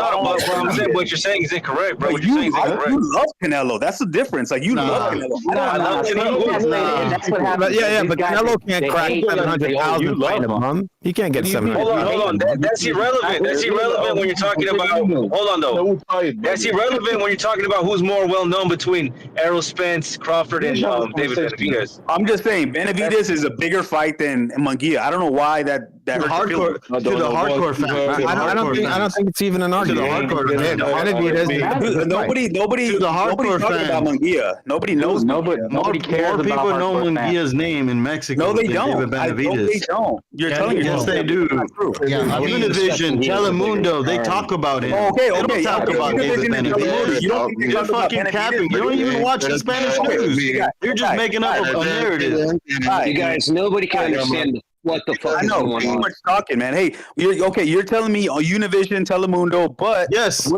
What you're saying is incorrect, bro. You love Canelo. That's the difference. Like, you love Canelo. I love Canelo. That's what happens. But Canelo can't crack 700,000 fighting a month. He can't get 700,000. Hold on. That's irrelevant. That's irrelevant when you're talking about. Hold on, though. That's irrelevant when you're talking about who's more well known between Errol Spence, Crawford, and David Benavidez. I'm just saying, Benavidez is a bigger fight than Munguia. I don't know why that hardcore to the hardcore fan. I don't think it's even an argument. Nobody talking about Munguia. Nobody knows. Nobody cares. More people know Munguia's name in Mexico. No, they don't. They don't. You're telling me. Yes, they do. Univision, Telemundo, they talk about it. Okay. They don't talk about David Benavidez. You're fucking capping. You don't even watch the Spanish news. You're just making up a narrative. You guys, nobody can understand what the fuck is going on. Too much talking, man. Hey, you're telling me on Univision, Telemundo, but yes.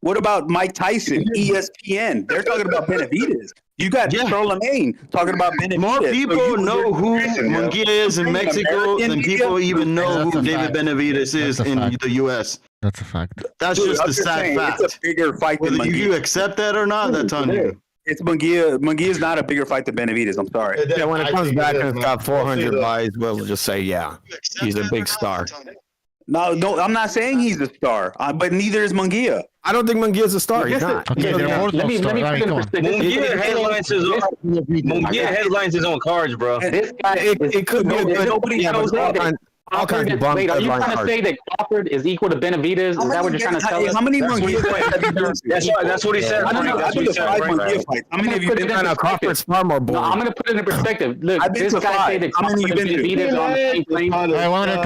What about Mike Tyson, ESPN? They're talking about Benavidez. You got Charlemagne talking about Benavidez. More people know who Munguia is in Mexico than people even know who David Benavidez is in the U.S. That's a fact. That's just a sad fact. It's a bigger fight than Whether Munguia. you accept that or not, that's on you. It's Munguia. Munguia is not a bigger fight than Benavidez. I'm sorry. Yeah, when it comes back and it's got 400 buys, we'll just say, yeah, he's a big star. No, I'm not saying he's a star, but neither is Munguia. I don't think Munguia is a star. He's not. Okay, they're both let me stars. put All right, it in come on. perspective. Munguia headlines his own cards, bro. This guy It could be a good. Nobody Yeah, shows but up. all kinds of bums Wait, are you headline trying to cards. say that Crawford is equal to Benavidez? Is that what you're trying to tell us? How many Munguia fights have you done? That's what he said. No, no, That's what he said. Munguia fights. How many have you been to? Crawford's far more No, boring. I'm going to put it in perspective. Look, I've been this to guy five. said that How many Crawford and you been to? Benavidez are on the same plane. All right, one at a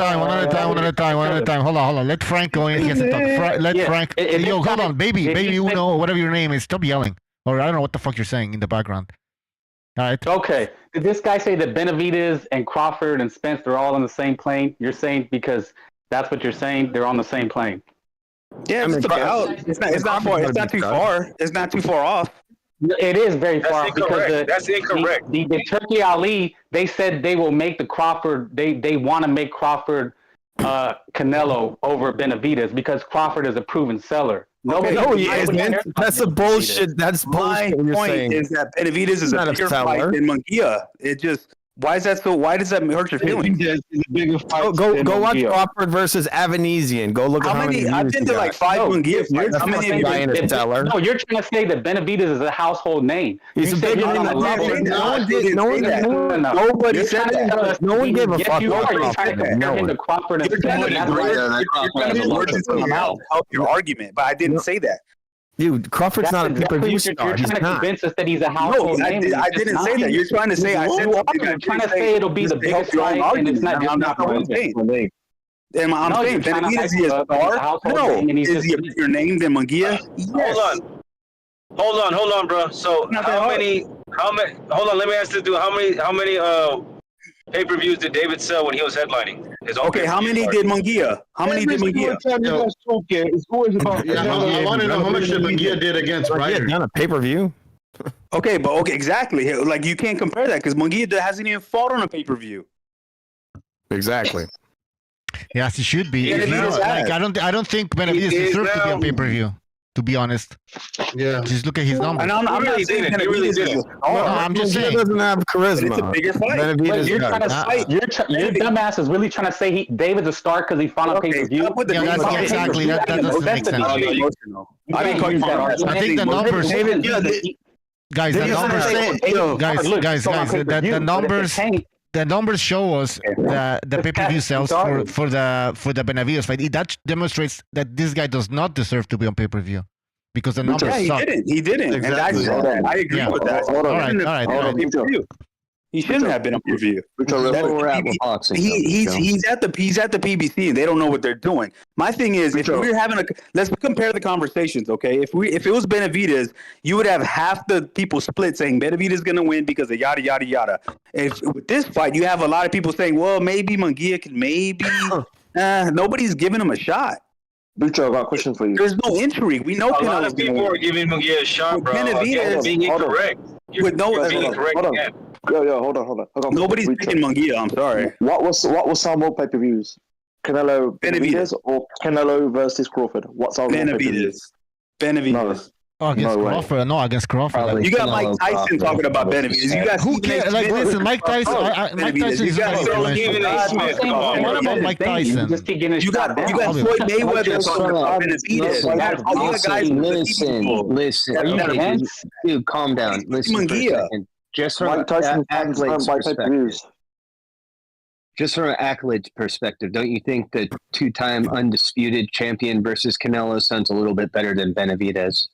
time. Hold on. Let Frank go in. He has to talk. Let Frank. Yo, hold on, baby, Uno, whatever your name is, stop yelling. Or I don't know what the fuck you're saying in the background. All right. Okay. Did this guy say that Benavidez and Crawford and Spence are all on the same plane? You're saying because that's what you're saying, they're on the same plane. Yeah, it's about. It's not far. It's not too far. It's not too far off. It is very far off because That's incorrect. The Turkey Ali, they said they will make the Crawford. They want to make Crawford Canelo over Benavidez because Crawford is a proven seller. No, he isn't. That's a bullshit. That's My bullshit. You're point saying. is that Benavidez is a not a bigger seller. fight than Munguia. It just why is that so? Why does that hurt your feelings? Go watch Crawford versus Avanesian. Go look at How many? I've been to like 5 Munguia fights. How many have you been to? seller. No, you're trying to say that Benavidez is a household name. He's a big name. Nobody said that. No one gave a fuck. You're trying to compare him to Crawford and Spence. Help your argument, but I didn't say that. Dude, Crawford's not a pay-per-view star. You're He's trying to not. convince us that he's a household name. I didn't say that. You're trying to say I said something. You're trying to say it'll be the best fight, and it's not. I'm not what I'm saying. And I'm saying Benavidez is a star. No, is he a bigger name than Munguia? Yes. Hold on, bro. So how many? Hold on. Let me ask this dude. How many pay-per-views did David sell when he was headlining? Okay, how many did Munguia? How many did Munguia? It's always about. I want to know how much did Munguia did against Ryder. Not a pay-per-view. Okay, exactly. Like you can't compare that because Munguia hasn't even fought on a pay-per-view. Exactly. Yes, he should be. Yeah, I don't think Benavidez deserves to be on pay-per-view. To be honest, yeah. Just look at his numbers. And I'm not saying Benavidez is. I'm just saying he doesn't have charisma. It's a bigger fight. Your dumbass is really trying to say David's a star because he fought on pay-per-view. Exactly. That doesn't make sense. I didn't call you that. I think the numbers. Guys, the numbers. The numbers show us the pay-per-view sales for the Benavidez fight. That demonstrates that this guy does not deserve to be on pay-per-view because the numbers suck. He didn't. Exactly. And I agree with that. All right. He shouldn't have been on pay-per-view. He's at the PBC and they don't know what they're doing. My thing is, if we're having let's compare the conversations, okay? If it was Benavidez, you would have half the people split saying Benavidez is going to win because of yada yada yada. If with this fight, you have a lot of people saying, well, maybe Munguia can maybe. Nobody's giving him a shot. Bucho, I got a question for you. There's no injury. We know a lot of people are giving Munguia a shot, bro. Benavidez being incorrect. You're being incorrect again. Yo, hold on. Nobody's picking Munguia. I'm sorry. What was some more pay-per-views? Canelo Benavidez or Canelo versus Crawford? What's our Benavidez? Benavidez. Oh, against Crawford? No, against Crawford. You got Mike Tyson talking about Benavidez. You got who cares? Like, listen, Mike Tyson. Mike Tyson is what about Mike Tyson? You got Floyd Mayweather talking about Benavidez. Listen. Dude, calm down. Listen for a second. Just from an accolades perspective, don't you think the two-time undisputed champion versus Canelo sounds a little bit better than Benavidez?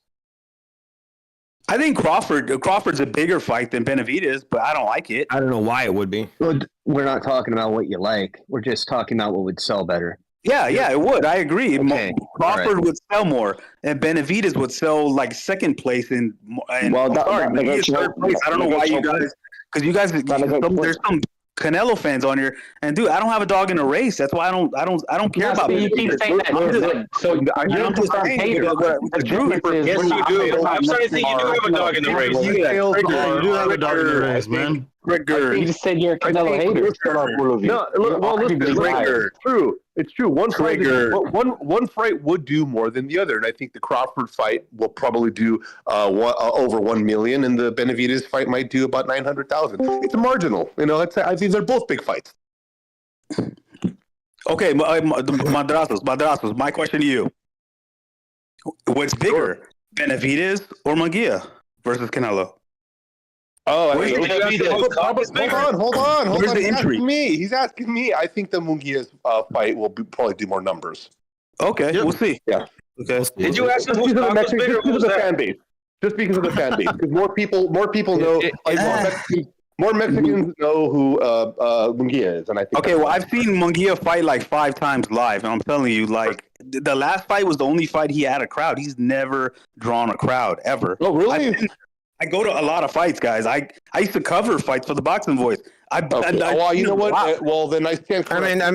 I think Crawford's a bigger fight than Benavidez, but I don't like it. I don't know why it would be. Well, we're not talking about what you like. We're just talking about what would sell better. Yeah, it would. I agree. Okay. Crawford would sell more, and Benavidez would sell like second place. Third place. I don't know why you guys, because you guys, there's some Canelo fans on here, and dude, I don't have a dog in the race. That's why I don't care about it. You keep saying that. So you're just a saying hater. the truth. Yes, you do. I'm starting to think you do have a dog in the race. You do have a dog in the race, man. You just said you're a Canelo hater. No, well, listen, it's true. It's true. One fight would do more than the other, and I think the Crawford fight will probably do over 1 million, and the Benavidez fight might do about 900,000. It's marginal, you know. I think they're both big fights. Okay, Madrazos. My question to you: what's bigger, Benavidez or Munguia versus Canelo? Oh, hold on. Where's the intrigue? He's asking me. I think the Munguia's fight will probably do more numbers. Okay, we'll see. Yeah. Okay. Did you ask him who's bigger? Just because of the fan base. Just because of the fan base. Because more people know. More Mexicans know who Munguia is, and I think. Okay, well, I've seen Munguia fight like 5 times live, and I'm telling you, like the last fight was the only fight he had a crowd. He's never drawn a crowd ever. Oh, really? I go to a lot of fights, guys. I used to cover fights for the Boxing Voice. Well, you know what? Well, then I stand corrected. I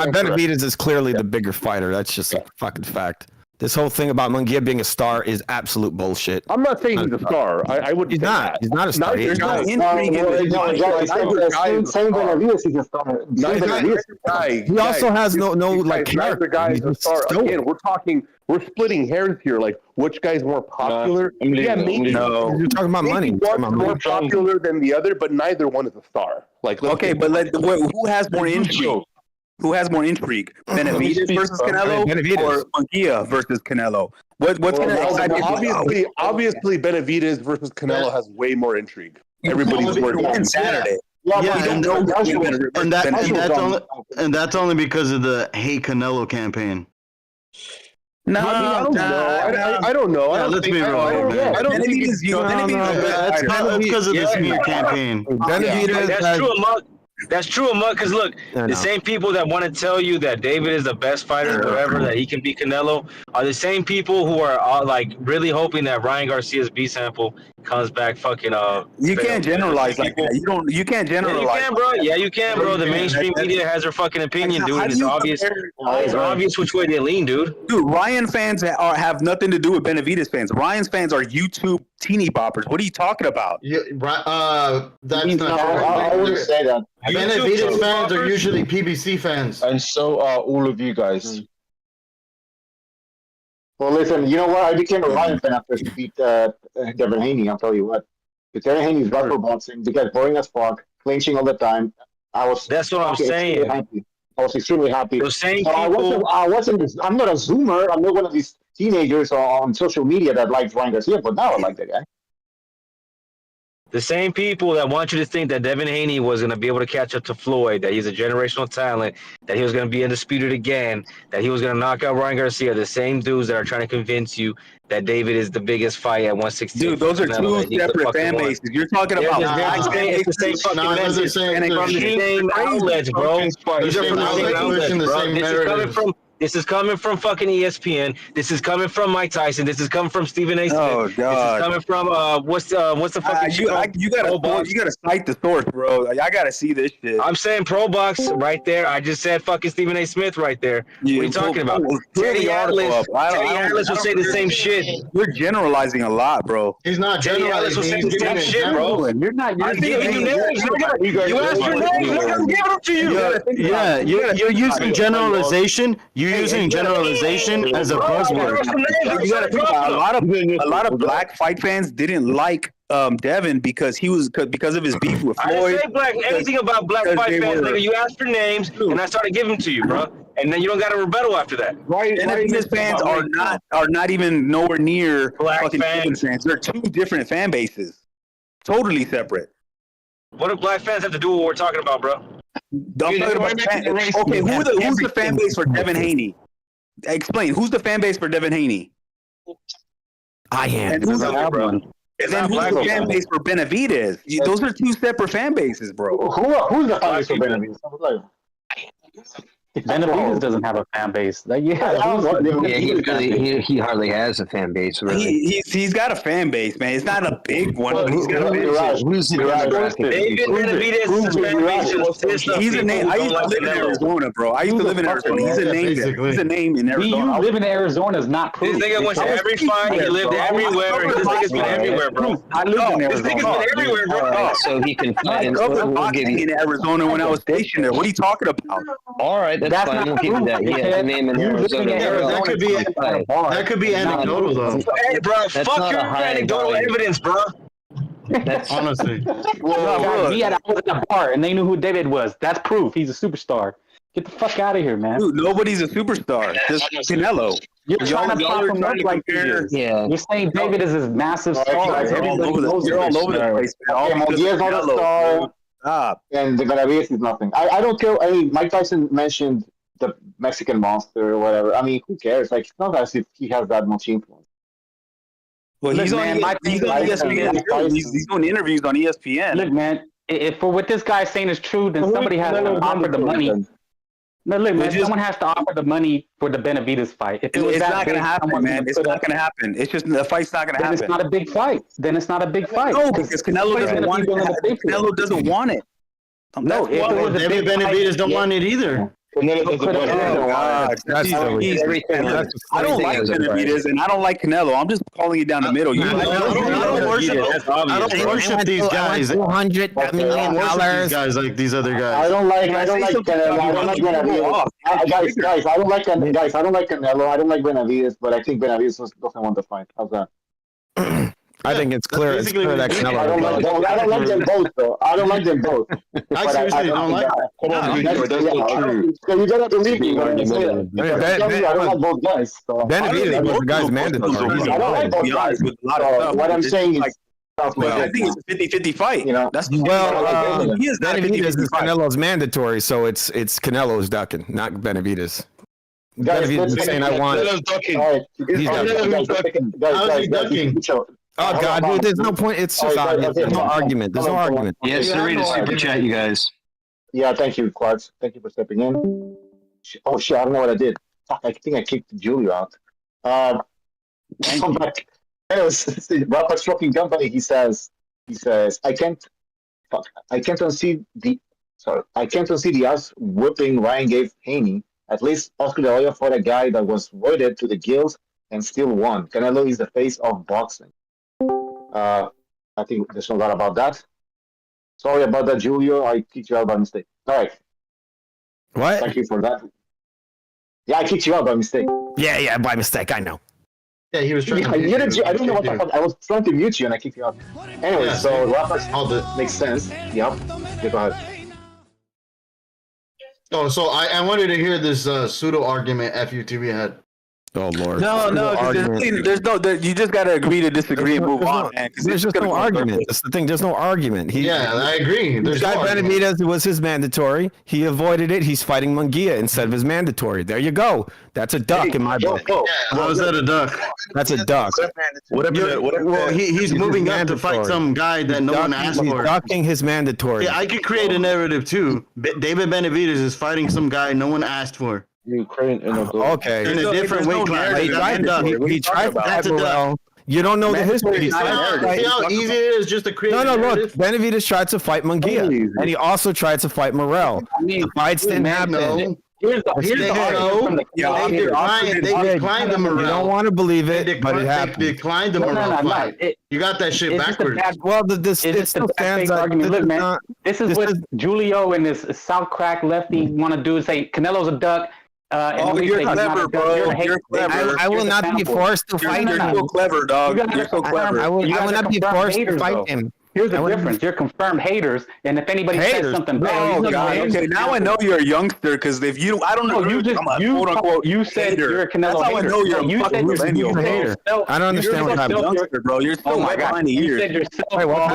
Benavidez is clearly the bigger fighter. That's just a fucking fact. This whole thing about Munguia being a star is absolute bullshit. I'm not saying he's a star. I would. He's not. He's not a star. There's no intrigue. He also has no like character. Guys a star. Again, we're splitting hairs here. Like, which guy's more popular? Maybe. No, you're talking about money. One's more popular than the other, but neither one is a star. Like, okay, but who has more intrigue? Who has more intrigue, Benavidez versus Canelo, or Munguia versus Canelo? What's going to excite you? Obviously, Benavidez versus Canelo has way more intrigue. Everybody's worried about Saturday. And that's only because of the Hey Canelo campaign. I don't know. Let's be real. I don't think it's because of the smear campaign. That's true, Mark. That's true, Amok, because look, the same people that want to tell you that David is the best fighter ever, that he can beat Canelo, are the same people who are like really hoping that Ryan Garcia's B sample comes back fucking You can't generalize like that. You can't generalize. Yeah, you can, bro. Yeah, you can, bro. The mainstream media has their fucking opinion, dude. It's obvious. It's obvious which way they lean, dude. Dude, Ryan fans have nothing to do with Benavidez fans. Ryan's fans are YouTube teeny boppers. What are you talking about? That's not true. I wouldn't say that. Benavidez fans are usually PBC fans. And so are all of you guys. Well, listen, you know what? I became a Ryan fan after he beat Devin Haney. I'll tell you what. Because Devin Haney's rubber boxing. The guy's boring as fuck, clinching all the time. That's what I'm saying. I was extremely happy. Those same I'm not a Zoomer. I'm not one of these teenagers on social media that likes Ryan Garcia, but now I like that guy. The same people that want you to think that Devin Haney was going to be able to catch up to Floyd, that he's a generational talent, that he was going to be undisputed again, that he was going to knock out Ryan Garcia, the same dudes that are trying to convince you that David is the biggest fight at 160. Dude, those are two separate fan bases. You're talking about it's the same fucking message. And from the same outlets, bro. These are from the same outlets, bro. This is coming from fucking ESPN. This is coming from Mike Tyson. This is coming from Stephen A. Smith. Oh God! This is coming from what's the fucking you gotta cite the source, bro. I gotta see this shit. I'm saying Pro Box right there. I just said fucking Stephen A. Smith right there. Yeah, what are you talking about? Teddy Atlas will say the same shit. You're generalizing a lot, bro. He's not generalizing. Teddy Atlas will say the same shit, bro. You're not. I'm giving you names. You asked for names. I'm giving them to you. Yeah, you're using generalization. You're using generalization as a buzzword. You gotta think about a lot of black fight fans didn't like Devin because of his beef with Floyd. I didn't say anything about black fight fans, nigga. You asked for names, and I started giving them to you, bro. And then you don't got a rebuttal after that. Right? Benavidez fans are not even nowhere near black fans. They're two different fan bases, totally separate. What do black fans have to do with what we're talking about, bro? Okay, who's the fan base for Devin Haney? Explain. Who's the fan base for Devin Haney? I am. And who's the fan base for Benavidez? Those are two separate fan bases, bro. Who's the fan base for Benavidez? Benavidez doesn't have a fan base. Like, he hardly has a fan base. Really. He's got a fan base, man. It's not a big one, but he's got a who's the demographic? David Benavidez' fan base is pissed off. He's a name. I used to live in Arizona, bro. I used to live in Arizona. He's a name. He's a name in Arizona. You live in Arizona is not proof. This nigga went to every fight. He lived everywhere. This nigga's been everywhere, bro. I lived in This Arizona. nigga's been everywhere, bro. So he can I grew up boxing in Arizona when I was stationed there. What are you talking about? All right, that's fine. We'll give you that. He has a name in Arizona. That could be anecdotal though. Hey, bro, fuck your anecdotal evidence, bro. That's honestly. He had a bar, and they knew who David was. That's proof. He's a superstar. Get the fuck out of here, man. Dude, nobody's a superstar. Just Canelo. You're trying to pop him up like this. Yeah. You're saying David is this massive star. Everybody knows you're all over the place, man. Munguia is not a star. And the Benavidez is nothing. I don't care. I mean, Mike Tyson mentioned the Mexican monster or whatever. I mean, who cares? Like, it's not as if he has that much influence. Well, he's on ESPN. He's doing interviews on ESPN. Look, man, if for what this guy's saying is true, then somebody has to offer the money. No, look, man, someone has to offer the money for the Benavidez fight. If it's not going to happen, man. It's not going to happen. It's just the fight's not going to happen. Then it's not a big fight. Then it's not a big fight. No, because Canelo doesn't want it. Canelo doesn't want it. No, David Benavidez don't want it either. I don't like Benavidez and I don't like Canelo. I'm just calling it down the middle. I don't worship these guys. $200 million. Guys like these other guys. I don't like Canelo. I don't like Benavidez. Guys, I don't like Canelo. I don't like Benavidez, but I think Benavidez doesn't want to fight. How's that? I think it's clear. It's clear that Canelo. I don't like them both, though. I don't like them both. I seriously don't like them. So you gotta believe me when I say that. I don't like both guys. Benavidez was the guy's mandatory. I don't like both guys. What I'm saying is, I think it's a 50-50 fight. You know, that's Benavidez is Canelo's mandatory, so it's Canelo's ducking, not Benavidez. Benavidez is saying I want it. He's ducking. Oh God, dude! There's no point. It's just obvious. There's no argument. There's no argument. Yes, read a super chat, you guys. Yeah, thank you, Clark. Thank you for stepping in. Oh shit, I don't know what I did. Fuck, I think I kicked Julio out. Come back. Rapper Stroking Company. He says, I can't unsee the ass whooping Ryan gave Haney. At least Oscar De La Hoya fought a guy that was voided to the gills and still won. Canelo is the face of boxing. I think there's no doubt about that. Sorry about that, Julio. I kicked you out by mistake. All right. What? Thank you for that. Yeah, I kicked you out by mistake. Yeah, by mistake. I know. Yeah, he was trying. I don't know what the fuck. I was trying to mute you and I kicked you out. Anyway, so Rafa's all that makes sense. Yep. Yeah, go ahead. Oh, so I wanted to hear this pseudo argument FUTV had. Oh Lord! No. There's no. You just gotta agree to disagree and move on, man. There's just no argument. That's the thing. There's no argument. I agree. There's guy Benavidez was his mandatory. He avoided it. He's fighting Munguia instead of his mandatory. There you go. That's a duck in my book. How is that a duck? That's a duck. Well, he's moving up to fight some guy that no one asked for. He's ducking his mandatory. Yeah, I could create a narrative too. David Benavidez is fighting some guy no one asked for. Okay. In a different weight class. He tried to fight Morel. You don't know the history. See how easy it is just to create No, look. Benavidez tried to fight Munguia, and he also tried to fight Morel. The fights didn't happen. Here's the argument. They declined the Morel. You don't want to believe it, but it happened. They declined the Morel fight. You got that shit backwards. Well, it's still stands argument. Look, man, this is what Julio and this South Crack lefty want to do is say Canelo's a duck. You're clever, bro. You're clever. I will not be forced to fight him. You're so clever, dog. You're so clever. I will not be forced to fight him. Here's the difference. You're confirmed haters, and if anybody says something bad, oh God. Okay, now I know you're a youngster because if you, I don't know, you said you're a Canelo That's how I know you're a fucking hater. I don't understand what happened, youngster, bro. You're still way behind the years. You said yourself,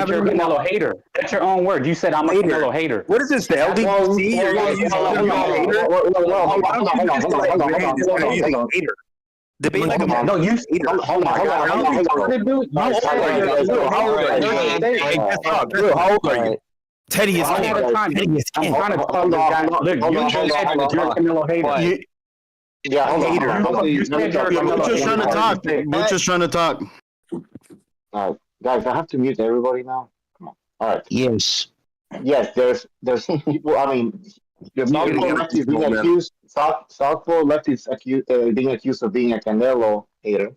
you're a Canelo hater. That's your own word. You said I'm a Canelo hater. What is this? The LDC? You're gonna use hater? Debate like a man. No, you hold on. How old are you? Teddy is king. I'm trying to tell this guy. Look, you said that you're a Canelo hater. Yeah, We're just trying to talk. We're just trying to talk. All right, guys, I have to mute everybody now. Come on. All right. Yes. Yes, there's people. I mean, Southpaw left is being accused. Southpaw left is being accused of being a Canelo hater.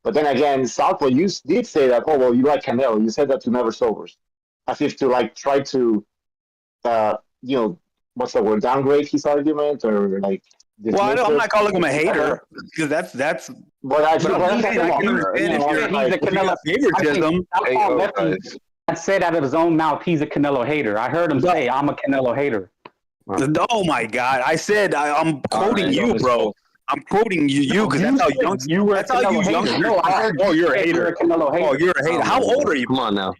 But then again, Southpaw, you did say that. Oh well, you like Canelo. You said that to Never Sobers, as if to like try to, what's the word? Downgrade his argument or like. Well, I'm not calling him a hater because that's. But I can understand if you're favoritism. I said out of his own mouth, he's a Canelo hater. I heard him say, "I'm a Canelo hater." Oh my God! I said I'm quoting you, bro. I'm quoting you because that's how young. That's how you young. No, I heard. Oh, you're a hater. You're a Canelo hater. Oh, you're a hater. How old are you? Come on now.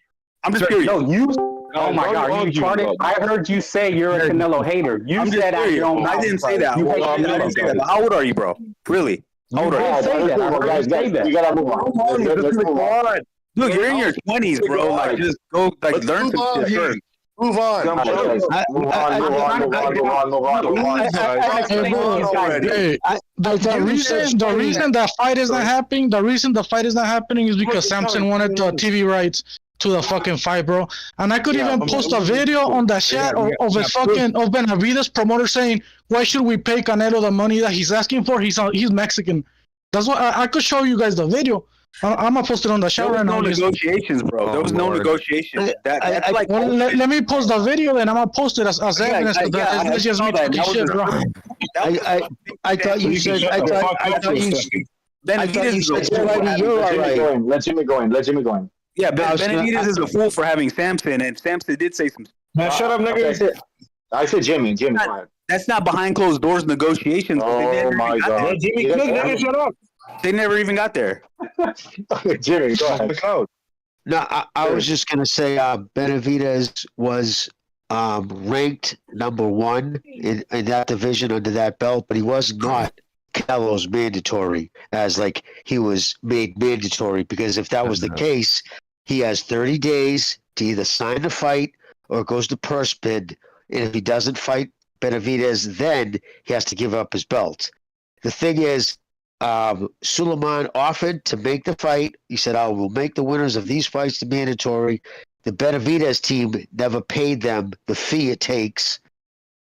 I'm just curious. No, you. Oh my God, are you retarded? I heard you say you're a Canelo hater. You said out your own mouth. I didn't say that. I didn't say that. But how old are you, bro? Really? How old are you? I say that. You gotta move on. Let's move on. Look, you're in your 20s, bro. Like, just go, like, learn some shit first. Move on. The reason that fight is not happening, is because Samson wanted the TV rights to the fucking fight, bro. And I could even post a video on the chat of Benavidez promoter saying, why should we pay Canelo the money that he's asking for? He's Mexican. That's what I could show you guys the video. I'm gonna post it on the show right now. There was no negotiations, bro. There was no negotiations. Let me post the video, and I'm gonna post it as evidence. That's just me talking shit, bro. I thought you said. Let Jimmy go in. Yeah, Benavidez is a fool for having Samson, and Samson did say some. Man, shut up, nigga. I said Jimmy. Jimmy, go ahead. That's not behind closed doors negotiations. Oh my God, Jimmy, nigga, shut up. They never even got there. Jimmy, go ahead. No, I was just gonna say Benavidez was ranked number 1 in that division under that belt, but he was not Canelo's mandatory, as like he was made mandatory, because if that was the case, he has 30 days to either sign the fight or it goes to purse bid, and if he doesn't fight Benavidez, then he has to give up his belt. The thing is, Suleiman offered to make the fight. He said, I will make the winners of these fights the mandatory. The Benavidez team never paid them the fee it takes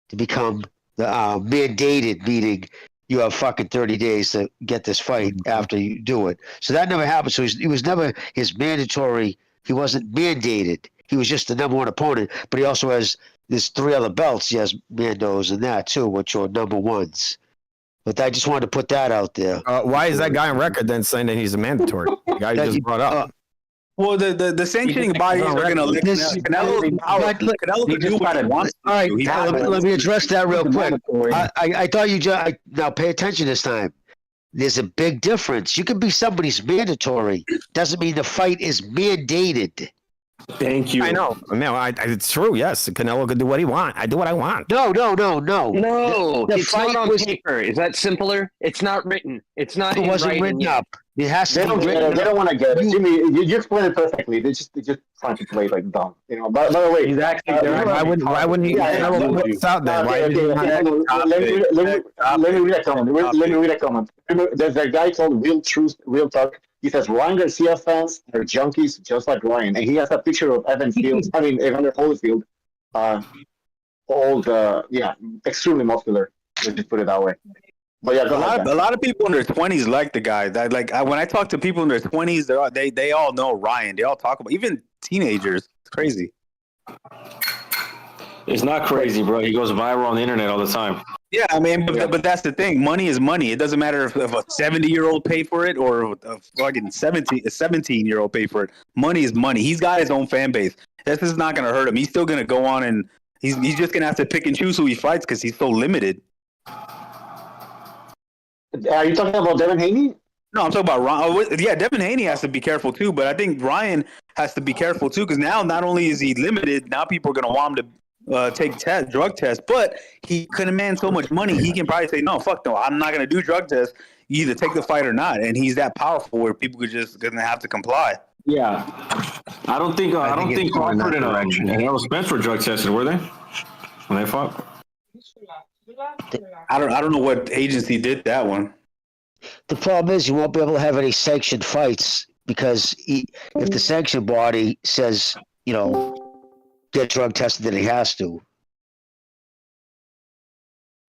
to become the mandated, meaning you have fucking 30 days to get this fight after you do it. So that never happened. So he was never his mandatory. He wasn't mandated. He was just the number 1 opponent, but he also has there's 3 other belts. He has Mandos and that too, which are number 1s. But I just wanted to put that out there. Why is that guy on record then saying that he's a mandatory? The guy you just brought up. Well, the sanctioning bodies are going to let Canelo do what he wants. All right, let me address that real quick. I thought you just now pay attention this time. There's a big difference. You can be somebody's mandatory. Doesn't mean the fight is mandated. Thank you. I know. It's true. Yes, Canelo could do what he wants. I do what I want. No. No, the it's fight not on was paper. Is that simpler? It's not written. It's not. It wasn't writing written yet. up. It has to They be don't written. They don't want to get it. Jimmy, you explained it perfectly. They're just trying to play like dumb. By the way, he's actually. Why wouldn't he? Canelo put this out there? Why did he not? Let me read a comment. Let me read a comment. There's a guy called Real Truth, Real Talk. He says Ryan Garcia fans are junkies just like Ryan, and he has a picture of Evander Holyfield, extremely muscular. Let's just put it that way. But yeah, a lot of people in their 20s like the guy. When I talk to people in their 20s, they all know Ryan. They all talk about, even teenagers. It's crazy. It's not crazy, bro. He goes viral on the internet all the time. Yeah, I mean, but that's the thing. Money is money. It doesn't matter if a 70-year-old pay for it or a fucking 17-year-old pay for it. Money is money. He's got his own fan base. This is not going to hurt him. He's still going to go on, and he's just going to have to pick and choose who he fights because he's so limited. Are you talking about Devin Haney? No, I'm talking about Ryan. Yeah, Devin Haney has to be careful too, but I think Ryan has to be careful too because now not only is he limited, now people are going to want him to take drug tests, but he can demand so much money, he can probably say, no, fuck no, I'm not going to do drug tests. You either take the fight or not, and he's that powerful where people are just going to have to comply. Yeah. I don't think Crawford and Errol Spence were drug tested, were they? When they fought? I don't know what agency did that one. The problem is you won't be able to have any sanctioned fights because if the sanctioned body says, get drug tested, then he has to.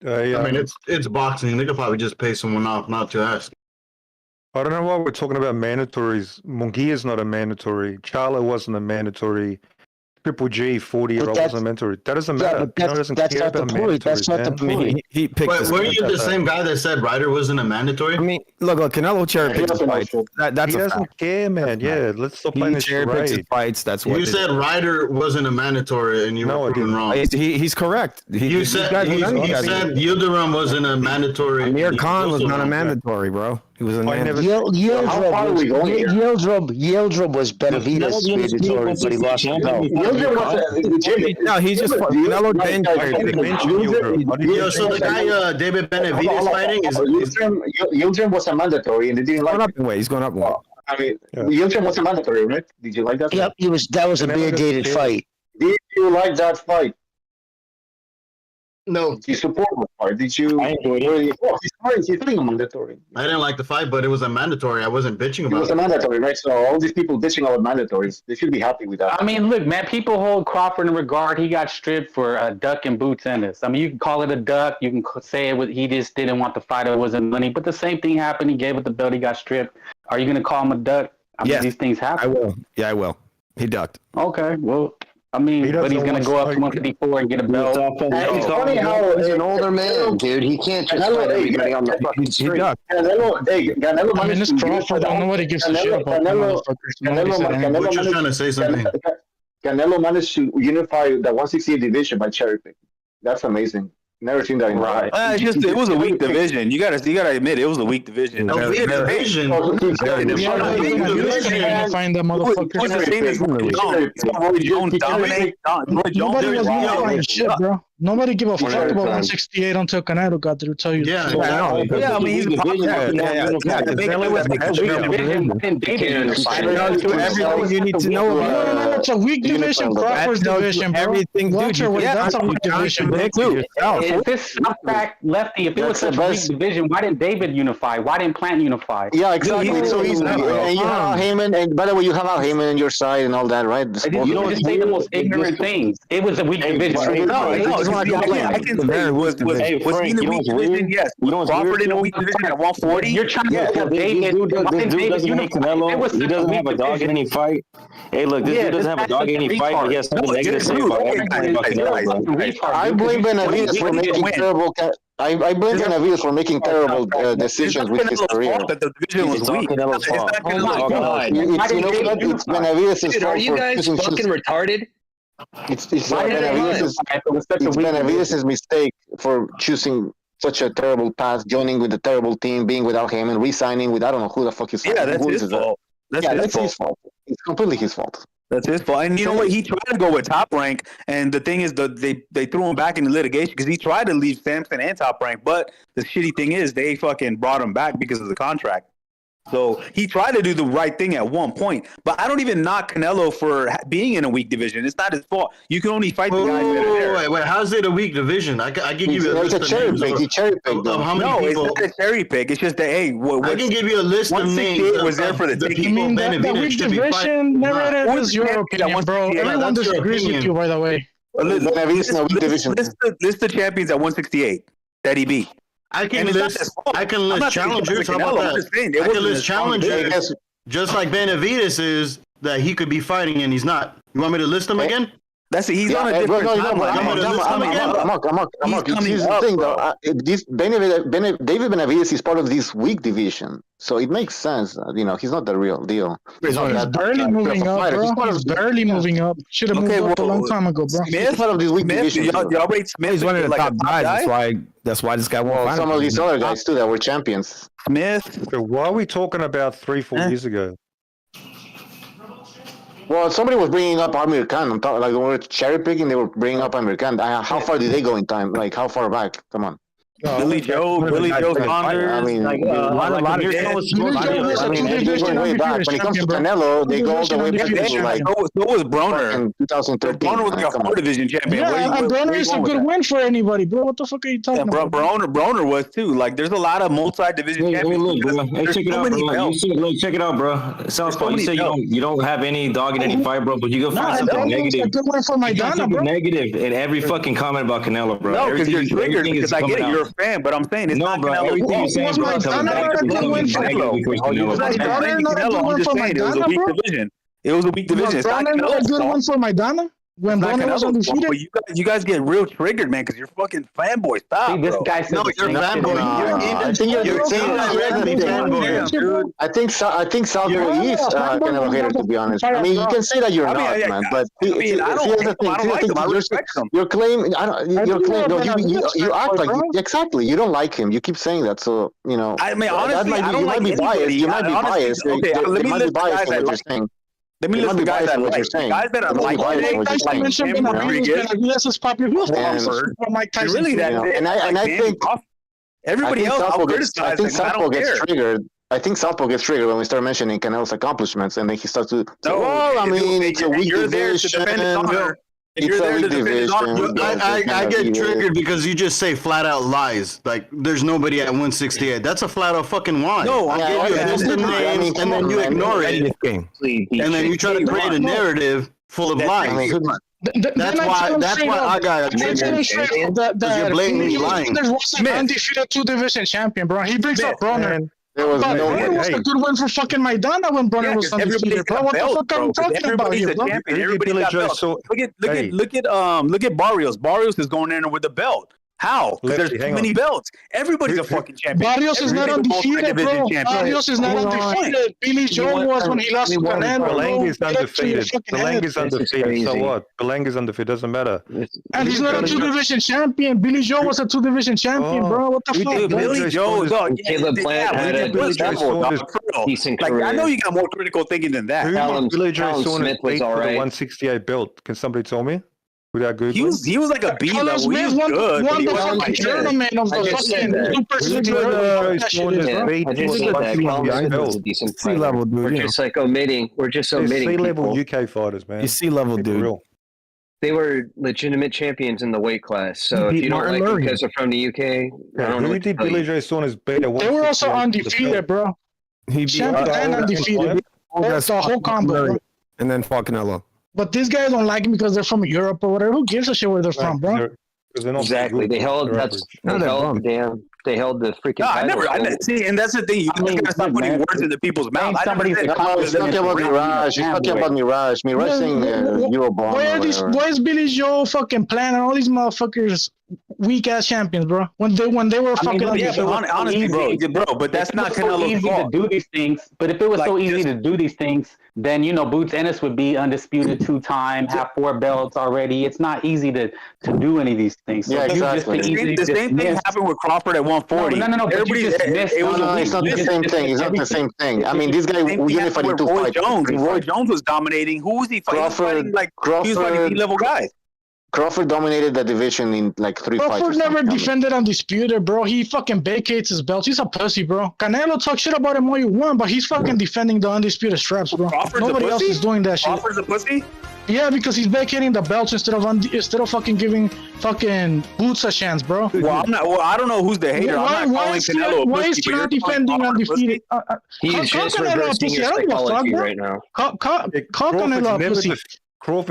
I mean, it's boxing. They could probably just pay someone off not to ask. I don't know why we're talking about mandatories. Munguia is not a mandatory. Charlo wasn't a mandatory. Triple G, 40-year-old wasn't a mandatory. That doesn't matter. Doesn't care about mandatories, That's not the point. He picked. Wait, were you the same guy that said Ryder wasn't a mandatory? I mean, look, Canelo cherry picks his fights. That's he doesn't care, man. Yeah, let's stop playing this cherry picks his fights. That's what you said. Ryder wasn't a mandatory, and you were proven wrong. He's correct. You said Yildirim wasn't a mandatory. Amir Khan was not a mandatory, bro. He was a mandatory. Yildirim was Benavidez mandatory, but he lost the belt. No, he's just Canelo didn't. So the guy David Benavidez fighting is Yildirim was a mandatory, and they didn't like. He's going up in weight. I mean, Yildirim was a mandatory, right? Did you like that? Yep, that was a mandated fight. Did you like that fight? No. Did you support the fight? Did you? I enjoyed it. He's fighting a mandatory. I didn't like the fight, but it was a mandatory. I wasn't bitching about it. It was a mandatory, right? So all these people bitching about mandatories, they should be happy with that. I mean, look, man, people hold Crawford in regard. He got stripped for a duck and boots in this. I mean, you can call it a duck. You can say he just didn't want the fight. It wasn't money. But the same thing happened. He gave it the belt. He got stripped. Are you going to call him a duck? I mean, these things happen. I will. Yeah, I will. He ducked. Okay, well. I mean, but he's going to go up to 154 and get a belt. It's funny how he's an older man, dude. He can't just fight everybody on the fucking street. Canelo I mean, this Crawford, I don't know what he gives a shit about. We're just trying to say something. Canelo managed to unify the 168 division by cherry picking. That's amazing. Never seen that in my life. It was a weak division. You gotta admit it was a weak division. A weak division. Find the motherfucker. Nobody give a fuck about 168 until Canelo got there to tell you. I mean, he's everything you need to know about. No, it's a weak division. Crawford's division, bro. Everything, dude. That's a weak division. If this fact lefty, if it was such a weak division, why didn't David unify? Why didn't Plant unify? Yeah, exactly. So easy. And you have Heyman, and by the way, you have Heyman on your side and all that, right? You don't just say the most ignorant things. It was a weak division. Yes. Crawford in a weak division at 140. You're trying to tell David. This dude doesn't make Canelo. He doesn't have a dog in any fight. Hey, look, this dude doesn't have a dog in any fight. He has something negative to say about Canelo. I blame Benavidez for making terrible. I blame Benavidez for making terrible decisions with his career. The division was weak. It's Benavidez's fault. Are you guys fucking retarded? It's Benavidez's mistake for choosing such a terrible path, joining with a terrible team, being without him, and re-signing with I don't know who the fuck is. Yeah, that's his fault. That's his fault. It's completely his fault. That's his fault. And you know what? He tried to go with Top Rank, and the thing is, they threw him back into litigation because he tried to leave Samson and Top Rank. But the shitty thing is, they fucking brought him back because of the contract. So he tried to do the right thing at one point. But I don't even knock Canelo for being in a weak division. It's not his fault. You can only fight the guys that are there. Wait, how's it a weak division? I can give you a list of names. It's a cherry pick. Of how many people? It's not a cherry pick. It's just that, hey, I can give you a list of names. Was there for the people Benavidez should be fighting. That is your opinion, bro. Everyone disagrees with you, by the way. List the champions at 168 that he beat. I can list challengers. How about that? I can list challengers. Just like Benavidez is that he could be fighting and he's not. You want me to list them again? That's it. He's on a different timeline. Here's the thing, though. David Benavidez is part of this weak division, so it makes sense. He's not the real deal. He's barely moving up, bro. He's barely moving up. Should have moved up a long time ago, bro. Smith, part of this weak division. Y'all rate Smith. He's one of the top guys. That's why this guy won't. Well, some of these other guys too that were champions. Smith. So why are we talking about 3-4 years ago? Well, somebody was bringing up Amir Khan. I'm talking like they were cherry picking. They were bringing up Amir Khan. How far did they go in time? Like how far back? Come on. Billy Joe Saunders. I mean, Like, a lot of I mean, they go way back. When it comes to Canelo, they go all the way back to like. So was Broner. In 2013. Broner was like a 4 division champion. Yeah, and Broner is a good win for anybody, bro. What the fuck are you talking about? Broner was too. Like, there's a lot of multi-division champions. Look, bro. Hey, check it out, bro. Check it out, bro. Southpaw, you say you don't have any dog in any fight, bro, but you go find something negative. Good one for Maidana, bro. Negative in every fucking comment about Canelo, bro. No, because you're triggered. Because I get it, you're a fan, but I'm saying it's not Canelo. Everything you're saying, bro, I'm just saying it was a weak division. It was a weak division. It's not a good one for Maidana. When Broner was undefeated, you guys get real triggered, man, because you're fucking fanboy. Stop. See, this guy said you're fanboy. I think you're fanboy. I think Southpaw is Canelo hater, to be honest. I mean, you can say that you're not, man, but here's the thing. Your claim, you act like exactly. You don't like him. You keep saying that, so you know. I mean, honestly, you might be biased. You might be biased. Okay, let me list the guys what you're saying. Let me list the guys that like. The guys that are like really that. And I think everybody else. I think Southpaw gets triggered. I think Southpaw gets triggered when we start mentioning Canelo's accomplishments, and then he starts to. Well, I mean, it's a weak division. It's a weak division. I get triggered because you just say flat out lies. Like there's nobody at 168. That's a flat out fucking lie. No, I give you a list of names and then you ignore it, and then you try to create a narrative full of lies. That's why I got triggered. Because you're blatantly lying. There's one undefeated 2 division champion, bro. He brings up Broner. There was no way. It was a good win for fucking Maidana when Broner was undefeated, bro. What the fuck are you talking about here, bro? Everybody got belts. Look at Barrios. Barrios is going in with the belt. How? Because there's too many belts. Everybody's a fucking champion. Barrios is not undefeated, bro. Barrios is not undefeated. Billy Joe was when he lost to Canelo. Belang is undefeated. Belang is undefeated. So what? Belang is undefeated. Doesn't matter. And he's not a 2 division champion. Billy Joe was a 2 division champion, bro. What the fuck? Billy Joe, Caleb Plant had a decent career. I know you got more critical thinking than that. Billy Joe Smith was all right. 168 belt. Can somebody tell me? He was like a B level. He was good. Won the fucking tournament of the fucking C level, dude. We're just like omitting. We're just omitting. C level UK fighters, man. You C level, dude. They were legitimate champions in the weight class. So if you don't like them because they're from the UK, I don't know. Who did Billy Joe Saunders beat? They were also undefeated, bro. He beat and undefeated. That's the whole combo. And then fought Canelo. But these guys don't like him because they're from Europe or whatever. Who gives a shit where they're from, bro? Exactly. They held the freaking. No, I see, and that's the thing. You gotta stop putting words into people's mouth. He's talking about Mirage. He's talking about Mirage. Mirage saying Eurobomb. Why is Billy Joe fucking Plan and all these motherfuckers weak ass champions, bro? When they were fucking. Honestly, bro, but that's not Canelo's fault. To do these things, but if it was so easy to do these things, then Boots Ennis would be undisputed 2-time, have 4 belts already. It's not easy to do any of these things. So exactly. The same thing happened with Crawford at 140. No. It's not the same thing. It's not the same thing. I mean, this guy unified in 2 fights. Roy Jones was dominating. Who was he fighting? He was fighting D-level guys. Crawford dominated the division in like 3 fights. Crawford never defended undisputed, bro. He fucking vacates his belts. He's a pussy, bro. Canelo talk shit about him all you want, but he's fucking defending the undisputed straps, bro. Nobody else is doing that shit. Crawford's a pussy? Yeah, because he's vacating the belts instead of fucking giving fucking Boots a chance, bro. I don't know who's the hater. Why is Clout defending undefeated? He's just reversing your psychology right now. Call Canelo a pussy.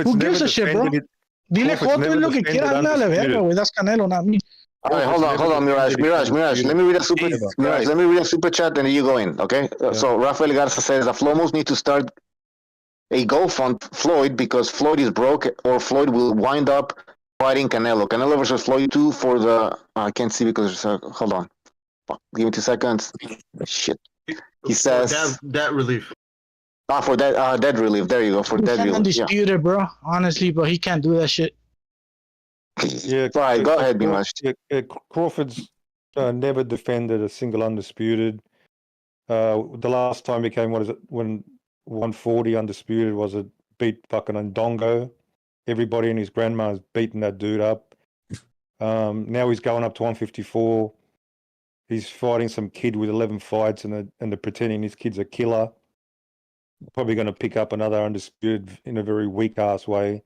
Who gives a shit, bro? Dile Joto lo que quiera, anda la verga, güey. That's Canelo, not me. All right, hold on, Mirage. Let me read a super chat, and then you go in, okay? So Rafael Garza says that Flomos need to start a GoFund Floyd because Floyd is broke, or Floyd will wind up fighting Canelo. Canelo versus Floyd 2 for the. I can't see because there's hold on. Give me 2 seconds. Shit. He says debt relief. For dead relief. There you go. For dead relief. Undisputed, bro. Honestly, but he can't do that shit. Yeah. All right, go ahead, Mimash. Crawford's never defended a single undisputed. The last time he came, when 140 undisputed was it beat fucking Ndongo. Everybody and his grandma's beating that dude up. Now he's going up to 154. He's fighting some kid with 11 fights, and they're pretending this kid's a killer. Probably going to pick up another undisputed in a very weak ass way.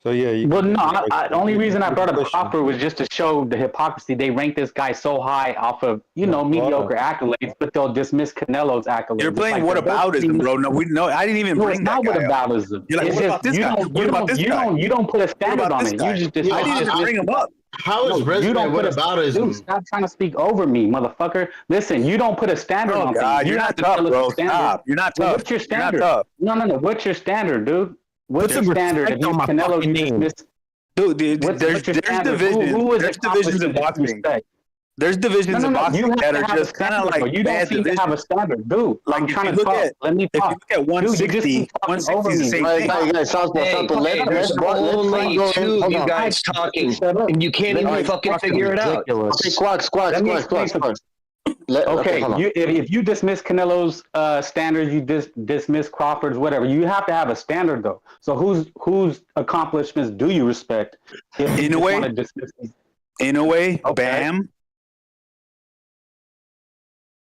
So yeah. Well, no. The only reason I brought up Cropper was just to show the hypocrisy. They rank this guy so high off of mediocre accolades, but they'll dismiss Canelo's accolades. You're playing whataboutism, bro. No, I didn't even bring that guy up. You're like, what about this guy? What about this guy? You don't put a standard on it. You just I didn't even bring him up. How is resume whataboutism? Dude, stop trying to speak over me, motherfucker. Listen, you don't put a standard on God, things. you're not tough, bro. Stop. You're not tough. What's your standard? No. What's your standard, dude? What's your standard? If you Canelo, you dismiss. Dude, there's divisions. There's divisions in boxing. There's divisions in boxing that are just kind of like you don't seem to have a standard, dude. Like I'm trying to talk. Let me talk. If you look at 160, 160 is the same thing. There's only two of you guys talking, and you can't even fucking figure it out. Squad. Okay, if you dismiss Canelo's standards, you dismiss Crawford's, whatever. You have to have a standard, though. So whose accomplishments do you respect? Inoue, Bam.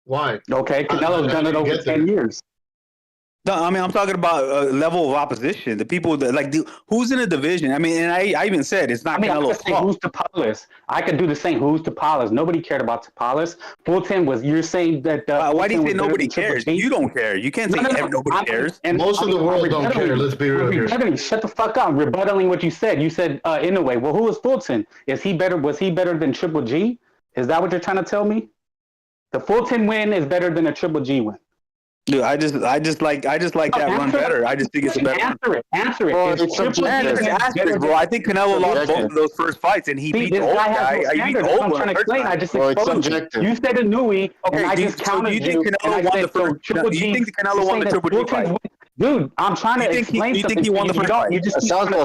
Why? Okay, Canelo's done it over 10 years. No, I mean, I'm talking about level of opposition. The people that who's in a division. I mean, and I even said it's not Canelo's fault. Who's Tapales? I could do the same. Who's Tapales? Nobody cared about Tapales. Fulton was. You're saying that. Why do you say nobody cares? You don't care. You can't say nobody cares. And most of the world don't care. Let's be real here. Shut the fuck up. I'm rebuttaling what you said. You said Inoue. Well, who is Fulton? Is he better? Was he better than Triple G? Is that what you're trying to tell me? The Fulton win is better than a Triple G win. Dude, I just like that run better. I just think it's a better. Answer it. Bro, it's subjective, bro. I think Canelo lost both of those first fights, and he beat the old guy. He beat the old one. I just exposed you. You said Inoue, and I just countered you. Do you think Canelo won the first? Do you think Canelo won the Triple G fight? Dude, I'm trying to explain something. You think he won the first fight?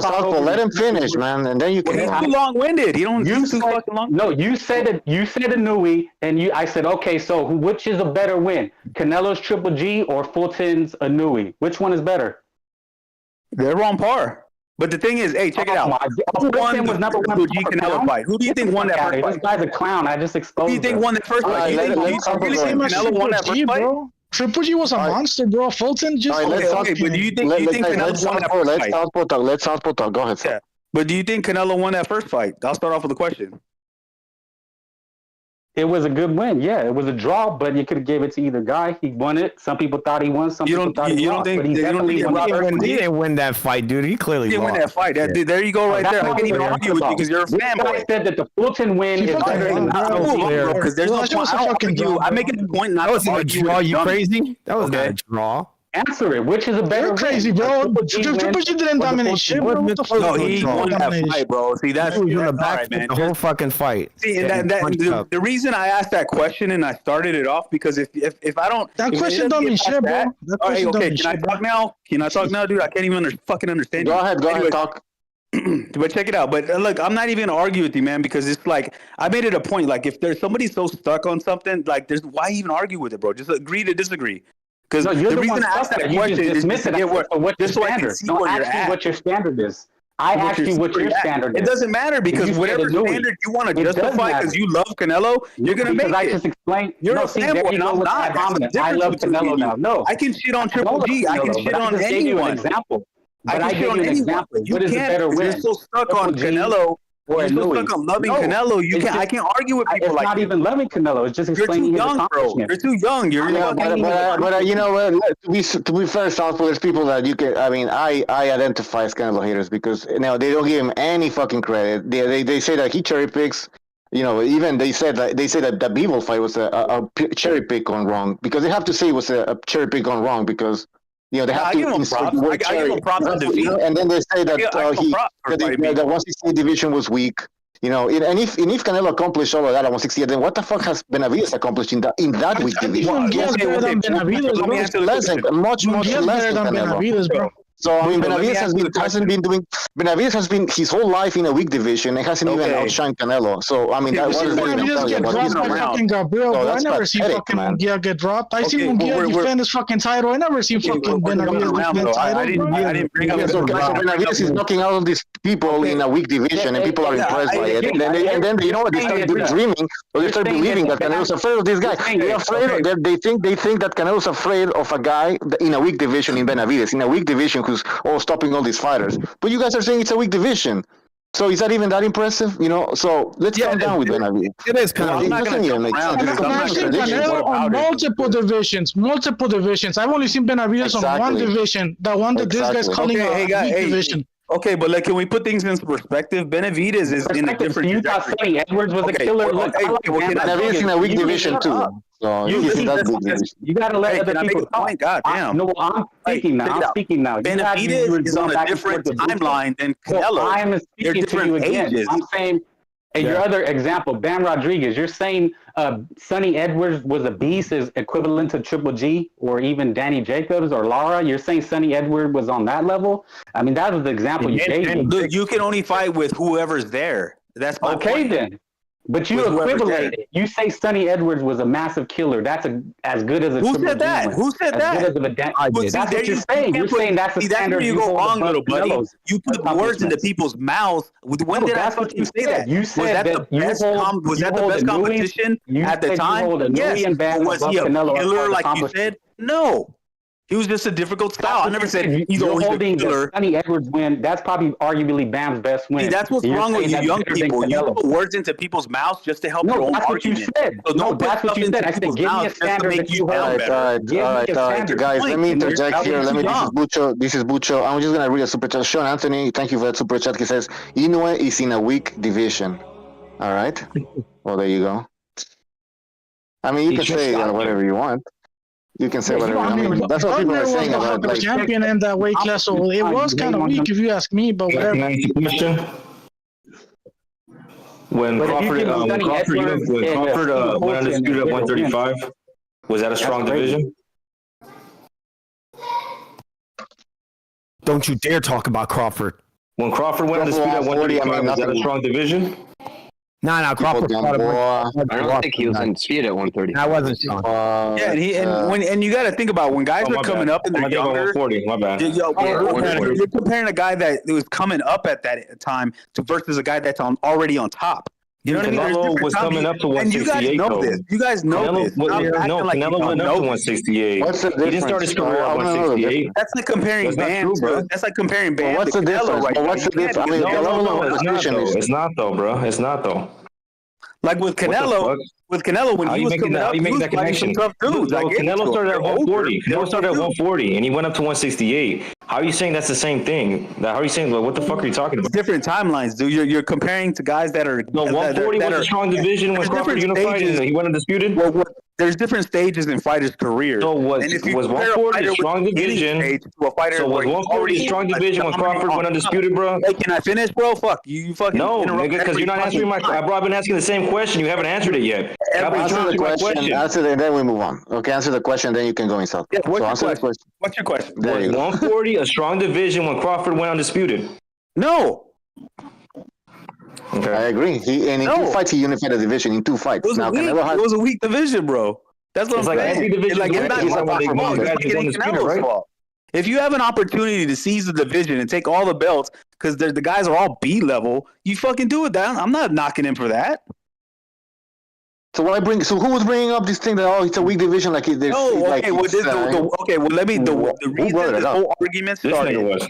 Southpaw, let him finish, man, and then you can. He's too long-winded. He's too fucking long. No, you said it. You said Inoue, and I said, okay, so which is a better win, Canelo's Triple G or Fulton's Inoue? Which one is better? They're on par. But the thing is, hey, check it out. Who won the Triple G Canelo fight? Who do you think won that first fight? This guy's a clown. I just exposed. Who do you think won that first fight? You really think Canelo won that first fight? Triple G was a monster, bro. Fulton just. Okay, but do you think Canelo won that first fight? Let's Southpaw talk. Go ahead, sir. Yeah. But do you think Canelo won that first fight? I'll start off with a question. It was a good win. Yeah, it was a draw, but you could have gave it to either guy. He won it. Some people thought he won. Some people thought he lost. But he definitely won. He didn't win that fight, dude. He clearly didn't win that fight. There you go, right there. I can't even argue with you because you're a fanboy. I said that the Fulton win is better than the because there's no point. I'm making the point not to argue. Draw. You crazy? That was not a draw. Answer it. Which is a better? You're crazy, bro. Triple G didn't dominate shit, bro. No, he won that fight, bro. See, that's in the back, man. The whole fucking fight. See, and the reason I asked that question and I started it off because if I don't, that question don't mean shit, bro. Okay, can I talk now? Can I talk now, dude? I can't even fucking understand. Go ahead, talk. But check it out. But look, I'm not even gonna argue with you, man, because it's like I made it a point. Like if there's somebody so stuck on something, like why even argue with it, bro? Just agree to disagree. Because the reason I asked that question is just to get what's your standard. Don't ask me what your standard is. I asked you what your standard is. It doesn't matter because whatever standard you want to justify because you love Canelo, you're gonna make it. I just explained. You're a fanboy, and I'm not. I love Canelo now. No, I can shit on Triple G. I can shit on anyone. Example. I can shit on anyone. You can't. You're so stuck on Canelo. You're so stuck on loving Canelo. I can't argue with people like that. It's not even loving Canelo. It's just explaining his accomplishment. You're too young. You're but you know what? To be fair, Southpaw, there's people that you can. I mean, I identify as Canelo haters because they don't give him any fucking credit. They say that he cherry picks. You know, even they said that the Bivol fight was a cherry pick gone wrong because they have to say it was a cherry pick gone wrong because. You know, they have to give him props. I give him props on defeat. And then they say that the 168 division was weak. You know, and if Canelo accomplished all of that at 168, then what the fuck has Benavidez accomplished in that weak division? Much less than Benavidez, bro. So I mean, Benavidez hasn't been doing. Benavidez has been his whole life in a weak division and hasn't even outshined Canelo. So I mean, that was Benavidez get dropped by fucking Gabriel, bro. I never seen fucking Munguia get dropped. I seen Munguia defend his fucking title. I never seen fucking Benavidez defend the title. I didn't bring up. So Benavidez is knocking out all these people in a weak division, and people are impressed by it. And then you know what? They start dreaming, or they start believing that Canelo's afraid of this guy. They're afraid. They think that Canelo's afraid of a guy in a weak division in Benavidez, in a weak division who's stopping all these fighters. But you guys are saying it's a weak division. So is that even that impressive? You know, so let's calm down with Benavidez. It is kind of. I'm on multiple divisions. I've only seen Benavidez on one division. The one that this guy's calling a weak division. Okay, but like, can we put things into perspective? Benavidez is in a different. You thought Sonny Edwards was a killer. Benavidez is in a weak division too. So you gotta let other people talk. God damn. No, I'm speaking now. Benavidez is on a different timeline than Canelo. I am speaking to you again. I'm saying. And your other example, Bam Rodriguez, you're saying Sonny Edwards was a beast is equivalent to Triple G or even Danny Jacobs or Lara. You're saying Sonny Edwards was on that level? I mean, that was the example you gave me. Look, you can only fight with whoever's there. That's my point. Then. But you equivalent it. You say Sonny Edwards was a massive killer. That's as good as a Who said that? Who said that? That's what you're saying. You're saying that's the standard. That's where you go wrong, little buddy. You put words into people's mouths. When did I fucking say that? You said was that the best competition at the time? Yes. Was he a killer like you said? No. He was just a difficult style. I never said he's always a killer. Sonny Edwards win. That's probably arguably Bam's best win. See, that's what's wrong with you young people. You put words into people's mouths just to help your own argument. What you said. So no, that's what you said. I said, give me a standard that you hold. All right, guys. Let me interject here. This is Bucho. I'm just gonna read a super chat. Sean Anthony, thank you for that super chat. He says Inoue is in a weak division. All right. Well, there you go. I mean, you can say whatever you want. You can say whatever. I mean, that's what people are saying about the champion in that weight class. So it was kind of weak, if you ask me. But whatever. Can I ask you a question? When Crawford went undisputed at 135, was that a strong division? Don't you dare talk about Crawford. When Crawford went undisputed at 135, was that a strong division? No, Crawford. I don't think he was undisputed at 130. I wasn't sure. And you got to think about when guys are coming up and they're younger. 140, my bad. You're comparing a guy that was coming up at that time versus a guy that's already on top. You know what I mean? Canelo was coming up to 168. You guys know this. You guys know this. Canelo went up to 168. He didn't start his career at 168. That's like comparing bands, bro. That's like comparing bands. What's the difference? What's the difference? I mean, it's not though, bro. It's not though. Like with Canelo, when he was coming up, he was fighting some tough dudes. Canelo started at 140. Canelo started at 140, and he went up to 168. How are you saying that's the same thing? How are you saying, what the fuck are you talking about? Different timelines, dude. You're comparing to guys that are... No, 140 was a strong division when Crawford unified and he went undisputed? Well, there's different stages in fighters' careers. So was 140 a strong division? So was 140 a strong division when Crawford went undisputed, bro? Hey, can I finish, bro? Fuck, you fucking... No, nigga, because you're not answering my... I've been asking the same question. You haven't answered it yet. Answer the question. Answer it, and then we move on. Okay, answer the question, then you can go inside. Yeah, what's your question? Was 140 a strong division when Crawford went undisputed? No. Okay. I agree. In 2 fights, he unified the division in 2 fights. It was a weak division, bro. That's what I'm saying. If you have an opportunity to seize the division and take all the belts, because the guys are all B level, you fucking do it. I'm not knocking him for that. So who was bringing up this thing that it's a weak division? Let me. The reason this whole argument started.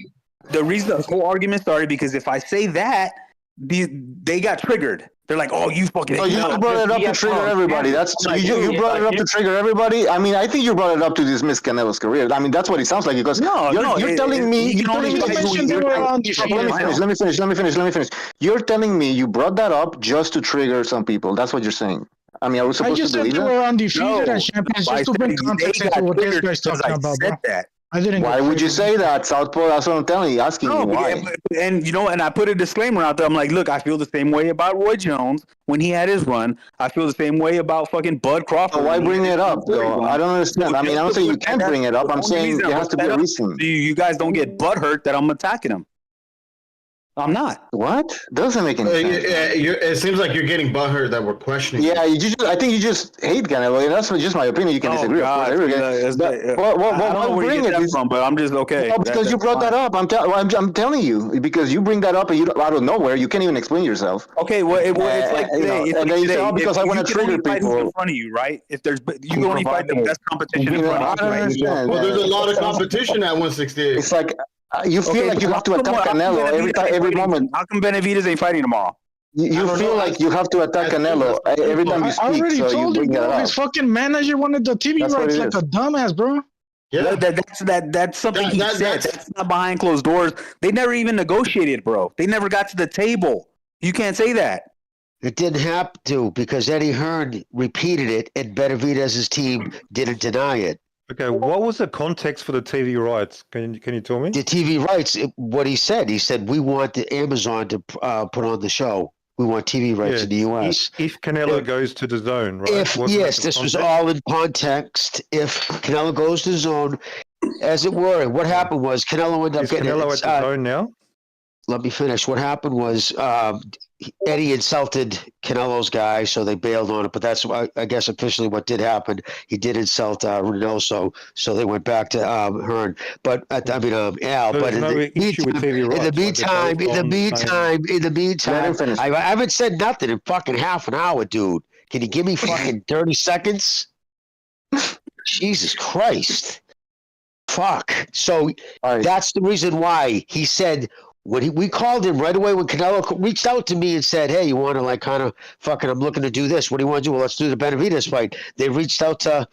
The reason the whole argument started because if I say that, they got triggered. They're like, "Oh, you fucking." Oh, you brought it up to trigger everybody. You brought it up to trigger everybody. I mean, I think you brought it up to dismiss Canelo's career. I mean, that's what it sounds like because you're telling me. Let me finish. You're telling me you brought that up just to trigger some people. That's what you're saying. I mean, are we supposed to believe that? I just said they were undefeated and champions just to bring context into what this guy's talking about, bro. I didn't. Why would you say that, Southpaw? That's what I'm telling you. Asking you why. And you know, and I put a disclaimer out there. I'm like, look, I feel the same way about Roy Jones when he had his run. I feel the same way about fucking Bud Crawford. Why bring it up, though? I don't understand. I mean, I don't say you can't bring it up. I'm saying there has to be a reason. You guys don't get butthurt that I'm attacking him. I'm not. What? Doesn't make any sense. It seems like you're getting butthurt that we're questioning. Yeah, I think you just hate Canelo. That's just my opinion. You can disagree. God, I don't know where you get that from, but I'm just okay. No, because you brought that up. I'm telling you, because you bring that up and out of nowhere, you can't even explain yourself. Okay, well, it's like today. And then you say, because I want to trigger people in front of you, right? If there's, you can only fight the best competition in front of you. I don't understand. Well, there's a lot of competition at 168. It's like you feel like you have to attack Canelo every moment. How come Benavidez ain't fighting tomorrow? You feel like you have to attack Canelo every time you speak. I already so told you you, bring bro. that His fucking manager wanted the TV rights like a dumbass, bro. Yeah, that's something he said. That's not behind closed doors. They never even negotiated, bro. They never got to the table. You can't say that. It didn't have to because Eddie Hearn repeated it, and Benavidez's team didn't deny it. Okay, what was the context for the TV rights? Can you tell me? The TV rights, what he said we want the Amazon to put on the show. We want TV rights in the U.S. If Canelo goes to the zone, right? Yes, this was all in context. If Canelo goes to the zone, as it were, what happened was Canelo ended up getting Canelo at the zone now? Let me finish. What happened was Eddie insulted Canelo's guy, so they bailed on it. But that's, I guess, officially what did happen. He did insult Reynoso, so they went back to Hearn. But Al. But in the meantime, I haven't said nothing in fucking half an hour, dude. Can you give me fucking 30 seconds? Jesus Christ. Fuck. So that's the reason why he said. We called him right away when Canelo reached out to me and said, hey, you want to I'm looking to do this. What do you want to do? Well, let's do the Benavidez fight. They reached out to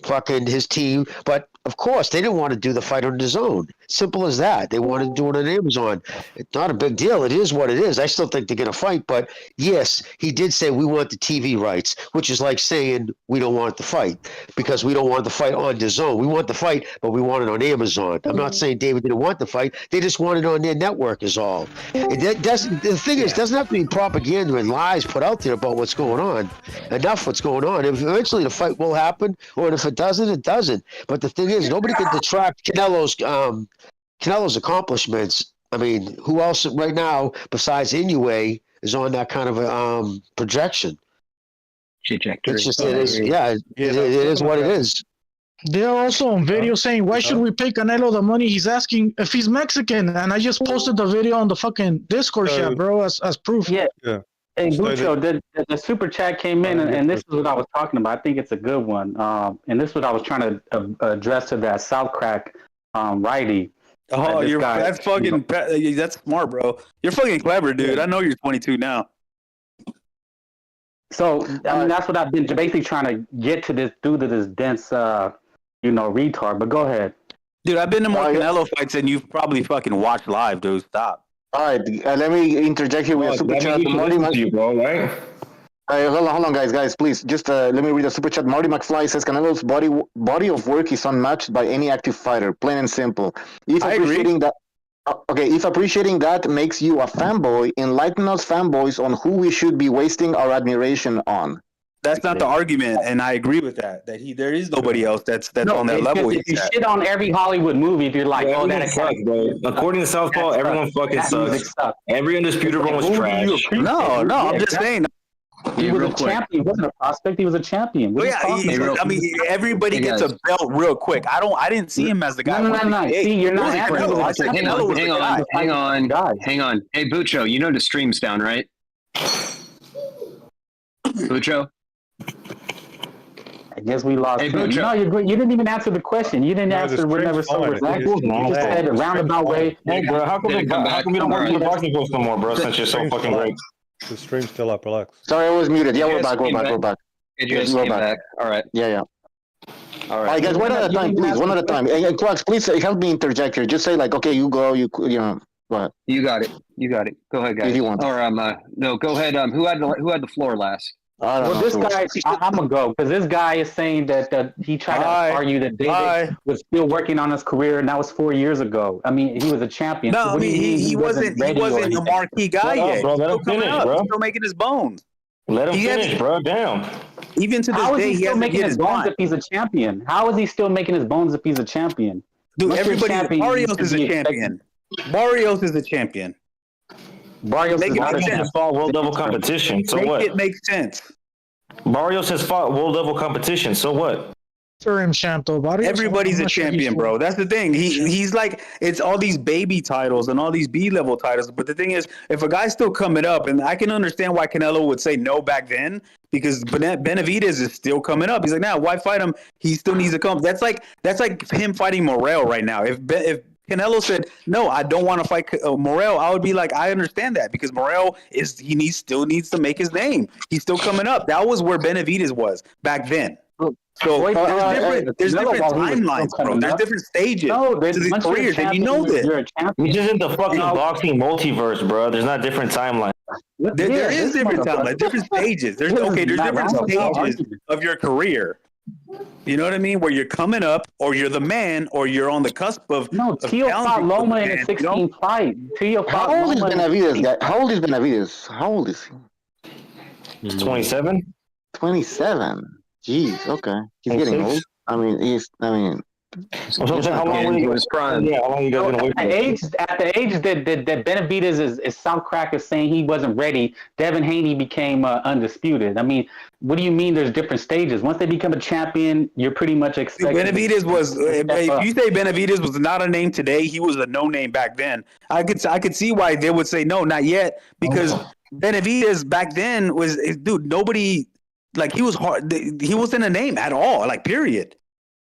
fucking his team, but of course they didn't want to do the fight on the zone. Simple as that. They wanted to do it on Amazon. It's not a big deal. It is what it is. I still think they're going to fight, but yes, he did say we want the TV rights, which is like saying we don't want the fight because we don't want the fight on the zone. We want the fight, but we want it on Amazon. I'm not saying David didn't want the fight. They just want it on their network is all. The thing is, it doesn't have to be propaganda and lies put out there about what's going on. Enough what's going on. If eventually the fight will happen, or if it doesn't, it doesn't. But the thing is, nobody can detract Canelo's accomplishments. I mean, who else right now besides Inoue is on that kind of a projection? It's just it is. Yeah, it is what it is. They're also on video saying, why should we pay Canelo the money he's asking if he's Mexican? And I just posted the video on the fucking Discord chat, bro, as proof. Yeah. Hey, Bucho, the super chat came in, and this is what I was talking about. I think it's a good one. And this is what I was trying to address to that South Crack righty. Oh, that's fucking that's smart, bro. You're fucking clever, dude. I know you're 22 now. So I mean, that's what I've been basically trying to get to this due to this dense, retard. But go ahead, dude. I've been to more Canelo fights than you've probably fucking watched live, dude. Stop. All right, let me interject here with a super chat. Hold on, guys, please. Just let me read a super chat. Marty McFly says Canelo's body of work is unmatched by any active fighter, plain and simple. If appreciating that makes you a fanboy, enlighten us fanboys on who we should be wasting our admiration on. That's not the argument, and I agree with that. There is nobody else that's on that level. If you shit on every Hollywood movie, if you're like, that sucks, bro. According to Southpaw, everyone fucking sucks. Every undisputed one was trash. No, I'm just saying. He was a champion. He wasn't a prospect. He was a champion. I mean, everybody gets a belt real quick. I didn't see him as the guy. No. See, you're not. Hang on. Hey, Bucho, you know the stream's down, right? Bucho. I guess we lost. Hey, no, you didn't even answer the question. You didn't answer whenever someone was active. You just said a roundabout way. Hey, bro, how come you don't work in the boxing post no more, bro? Since you're so fucking great. The stream's still up. Relax. Sorry, I was muted. Yeah, we're back. You just came back. All right. Yeah. All right, guys, one at a time, please. One at a time. Hey, Clarks, please help me interject here. Just say okay, you go. Go ahead. You got it. Go ahead, guys. If you want. Or no, go ahead. Who had the floor last? Well, this guy, I'm gonna go because this guy is saying that he tried to argue that David was still working on his career, and that was 4 years ago. I mean, he was a champion. No, so I what do you mean mean he wasn't a marquee guy yet. Bro, He's let still him coming finish, up. bro. He's still making his bones. Let him He finish, hasn't- bro. Damn. Even to this How is day, he he still hasn't making hit his his bones prime. if he's a champion? How is he still making his bones if he's a champion? Dude, Once you're a everybody. champion, you Barrios should is a be champion. Barrios is a champion. Barrios Make is it not make a sense. Has fought world level competition. So Make what? it make sense. Barrios has fought world level competition. So what? For him, champ though. Barrios, Everybody's I'm a not sure he's champion, bro. That's the thing. He's like, it's all these baby titles and all these B level titles. But the thing is, if a guy's still coming up, and I can understand why Canelo would say no back then, because Benavidez is still coming up. He's like, nah, why fight him? He still needs to come. That's like him fighting Morel right now. If Canelo said no, I don't want to fight Morel, I would be like, I understand that, because Morel still needs to make his name. He's still coming up. That was where Benavidez was back then. So there's different timelines, bro. There's different stages to these careers, and you know this. This isn't the fucking boxing multiverse, bro. There's not different timelines. There is different timelines, different stages. There's different stages of your career. You know what I mean? Where you're coming up, or you're the man, or you're on the cusp of. No, Tio fought Loma in a 16 fight. Tio fought How old is Loma in a Benavidez? 16. How old is Benavidez? How old is he? 27. 27. Jeez, okay. He's getting old. I mean, How long he was prime. Yeah, how long you guys gonna wait? At the age that Benavidez is South Crack is saying he wasn't ready, Devin Haney became undisputed. I mean, what do you mean there's different stages? Once they become a champion, you're pretty much expected. Benavidez was, if you say Benavidez was not a name today, he was a no name back then. I could see why they would say no, not yet, because Benavidez back then was, dude, nobody, like, he was hard. He wasn't a name at all, like, period.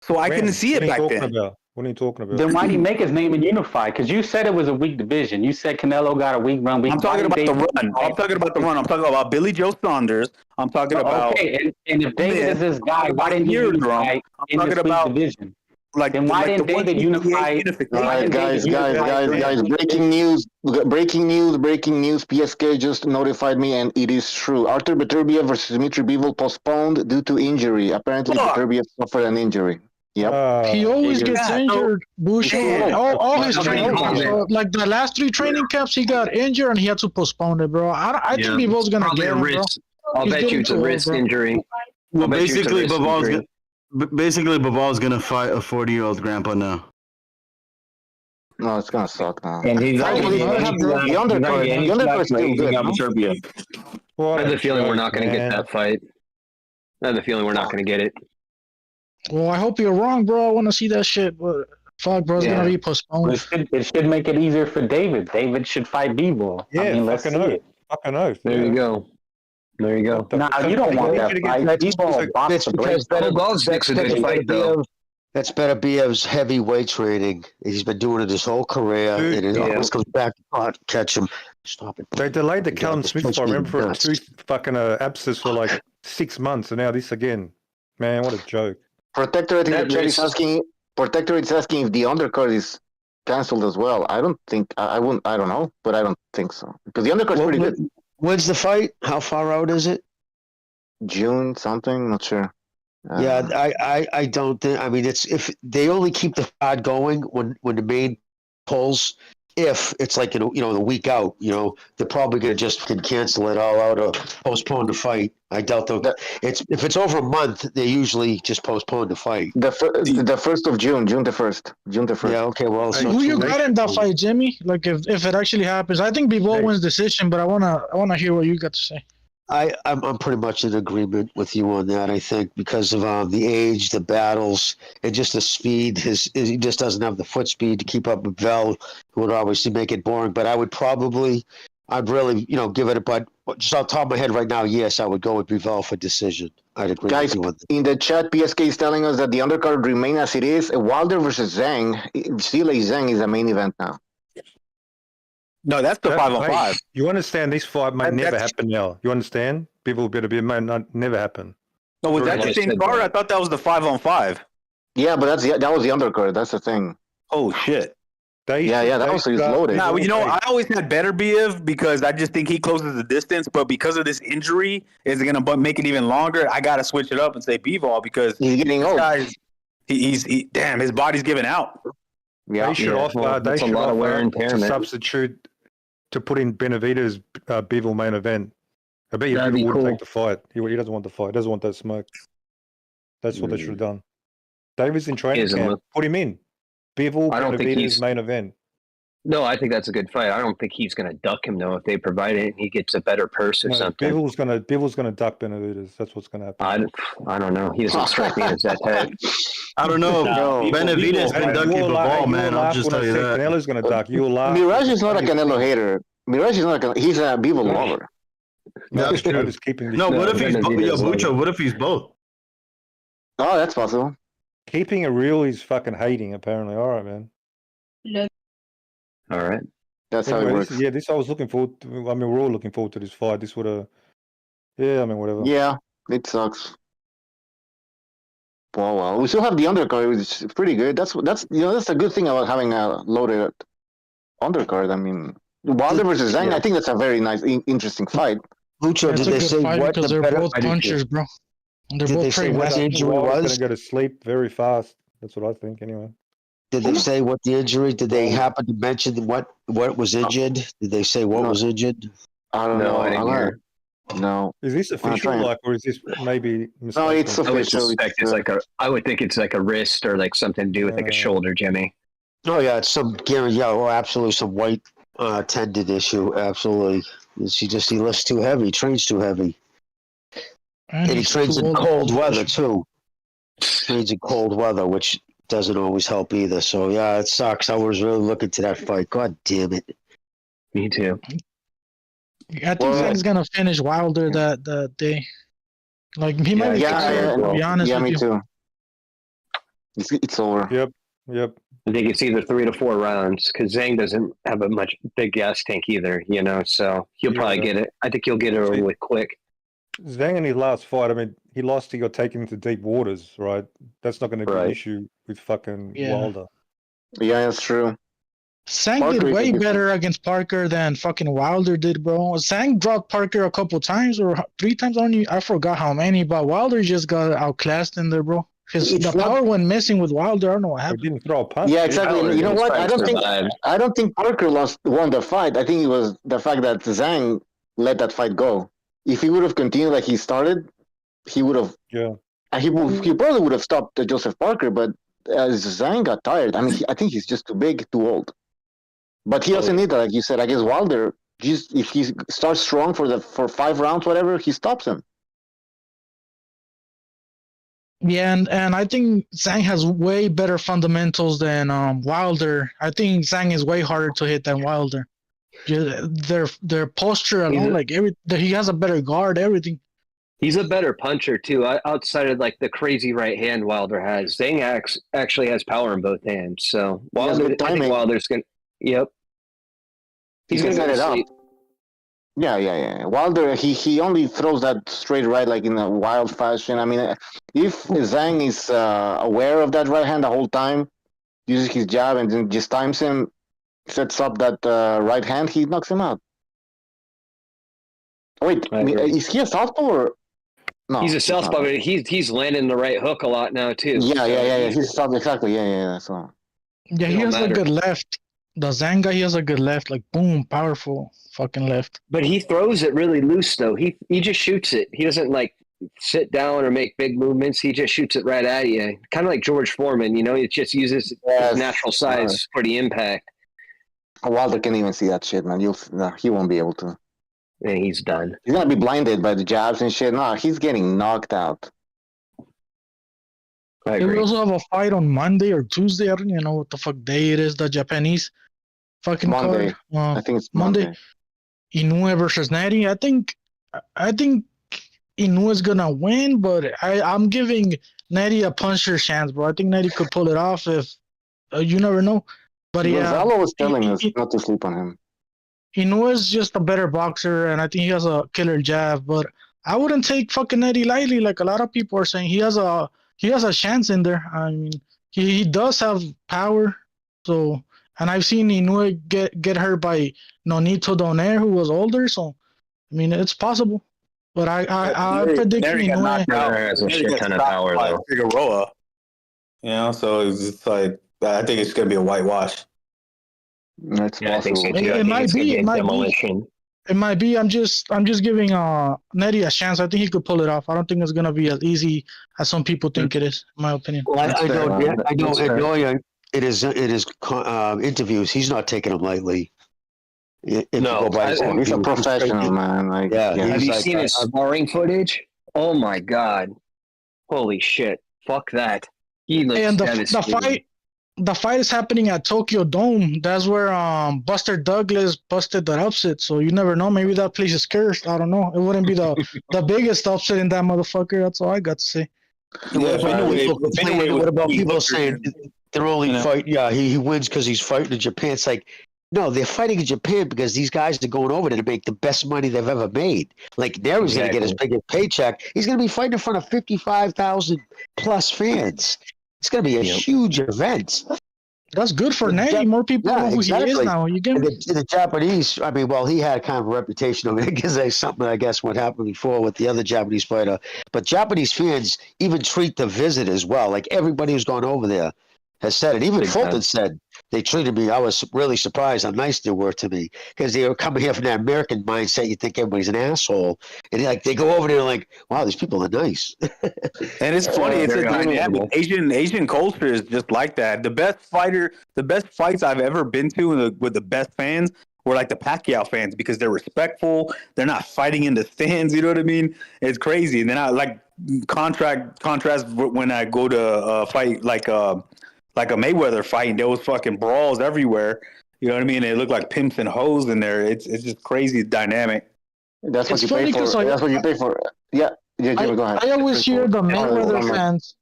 So I couldn't see it back then. What are you talking about? Then why did he make his name in Unify? Because you said it was a weak division. You said Canelo got a weak run. I'm talking about the run. I'm talking about the run. I'm talking about Billy Joe Saunders. I'm talking about. Okay, and if David is this guy, why didn't he unify in this weak division? Like, then why didn't David unify? All right, guys, breaking news. PSK just notified me, and it is true. Arthur Beterbiev versus Dmitry Bivol postponed due to injury. Apparently, Beterbiev suffered an injury. Yep. He always gets injured. Bullshit. All his training camps, bro, like the last 3 training camps, he got injured and he had to postpone it, bro. I think Bivol's gonna Probably get a him, wrist. bro. I'll bet you it's a wrist injury. Well, basically, Bivol's gonna fight a 40-year-old grandpa now. No, it's gonna suck now. And he's the undercard is still good. I have a feeling we're not going to get that fight. I have a feeling we're not going to get it. Well, I hope you're wrong, bro. I want to see that shit, but fuck, bro, it's gonna be postponed. It should make it easier for David. David should fight Bivol. Yeah, I mean, let's see it. Fucking oath. There you go. There you go. Nah, you don't want that fight. Bivol boxed the brakes. That's a good fight, though. That's Beterbiev's heavyweight training. He's been doing it his whole career, and it always comes back to catch him. Stop it. They delayed the Callum Smith fight. Remember for a tooth fucking abscess for like 6 months, and now this again. Man, what a joke. Protectorate in the chat is asking. Protectorate is asking if the undercard is cancelled as well. I don't think. I wouldn't. I don't know, but I don't think so because the undercard's pretty good. When's the fight? How far out is it? June something. Not sure. Yeah, I don't think. I mean, it's if they only keep the card going when the main pulls. If it's like the week out, they're probably gonna just cancel it all out or postpone the fight. I doubt they'll. If it's over a month, they usually just postpone the fight. The 1st of June, June the 1st. Yeah. Okay. Well, who you got in that fight, Jimmy? Like if it actually happens, I think Bivol wins decision, but I wanna hear what you got to say. I'm pretty much in agreement with you on that. I think because of the age, the battles, and just the speed. He just doesn't have the foot speed to keep up with Vel, who would obviously make it boring. But I'd really, give it a. But just off the top of my head right now, yes, I would go with Bivol for decision. I'd agree with you on that. In the chat, PSK is telling us that the undercard remain as it is. Wilder versus Zhang. Still, Zhang is the main event now. No, that's the 5-on-5. You understand this fight might never happen now. You understand? People better be might not never happen. No, was that the same card? I thought that was the 5-on-5. Yeah, but that was the undercard. That's the thing. Oh shit. That was he's loaded. Nah, you know, I always had Beterbiev because I just think he closes the distance. But because of this injury, is it going to make it even longer? I got to switch it up and say Bivol because he's getting old. Damn, his body's giving out. Yeah, they should offer. They should offer to substitute to put in Benavidez Bivol main event. I bet you Bivol wouldn't take the fight. He doesn't want the fight. He doesn't want that smoke. That's what they should have done. David's in training camp. Put him in. Bivol, Benavidez main event. No, I think that's a good fight. I don't think he's going to duck him though. If they provide it, and he gets a better purse or something. Bivol's going to duck Benavidez. That's what's going to happen. I don't know. He doesn't strike me as that type. I don't know. Benavidez been ducking the ball, man. I'll just tell you that. Canelo's going to duck. You'll laugh. Mirage is not a Canelo hater. Mirage is not. He's a Bivol lover. That's true. No, what if he's Bucho? What if he's both? Oh, that's possible. Keeping it real, he's fucking hating. Apparently, all right, man. All right. That's how it works. This I was looking forward to. I mean, we're all looking forward to this fight. This would have. Yeah, I mean, whatever. Yeah, it sucks. Well, we still have the undercard, which is pretty good. That's a good thing about having a loaded undercard. I mean, Wilder versus Zhang, I think that's a very nice, interesting fight. Lucho, did they say what because they're both punchers, bro. They're both say what the injury was? Going to go to sleep very fast. That's what I think, anyway. Did they say what the injury? Did they happen to mention what was injured? Did they say what was injured? I don't know. I didn't hear. No. Is this official, or is this maybe? No, it's official. I would think it's like a wrist or like something to do with like a shoulder, Jimmy. Oh yeah, it's some absolutely some white tendon issue. Absolutely, he lifts too heavy, trains too heavy, and he trains in cold weather too. Trains in cold weather, which doesn't always help either. So yeah, it sucks. I was really looking to that fight. God damn it. Me too. I think Zhang's gonna finish Wilder that day. Like he might to be honest with me you. Too. It's over. Yep. I think it's either 3 to 4 rounds because Zhang doesn't have a big gas tank either, so he'll probably get it. I think he'll get it over with quick. Zhang in his last fight, I mean, he lost. He got taken into deep waters, right? That's not going to be an issue with fucking Wilder. Yeah, that's true. Zhang did way better against Parker than fucking Wilder did, bro. Zhang dropped Parker a couple times or 3 times. I forgot how many, but Wilder just got outclassed in there, bro. The power went missing with Wilder. I don't know what happened. He didn't throw a punch. Yeah, exactly. You know what? I don't think Parker won the fight. I think it was the fact that Zhang let that fight go. If he would have continued like he started, he would have. Yeah. He probably would have stopped Joseph Parker, but as Zhang got tired, I mean, I think he's just too big, too old. But he doesn't need that, like you said. I guess Wilder, if he starts strong for 5 rounds, whatever, he stops him. Yeah, and I think Zhang has way better fundamentals than Wilder. I think Zhang is way harder to hit than Wilder. Their posture alone, he has a better guard, everything. He's a better puncher too. Outside of like the crazy right hand Wilder has, Zhang actually has power in both hands. So I think Wilder's gonna. Yep. He's gonna get it up. Yeah. Wilder, he only throws that straight right like in a wild fashion. I mean, if Zhang is aware of that right hand the whole time, uses his jab and then just times him, sets up that right hand, he knocks him out. Wait, is he a southpaw or? No, he's a southpaw, but he's landing the right hook a lot now too. Yeah. He's a southpaw, exactly. Yeah. So. Yeah, he has a good left. The Zhang guy, he has a good left, like boom, powerful fucking left. But he throws it really loose though. He just shoots it. He doesn't like sit down or make big movements. He just shoots it right at you. Kind of like George Foreman, It just uses his natural size for the impact. Wilder can't even see that shit, man. He won't be able to. Yeah, he's done. He's gonna be blinded by the jabs and shit. No, he's getting knocked out. I agree. We also have a fight on Monday or Tuesday. I don't even know what the fuck day it is. The Japanese fucking Monday. Card. I think it's Monday. Inoue versus Nery. I think Inoue is gonna win, but I'm giving Nery a puncher chance, bro. I think Nery could pull it off if you never know. But Gonzalo was telling us not to sleep on him. Inoue is just a better boxer, and I think he has a killer jab. But I wouldn't take fucking Nery lightly, like a lot of people are saying. He has a chance in there. I mean, he does have power. So And I've seen Inoue get hurt by Nonito Donaire, who was older. So, I mean, it's possible. But I predict Nery got Inoue. knocked out. Has a Nery shit got ton of stopped power, by though. Figueroa. You know, so it's just like I think it's gonna be a whitewash. That's Yeah, I think so possible. too. I It think might it's gonna be. be It a might be. demolition. It might be. I'm just giving Nery a chance. I think he could pull it off. I don't think it's gonna be as easy as some people think it is. In my opinion. Well, I know That's fair. Inoue, in his interviews, he's not taking them lightly. If you No, go by his He's a interviews, professional, man. Like, Yeah, yeah. Have he's you like, seen his sparring footage? Oh my god! Holy shit! Fuck that. He looks And devastated. the fight is happening at Tokyo Dome. That's where Buster Douglas busted that upset. So you never know. Maybe that place is cursed. I don't know. It wouldn't be the biggest upset in that motherfucker. That's all I got to say. Yeah, what about people saying they're only fight? Yeah, he wins because he's fighting in Japan. It's like, no, they're fighting in Japan because these guys are going over there to make the best money they've ever made. Like Nery's going to get his biggest paycheck. He's going to be fighting in front of 55,000 plus fans. It's going to be a huge event. That's good for Nery. More people know who he is now. You get me? The Japanese, I mean, well, he had kind of a reputation of it because there's something, I guess, what happened before with the other Japanese fighter. But Japanese fans even treat the visitors well. Like everybody who's gone over there has said it. Even Fulton said they treated me. I was really surprised how nice they were to me because they were coming here from that American mindset. You think everybody's an asshole, and they go over there like, wow, these people are nice. And it's funny. It's a dynamic. Asian culture is just like that. The best fights I've ever been to with the best fans were like the Pacquiao fans because they're respectful. They're not fighting in the stands. You know what I mean? It's crazy. And then I like contrast when I go to fight like a Mayweather fight, and there was fucking brawls everywhere. You know what I mean? They look like pimps and hoes in there. It's just crazy dynamic. That's what you pay for. That's what you pay for. Yeah, Jimmy, go ahead. I always hear the Mayweather fans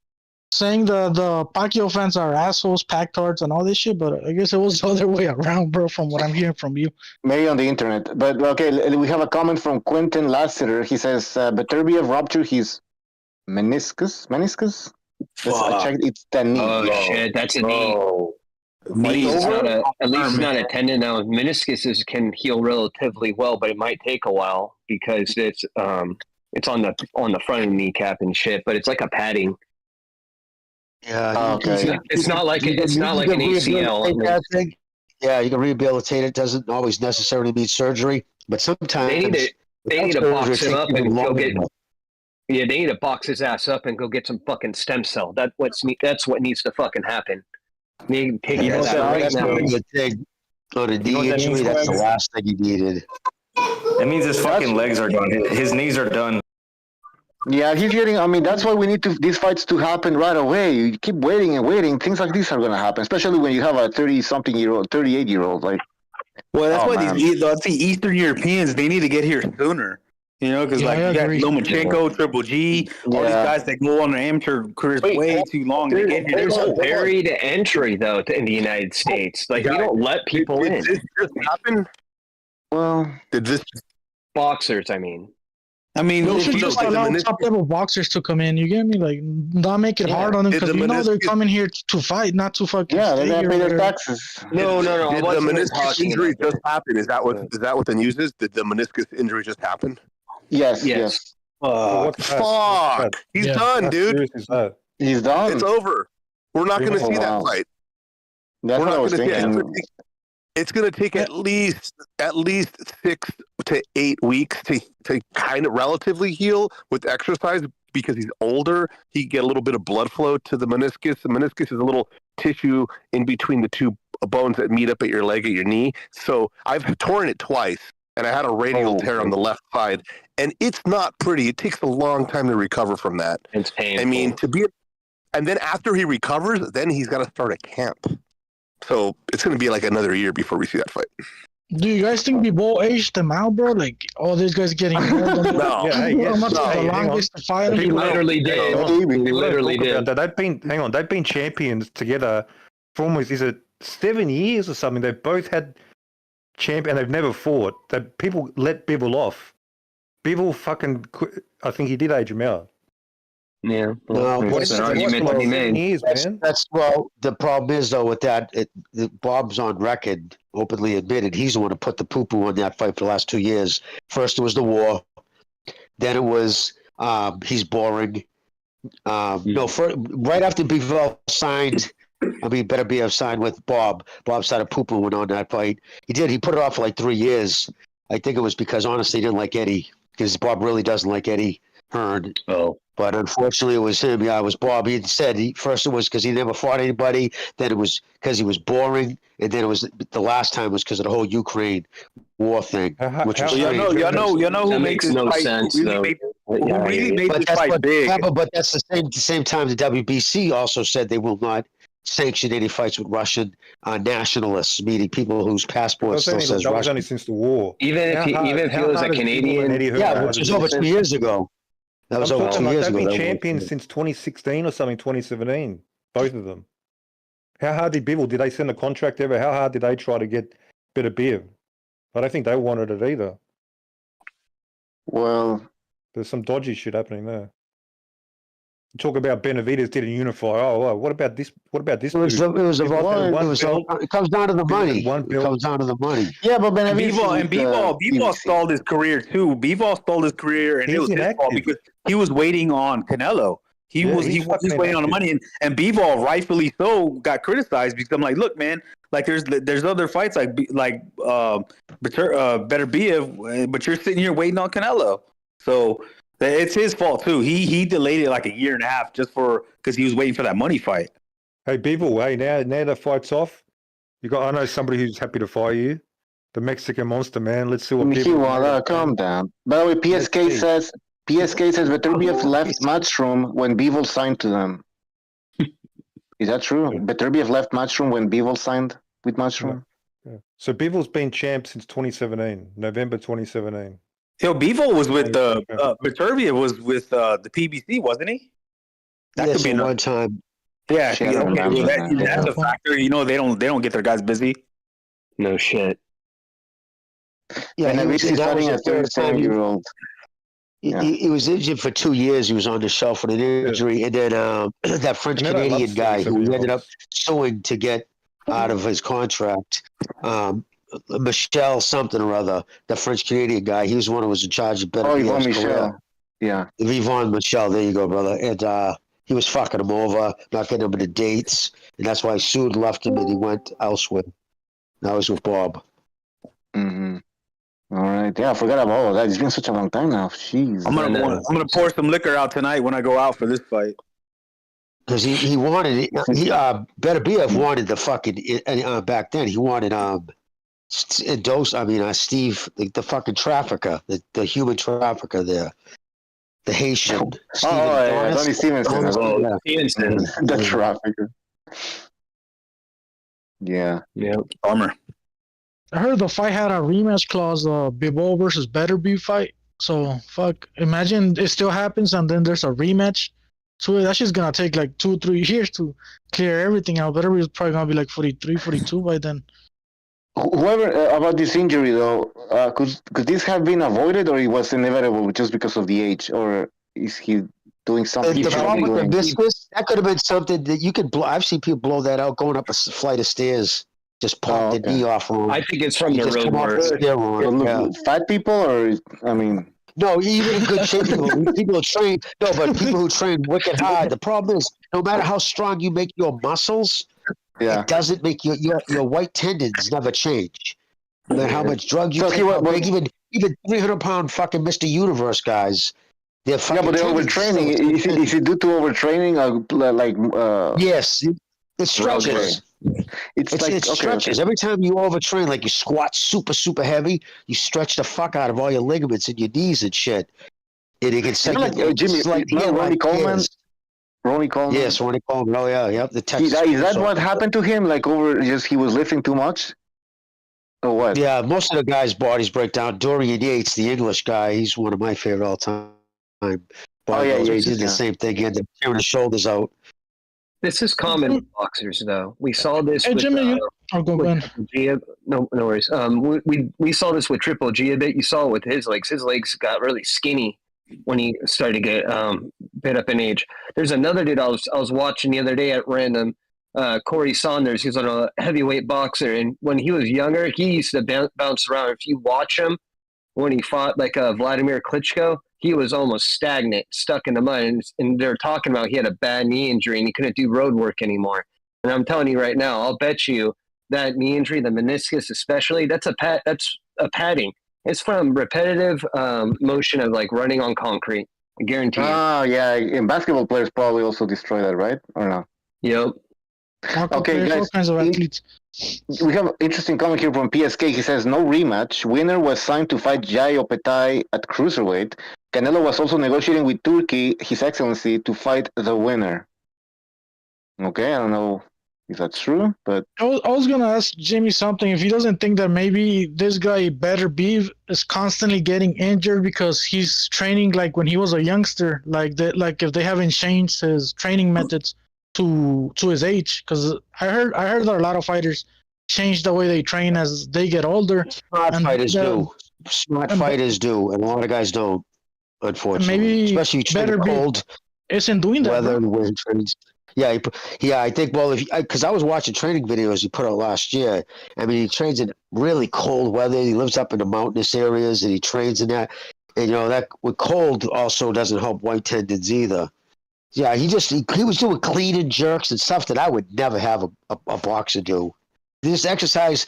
saying the Pacquiao fans are assholes, packtards, and all this shit, but I guess it was the other way around, bro, from what I'm hearing from you. Maybe on the internet. But okay, we have a comment from Quentin Lassiter. He says, Beterbiev ruptured his meniscus? I checked, it's the knee. Oh shit, that's a knee. At least it's not a tendon. Now meniscus can heal relatively well, but it might take a while because it's on the front of the kneecap and shit. But it's like a padding. Yeah, it's not like an ACL. Yeah, you can rehabilitate it. Doesn't always necessarily need surgery, but sometimes they need to box him up and go get. Yeah, they need to box his ass up and go get some fucking stem cell. That's what needs to fucking happen. They take that's the thing. On a knee injury, that's the last thing he needed. It means his fucking legs are done. His knees are done. Yeah, he's getting. I mean, that's why we need these fights to happen right away. You keep waiting and waiting. Things like this are going to happen, especially when you have a 30-something-year-old, 38-year-old. Like, well, that's why the Eastern Europeans, they need to get here sooner. You know, because you got Lomachenko, Triple G, all these guys that go on their amateur careers way too long. There's a barrier to entry though in the United States. Like you don't let people in. Did this just happen? Well, did this boxers? I mean, you should just allow top level boxers to come in. You get me? Like, not make it hard on them because you know they're coming here to fight, not to fucking. Yeah, they gotta pay their taxes. No. Did the meniscus injury just happen? Is that what the news is? Did the meniscus injury just happen? Yes. Fuck! He's done, dude. He's done. It's over. We're not going to see that fight. That's what I was thinking. It's going to take at least 6 to 8 weeks to kind of relatively heal with exercise because he's older. He get a little bit of blood flow to the meniscus. The meniscus is a little tissue in between the two bones that meet up at your leg, at your knee. So I've torn it twice. And I had a radial tear on the left side, and it's not pretty. It takes a long time to recover from that. It's painful. I mean, and then after he recovers, then he's got to start a camp. So it's going to be like another year before we see that fight. Do you guys think Bivol aged them out, bro? Like, all these guys getting old? How much is the longest to fight? He literally did. He literally did. They've been champions together for almost 7 years or something. They both had champion, and they've never fought. That people let Bivol off. Bivol fucking, I think he did age him out. Yeah. No, There's an argument to be made. That's well. The problem is though with that, Bob's on record, openly admitted he's the one who put the poo-poo on that fight for the last 2 years. First it was the war, then it was he's boring. No, right after Bivol signed, Beterbiev signed with Bob. Bob started poo-pooing on that fight. He did. He put it off for like 3 years. I think it was because honestly he didn't like Eddie, because Bob really doesn't like Eddie Hearn. Oh. But unfortunately, it was him. Yeah, it was Bob. He had said first it was because he never fought anybody. Then it was because he was boring, and then it was the last time was because of the whole Ukraine war thing. Which was y'all know who makes this fight sense, really made this fight big. Yeah, but that's the same time the WBC also said they will not sanction any fights with Russian nationalists, meaning people whose passports still says that was Russian. only since the war. Even if he was a Canadian, yeah, which was over 2 years ago. That was over 2 years ago. They've been champions since 2016 or something, 2017, both of them. How hard did Bivol? Did they send a contract ever? How hard did they try to get Beterbiev? I don't think they wanted it either. Well, there's some dodgy shit happening there. Talk about Benavidez didn't unify. Oh, what about this? What about this? It comes down to the money. It comes down to the money. Yeah, but Benavidez Bivol stalled his career too. Bivol stalled his career, and it was his fault because he was waiting on Canelo. He was waiting on the money, and Bivol, rightfully so, got criticized because I'm like, look, man, like there's other fights like Beterbiev, but you're sitting here waiting on Canelo. So it's his fault too. He delayed it like a year and a half just because he was waiting for that money fight. Hey Bivol, hey now the fight's off. I know somebody who's happy to fight you, the Mexican monster man. Let's see what Bivol. Calm down. By the way, PSK says Beterbiev left Matchroom when Bivol signed to them. Is that true? Beterbiev left Matchroom when Bivol signed with Matchroom. Yeah. So Bivol's been champ since 2017, November 2017. Yo, Bivol was with Beterbiev was with the PBC, wasn't he? That could be one time. Yeah, that's a factor. You know, they don't get their guys busy. No shit. Yeah, and he's fighting a 37-year-old. He was injured for 2 years. He was on the shelf with an injury, and then that French Canadian guy who ended up suing to get out of his contract. Michel something or other, the French Canadian guy. He was the one who was in charge of Beterbiev. Yvon Michel. Yeah. Yvon Michel. There you go, brother. And he was fucking him over, not getting him into dates, and that's why he sued, left him, and he went elsewhere. Now he's with Bob. Mm-hmm. All right. Yeah, I forgot about all that. It's been such a long time now. Jeez. I'm gonna pour some liquor out tonight when I go out for this fight. Because he wanted it. Beterbiev wanted the fucking back then. He wanted Steve, the fucking trafficker, the human trafficker there, the Haitian. Donnie Stevenson. The trafficker. Yeah. Bummer. I heard the fight had a rematch clause, Bivol versus Beterbiev fight. So imagine it still happens and then there's a rematch. So that's just gonna take like 2-3 years to clear everything out. Beterbiev is probably gonna be like 43, 42 by then. Whoever about this injury though, could this have been avoided, or it was inevitable just because of the age, or is he doing something? The problem with the meniscus, that could have been something that you could blow. I've seen people blow that out going up a flight of stairs. Just pop the knee off. I think it's from the road work. Fat people, or no, even in good shape people who train. No, but people who train wicked hard. The problem is, no matter how strong you make your muscles, it doesn't make your white tendons never change. No matter how much drugs you take, even 300-pound fucking Mr. Universe guys, they're fucking. Yeah, but they're overtraining. Is it due to overtraining? Yes, it's stretches. It's stretches. Every time you overtrain, like you squat super, super heavy, you stretch the fuck out of all your ligaments in your knees and shit. And it can set Jimmy, Ronnie Coleman. Ronnie Coleman. Yes, Ronnie Coleman. Oh yeah, yep. The Texas. Is that what happened to him? Like he was lifting too much? Or what? Yeah, most of the guys' bodies break down. Dorian Yates, the English guy, he's one of my favorite all time. He did the same thing. He ended up tearing his shoulders out. This is common with boxers, though. We saw this. Hey, with, Jimmy, no worries. We saw this with Triple G a bit. You saw it with his legs. His legs got really skinny when he started to get bit up in age. There's another dude I was watching the other day at random. Corey Saunders, he's on a heavyweight boxer, and when he was younger, he used to bounce around. If you watch him when he fought like Vladimir Klitschko, he was almost stagnant, stuck in the mud, and they're talking about he had a bad knee injury and he couldn't do road work anymore. And I'm telling you right now, I'll bet you that knee injury, the meniscus especially, that's a padding. It's from repetitive motion of like running on concrete. I guarantee you. Ah, yeah. And basketball players probably also destroy that, right? Or no? Yep. Okay, guys. All kinds of athletes. We have an interesting comment here from PSK. He says, no rematch. Winner was signed to fight Jai Opetai at cruiserweight. Canelo was also negotiating with Turkey, His Excellency, to fight the winner. Okay, I don't know if that's true, but... I was going to ask Jimmy something. If he doesn't think that maybe this guy, Beterbiev, is constantly getting injured because he's training like when he was a youngster, like if they haven't changed his training methods to his age, because I heard that a lot of fighters change the way they train as they get older. Smart fighters do, and a lot of guys don't, unfortunately. Maybe especially train cold isn't doing that. Weather and wind trains. Yeah, I think. Well, because I was watching training videos he put out last year. I mean, he trains in really cold weather. He lives up in the mountainous areas, and he trains in that. And that with cold also doesn't help white tendons either. Yeah, he was doing clean and jerks and stuff that I would never have a boxer do. This exercise,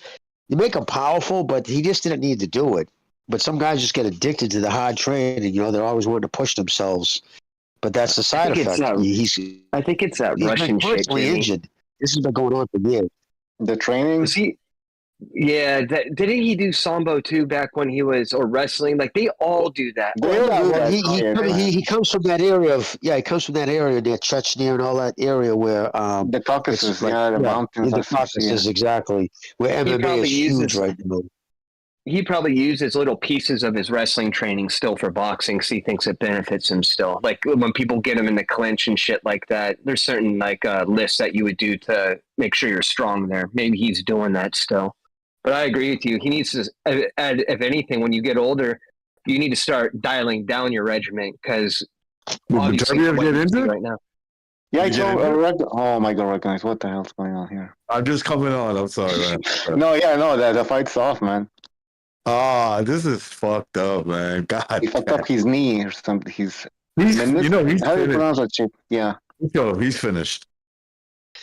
you make him powerful, but he just didn't need to do it. But some guys just get addicted to the hard training. They're always wanting to push themselves. But that's the side effect. I think it's that Russian shit. Injured. This has been going on for years. The training? Yeah, didn't he do sambo too back when he was, or wrestling? Like they all do that. He comes from that area he comes from that area near Chechnya and all that area where the Caucasus, the mountains. The Caucasus, exactly. Where MMA is huge right now. He probably uses little pieces of his wrestling training still for boxing because he thinks it benefits him still. Like when people get him in the clinch and shit like that, there's certain lists that you would do to make sure you're strong there. Maybe he's doing that still. But I agree with you. He needs to, if anything, when you get older, you need to start dialing down your regimen because Beterbiev get injured right now. Yeah, oh my God, recognize what the hell's going on here? I'm just coming on. I'm sorry, man. The fight's off, man. This is fucked up, man. God, he fucked up his knee or something. He's how do finished. you pronounce that shit? Yeah. He's finished.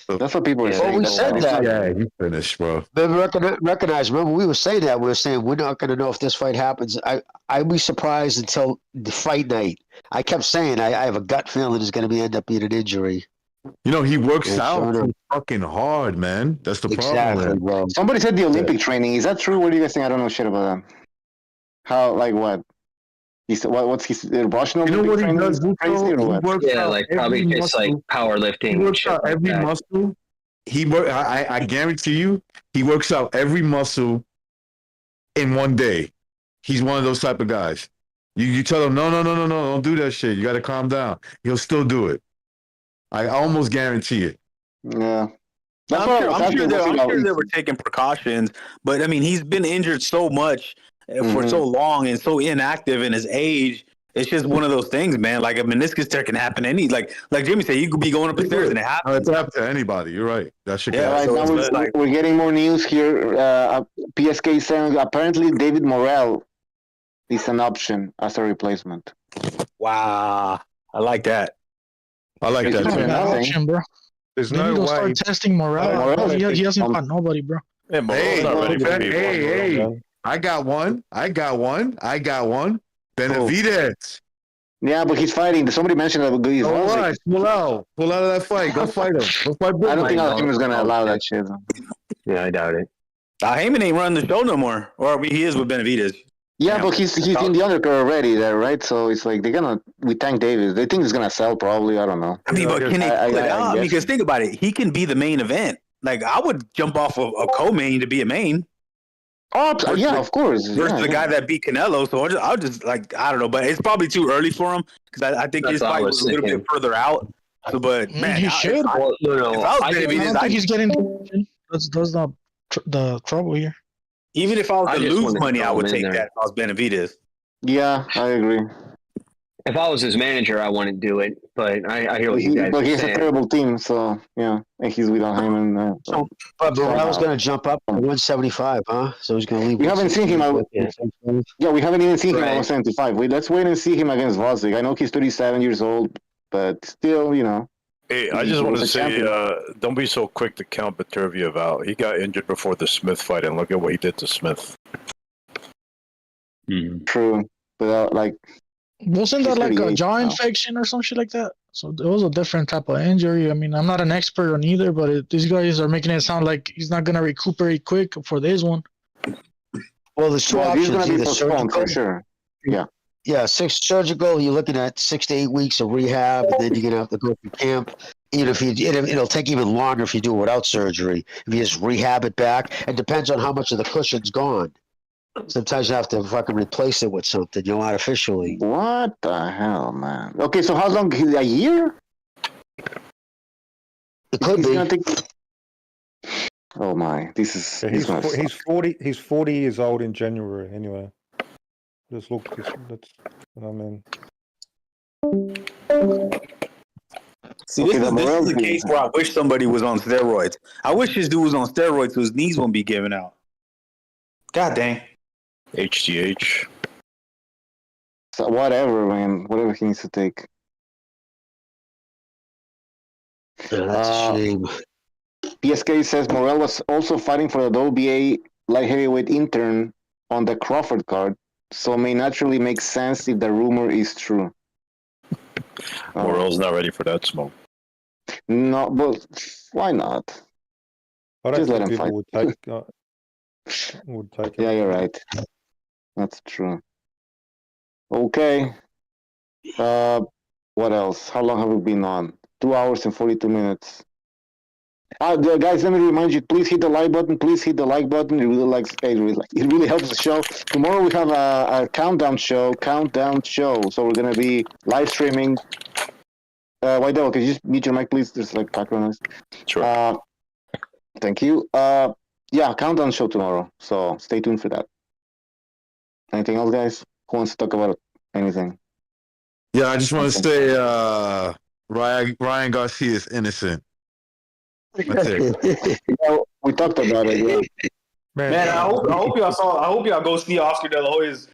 That's what people are saying. Well, we said that. Yeah, he's finished, bro. Recognize. Remember, we were saying that. We were saying we're not going to know if this fight happens. I'd be surprised until the fight night. I kept saying I have a gut feeling it's going to end up being an injury. He works out fucking hard, man. That's the problem. Bro. Somebody said the Olympic training. Is that true? What do you guys think? I don't know shit about that. How, like what? What's his Russian Olympic training? What he does, yeah, like probably just like powerlifting. He works out every muscle. I guarantee you, he works out every muscle in one day. He's one of those type of guys. You tell him, no, don't do that shit. You got to calm down. He'll still do it. I almost guarantee it. Yeah. I'm sure they were taking precautions, but I mean, he's been injured so much for so long and so inactive in his age. It's just one of those things, man. Like a meniscus tear can happen like Jimmy said, you could be going up the stairs and it happens. It's happened to anybody. You're right. That should happen. Right now we're getting more news here. PSK saying apparently David Morrell is an option as a replacement. Wow, I like that. I like that. Option, bro. There's no way. Start testing Morrell. He hasn't fought nobody, bro. Hey! I got one. Benavidez. Yeah, but he's fighting. Somebody mentioned that he's pull out of that fight. Go fight him. I don't think our team is going to allow that shit. Yeah, I doubt it. Heyman ain't running the show no more. Or he is with Benavidez. Yeah, but he's in the undercard already there, right? So it's like we Tank Davis. They think he's gonna sell probably. I don't know. I mean, but can they pull it out? Because think about it, he can be the main event. Like I would jump off of a co-main to be a main. Oh yeah, of course. Versus the guy that beat Canelo. So I'll just like I don't know, but it's probably too early for him because I think his fight was a little bit further out. So, but man, he should. I don't think he's getting. That's not the trouble here. Even if I was to lose money, I would take that if I was Benavidez. Yeah, I agree. If I was his manager, I wouldn't do it. But I hear what you guys But are he has saying. a terrible team, so yeah, and he's without him. And But Morel's going to jump up to 175, huh? So he's going to leave. we haven't seen him. Yeah, we haven't even seen him at 175. Let's wait and see him against Vosik. I know he's 37 years old, but still, you know. Hey, I just want to say, don't be so quick to count Beterbiev out. He got injured before the Smith fight, and look at what he did to Smith. True, but wasn't that like a 38 jaw now. infection or some shit like that? So it was a different type of injury. I mean, I'm not an expert on either, but these guys are making it sound like he's not gonna recuperate quick for this one. Well, there's two He's options. going to be Either postponed surgical, for sure. Yeah. Yeah, surgical. You're looking at 6 to 8 weeks of rehab, and then you're gonna have to go through camp. Even if it'll take even longer if you do it without surgery. If you just rehab it back, it depends on how much of the cushion's gone. Sometimes you have to fucking replace it with something, artificially. What the hell, man? Okay, so how long? A year? It could be. Oh my! This is. Yeah, he's 40. He's 40 years old in January. Anyway, just look. That's what I mean. See, this is the case where I wish somebody was on steroids. I wish this dude was on steroids so his knees won't be giving out. God dang. HGH. So whatever, man. Whatever he needs to take. Yeah, that's a shame. PSK says Morel was also fighting for the WBA light heavyweight intern on the Crawford card, so may naturally make sense if the rumor is true. Morel's not ready for that smoke. No, but why not? I don't Just let think him fight. people would take it. Yeah, you're right. That's true. Okay. What else? How long have we been on? 2 hours and 42 minutes. Guys, let me remind you, please hit the like button. Please hit the like button. It really helps the show. Tomorrow we have a countdown show. So we're going to be live streaming. White Devil, could you just mute your mic, please? There's like background noise. Sure. Thank you. Yeah, countdown show tomorrow. So stay tuned for that. Anything else, guys? Who wants to talk about anything? Yeah, I just want to say Ryan Garcia is innocent. That's it. We talked about it. Yeah. Man, I hope y'all go see Oscar De La Hoya's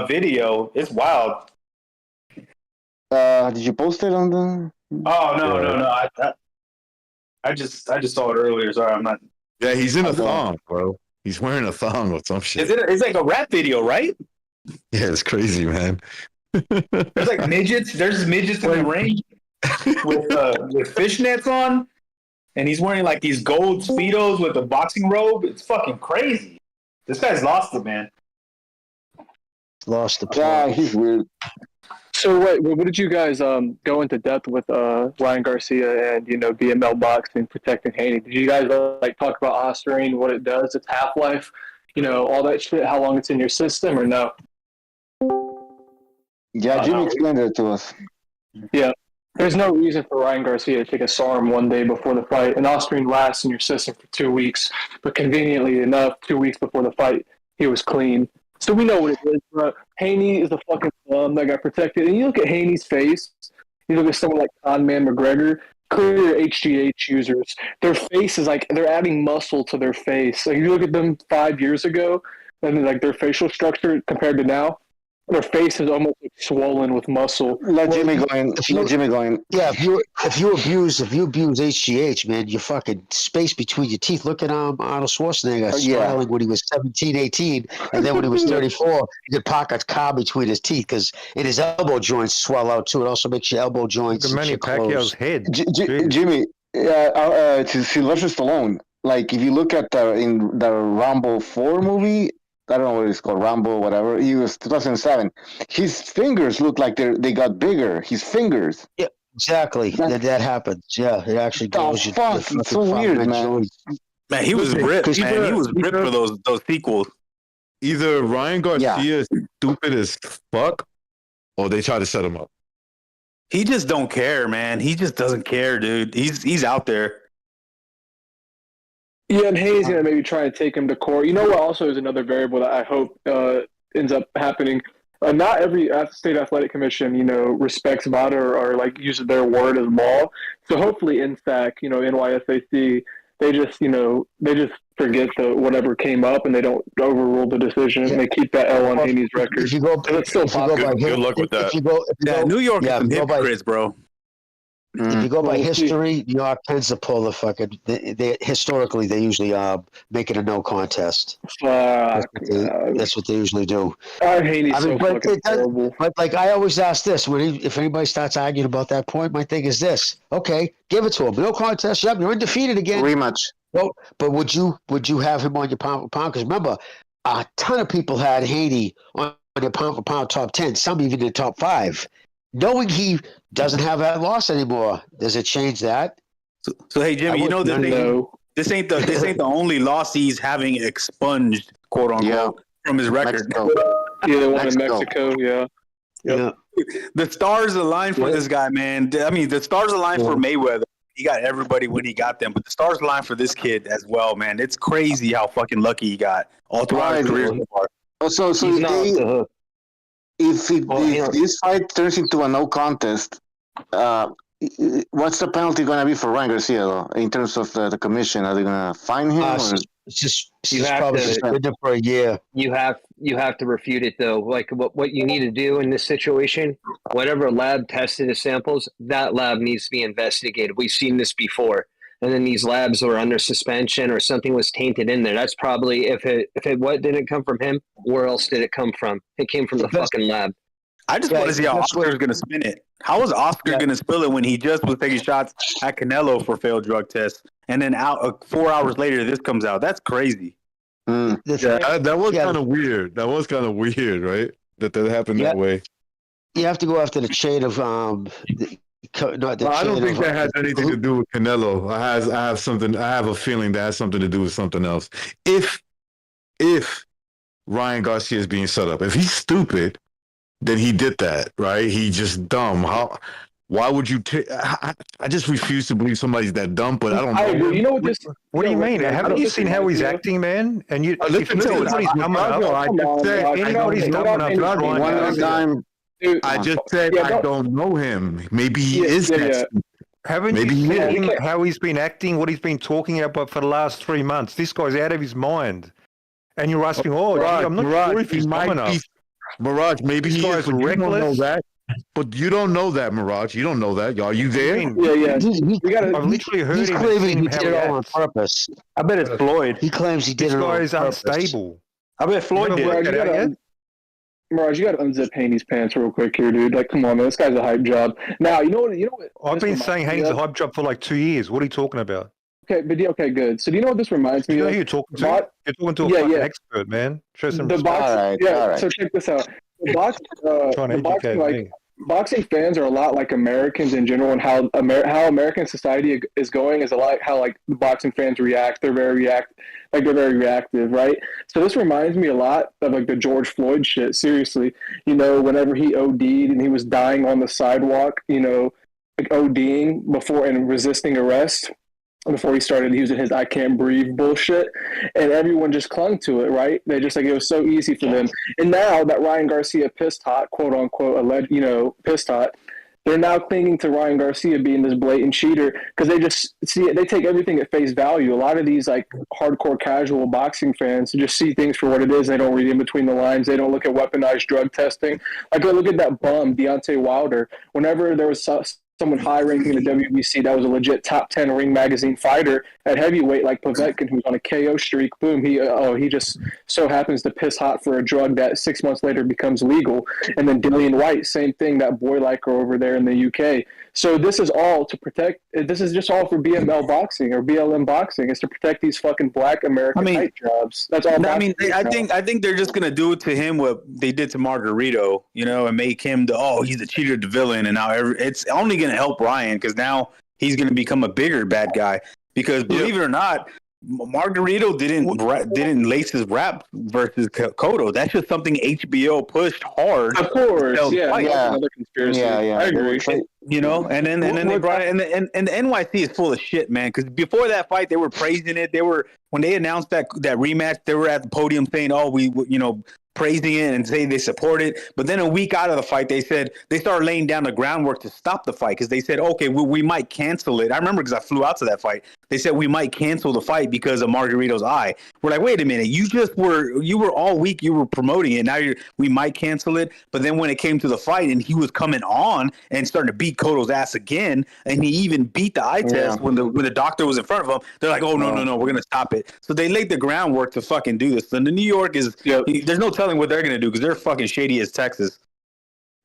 video. It's wild. Did you post it on the? Oh no! I just saw it earlier. Sorry, I'm not. Yeah, he's in a thong, bro. He's wearing a thong or some shit. It's like a rap video, right? Yeah, it's crazy, man. There's like midgets. There's midgets in the ring with fishnets on, and he's wearing like these gold speedos with a boxing robe. It's fucking crazy. This guy's lost it, man. Lost the plot. Yeah, he's weird. So wait, what did you guys go into depth with Ryan Garcia and BML boxing protecting Haney? Did you guys like talk about Ostarine, what it does, its half-life, all that shit, how long it's in your system, or no? Yeah, Jimmy explained it to us. Yeah, there's no reason for Ryan Garcia to take a SARM one day before the fight. And Ostarine lasts in your system for 2 weeks, but conveniently enough, 2 weeks before the fight, he was clean. So we know what it is, bro. Haney is the fucking bum that got protected. And you look at Haney's face, you look at someone like Conman McGregor, clear HGH users, their face is like, they're adding muscle to their face. Like, you look at them 5 years ago, and like their facial structure compared to now, their face is almost like swollen with muscle. Let Jimmy go in. Yeah, if you abuse HGH, man, you fucking space between your teeth. Look at Arnold Schwarzenegger smiling when he was 17, 18, and then when he was 34, he could park a car between his teeth because his elbow joints swell out too. It also makes your elbow joints. Look at Manny Pacquiao's head. Jimmy, to Sylvester Stallone. Like if you look at in the Rambo 4 movie. I don't know what it's called, Rambo, whatever. He was 2007. His fingers look like they got bigger. His fingers. Yeah, exactly. That happens. Yeah, it actually goes. It's so weird, man. Man, he was ripped. Man, he was ripped for those sequels. Either Ryan Garcia is stupid as fuck, or they try to set him up. He just don't care, man. He just doesn't care, dude. He's out there. Yeah, and Haney's going to maybe try and take him to court. You know what also is another variable that I hope ends up happening Not every state athletic commission, respects VADA or like uses their word as law. So hopefully, NSAC, NYSAC, they just forget whatever came up and they don't overrule the decision. And they keep that L on Haney's record. If you go, it's still possible. Good luck with that. New York is some hypocrites, bro. If you go by history, New York tends to pull the fucking. They historically they usually make it a no contest. That's what they usually do. Terrible. But like I always ask this: if anybody starts arguing about that point, my thing is this: okay, give it to him. No contest. Yep, you're undefeated again. Rematch. Well, but would you have him on your pound for pound? Because remember, a ton of people had Haney on your pound for pound top 10. Some even in the top 5. Knowing he doesn't have that loss anymore, does it change that? So hey Jimmy, this ain't the only loss he's having expunged, quote unquote, from his record. Yeah, the one in Mexico. Yeah. Yep. The stars aligned for this guy, man. I mean, the stars aligned for Mayweather. He got everybody when he got them, but the stars aligned for this kid as well, man. It's crazy how fucking lucky he got all throughout his career so far. Also, if this fight turns into a no contest, what's the penalty going to be for Ryan Garcia, though, in terms of the commission? Are they going to fine him? He's probably suspended for a year. You have to refute it, though. Like what you need to do in this situation, whatever lab tested the samples, that lab needs to be investigated. We've seen this before. And then these labs were under suspension or something was tainted in there. That's probably what didn't come from him, where else did it come from? It came from the fucking lab. I just want to see how Oscar's going to spin it. How is Oscar going to spill it when he just was taking shots at Canelo for failed drug tests, and then 4 hours later this comes out? That's crazy. That was kind of weird. That was kind of weird, right? That happened that way. You have to go after the chain of I don't think that has anything to do with Canelo. I have a feeling that has something to do with something else. If Ryan Garcia is being set up, if he's stupid, then he did that, right? He just dumb. Why would you take? I just refuse to believe somebody's that dumb. But I don't know. I agree. You know what this? What do you mean? Haven't you seen how he's acting, man? And listen to anybody's dumb enough. Anybody's dumb enough. I just said I don't know him. Maybe he is that. Haven't you seen how he's been acting, what he's been talking about for the last 3 months? This guy's out of his mind. And you're asking, I'm not sure if he's dumb enough. Mirage, maybe he is, but you don't know that. But you don't know that, Mirage. You don't know that. Are you there? Yeah. I've literally heard he's him. Claiming he did it all on purpose. I bet it's Floyd. He claims he did it all on purpose. This guy is unstable. I bet Floyd did. Mirage, you got to unzip Haney's pants real quick here, dude. Like, come on, man. This guy's a hype job. Now, you know what? I've been saying Haney's a hype job for like 2 years. What are you talking about? Okay, good. So do you know what this reminds me of? You know who you're talking to? You're talking to a fucking expert, man. Show some respect. All right. So check this out. Boxing fans are a lot like Americans in general, and how American society is going is a lot how like the boxing fans react. They're very reactive, right? So this reminds me a lot of like the George Floyd shit. Seriously, whenever he OD'd and he was dying on the sidewalk, like ODing before and resisting arrest. Before he started using his "I can't breathe" bullshit, and everyone just clung to it, right? They just it was so easy for them. And now that Ryan Garcia pissed hot, quote unquote, pissed hot, they're now clinging to Ryan Garcia being this blatant cheater because they just see it. They take everything at face value. A lot of these like hardcore casual boxing fans just see things for what it is. They don't read in between the lines. They don't look at weaponized drug testing. Like look at that bum Deontay Wilder. Whenever there was someone high ranking in the WBC that was a legit top 10 Ring Magazine fighter at heavyweight like Povetkin, who's on a KO streak. Boom, he just so happens to piss hot for a drug that 6 months later becomes legal. And then Dillian White, same thing, that boy liker over there in the UK. So this is all to protect. This is just all for BML boxing or BLM boxing. It's to protect these fucking black American hype jobs. That's all. I think they're just gonna do it to him what they did to Margarito, and make him he's the cheater, the villain, and now it's only gonna help Ryan because now he's gonna become a bigger bad guy. Because believe it or not, Margarito didn't lace his rap versus Cotto. That's just something HBO pushed hard. Of course, another conspiracy. I agree. And then they brought it, and the NYC is full of shit, man. Because before that fight, they were praising it. When they announced that rematch, they were at the podium saying, "Oh, praising it and saying they support it. But then a week out of the fight, they said they started laying down the groundwork to stop the fight because they said, okay, we might cancel it. I remember because I flew out to that fight. They said we might cancel the fight because of Margarito's eye. We're like, wait a minute, you were all week, you were promoting it. Now we might cancel it. But then when it came to the fight and he was coming on and starting to beat Cotto's ass again, and he even beat the eye test when the doctor was in front of him, they're like, oh, no, we're going to stop it. So they laid the groundwork to fucking do this. And the New York is, there's no telling what they're going to do because they're fucking shady as Texas.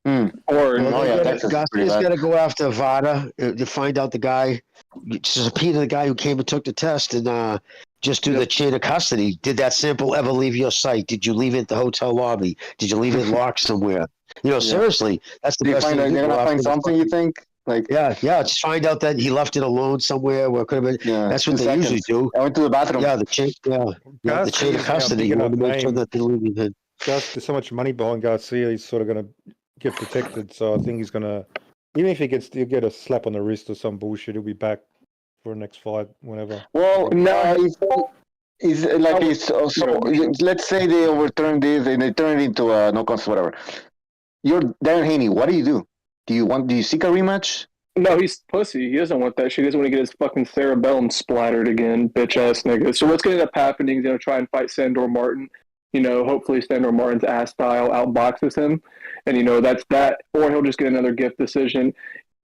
Garcia's got to go after VADA to find out the guy, subpoena the guy who came and took the test, and just do the chain of custody. Did that sample ever leave your site? Did you leave it at the hotel lobby? Did you leave it locked somewhere? Seriously, that's the best thing. They're gonna find something, you think? Like, just find out that he left it alone somewhere where it could have been. That's what they usually do. I went to the bathroom. The chain. The chain of custody. You want to make sure that they're leaving it. There's so much money behind Garcia. He's sort of going to get protected. So I think he's going to, even if he'll get a slap on the wrist or some bullshit, he'll be back for the next fight whenever. Well, let's say they overturn this and they turn it into a no contest, whatever. You're Darren Haney. What do you do? Do you seek a rematch? No, he's pussy. He doesn't want that shit. He doesn't want to get his fucking cerebellum splattered again, bitch ass nigga. So what's going to end up happening? He's going to try and fight Sandor Martin. Hopefully Sandor Martin's ass style outboxes him, and that's that. Or he'll just get another gift decision.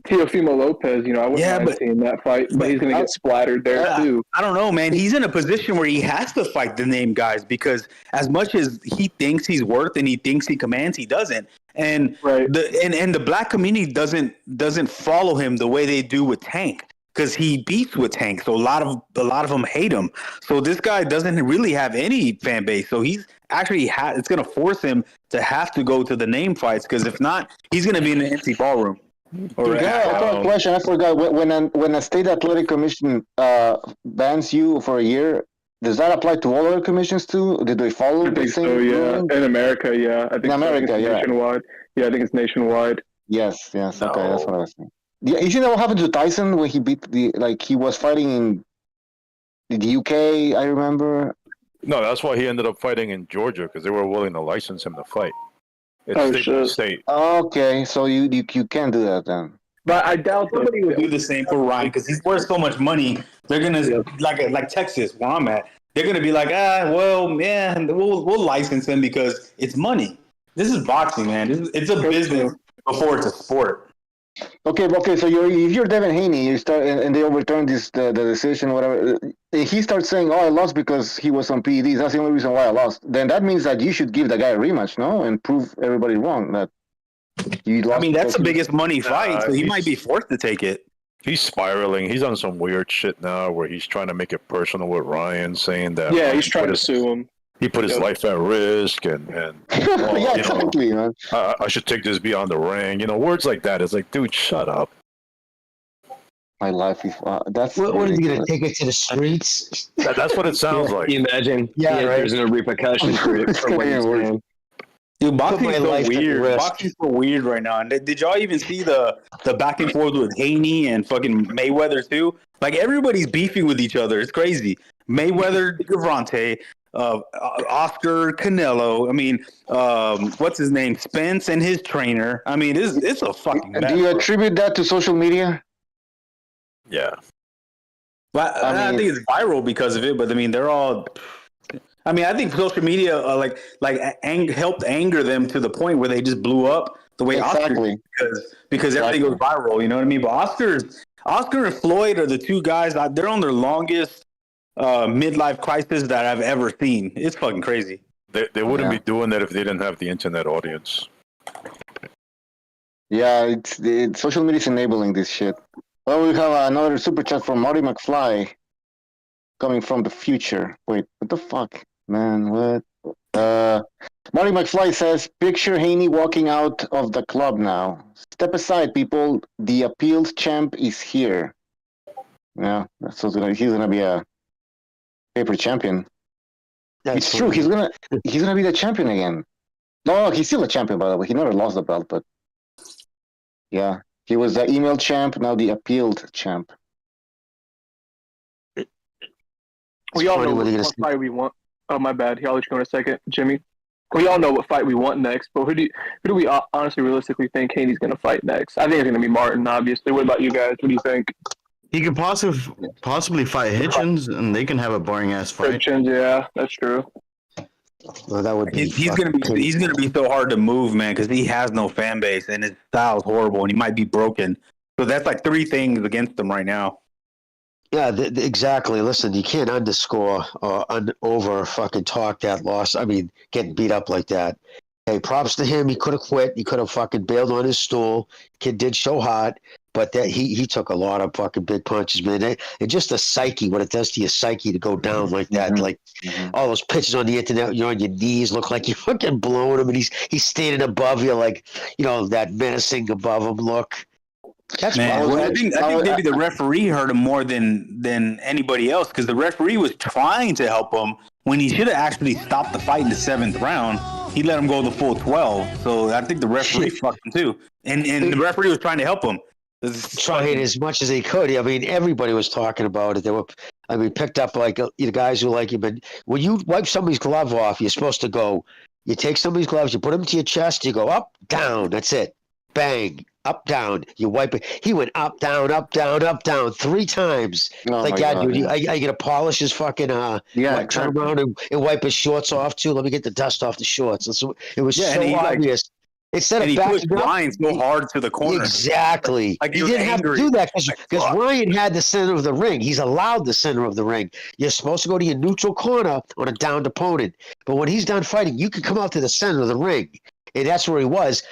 Teofimo Lopez, I wouldn't mind seeing that fight, but he's going to get splattered there too. I don't know, man. He's in a position where he has to fight the name guys because as much as he thinks he's worth and he thinks he commands, he doesn't. And the black community doesn't follow him the way they do with Tank because he beats with Tank. So a lot of them hate him. So this guy doesn't really have any fan base. So he's actually it's going to force him to have to go to the name fights because if not, he's going to be in an empty ballroom. Question. I forgot. When a state athletic commission bans you for a year, does that apply to all other commissions too? Did they follow the same? So, yeah. In America, yeah. I think in America, nationwide. Yeah, I think it's nationwide. Yes. Okay, that's what I was saying. Yeah, you know what happened to Tyson when he beat he was fighting in the UK? I remember. No, that's why he ended up fighting in Georgia because they were willing to license him to fight. It's state. Okay, so you can do that then. But I doubt somebody will do the same for Ryan because he's worth so much money. They're gonna like Texas where I'm at. They're gonna be like, we'll license him because it's money. This is boxing, man. It's a business before it's a sport. Okay. So if you're Devin Haney, you start and they overturn the decision, whatever. He starts saying, "Oh, I lost because he was on PEDs. That's the only reason why I lost." Then that means that you should give the guy a rematch, no, and prove everybody wrong that you lost. I mean, that's the biggest money fight, so he might be forced to take it. He's spiraling. He's on some weird shit now where he's trying to make it personal with Ryan, saying that he's trying to sue him. He put his life at risk, and exactly, man. I should take this beyond the ring. Words like that. It's like, dude, shut up. My life is that's. What are you going to take it to the streets? That's what it sounds like. Can you imagine? There's no repercussions for what he's saying. Dude, boxing is so weird. Boxing's so weird right now. And did y'all even see the back and forth with Haney and fucking Mayweather too? Like everybody's beefing with each other. It's crazy. Mayweather, Gavante, Oscar, Canelo. I mean, what's his name? Spence and his trainer. I mean, it's a fucking mess. Do you attribute that to social media? Yeah. But I think it's viral because of it. But I mean, they're all. I mean, I think social media helped anger them to the point where they just blew up the way Oscar did because everything goes viral. You know what I mean? But Oscar and Floyd are the two guys. They're on their longest midlife crisis that I've ever seen. It's fucking crazy. They wouldn't be doing that if they didn't have the internet audience. Yeah, it's social media is enabling this shit. Well, we have another super chat from Marty McFly coming from the future. Wait, what the fuck? Man, what? Marty McFly says, picture Haney walking out of the club now. Step aside, people. The appeals champ is here. Yeah, so he's gonna be a paper champion. It's true. He's gonna be the champion again. No, he's still a champion, by the way. He never lost the belt, but yeah, he was the email champ. Now the appealed champ. We all know what fight we want. Oh, my bad. I'll let you go in a second, Jimmy. we all know what fight we want next, but who do we honestly, realistically think Haney's going to fight next? I think it's going to be Martin, obviously. What about you guys? What do you think? He could possibly fight Hitchens, and they can have a boring ass fight. Hitchens, yeah, that's true. Well, that would be. He's gonna be so hard to move, man, because he has no fan base and his style's horrible, and he might be broken. So that's like 3 things against him right now. Yeah, exactly. Listen, you can't underscore or over fucking talk that loss. I mean, getting beat up like that. Hey, props to him. He could have quit. He could have fucking bailed on his stool. Kid did show hot, but that he took a lot of fucking big punches, man. And just the psyche, what it does to your psyche to go down like that. Like all those pictures on the internet, you're on your knees, look like you're fucking blowing him, and he's standing above you, like, you know, that menacing above him look. That's man. Well, I think maybe the referee hurt him more than anybody else, because the referee was trying to help him when he should have actually stopped the fight in the 7th round. He let him go the full 12. So I think the referee fucked him too, and the referee was trying to help him. Trying as much as he could. I mean, everybody was talking about it. They were, I mean, picked up like the guys who like you. But when you wipe somebody's glove off, you're supposed to go. You take somebody's gloves, you put them to your chest, you go up, down. That's it. Bang. Up, down. You wipe it. He went up, down, up, down, up, down 3 times. Like, yeah, dude, I got to polish his fucking, turn around and wipe his shorts off, too. Let me get the dust off the shorts. It was so obvious. Instead of backing up, Ryan so hard to the corner. Exactly. Like he didn't have to do that because Ryan had the center of the ring. He's allowed the center of the ring. You're supposed to go to your neutral corner on a downed opponent. But when he's done fighting, you can come out to the center of the ring. And that's where he was.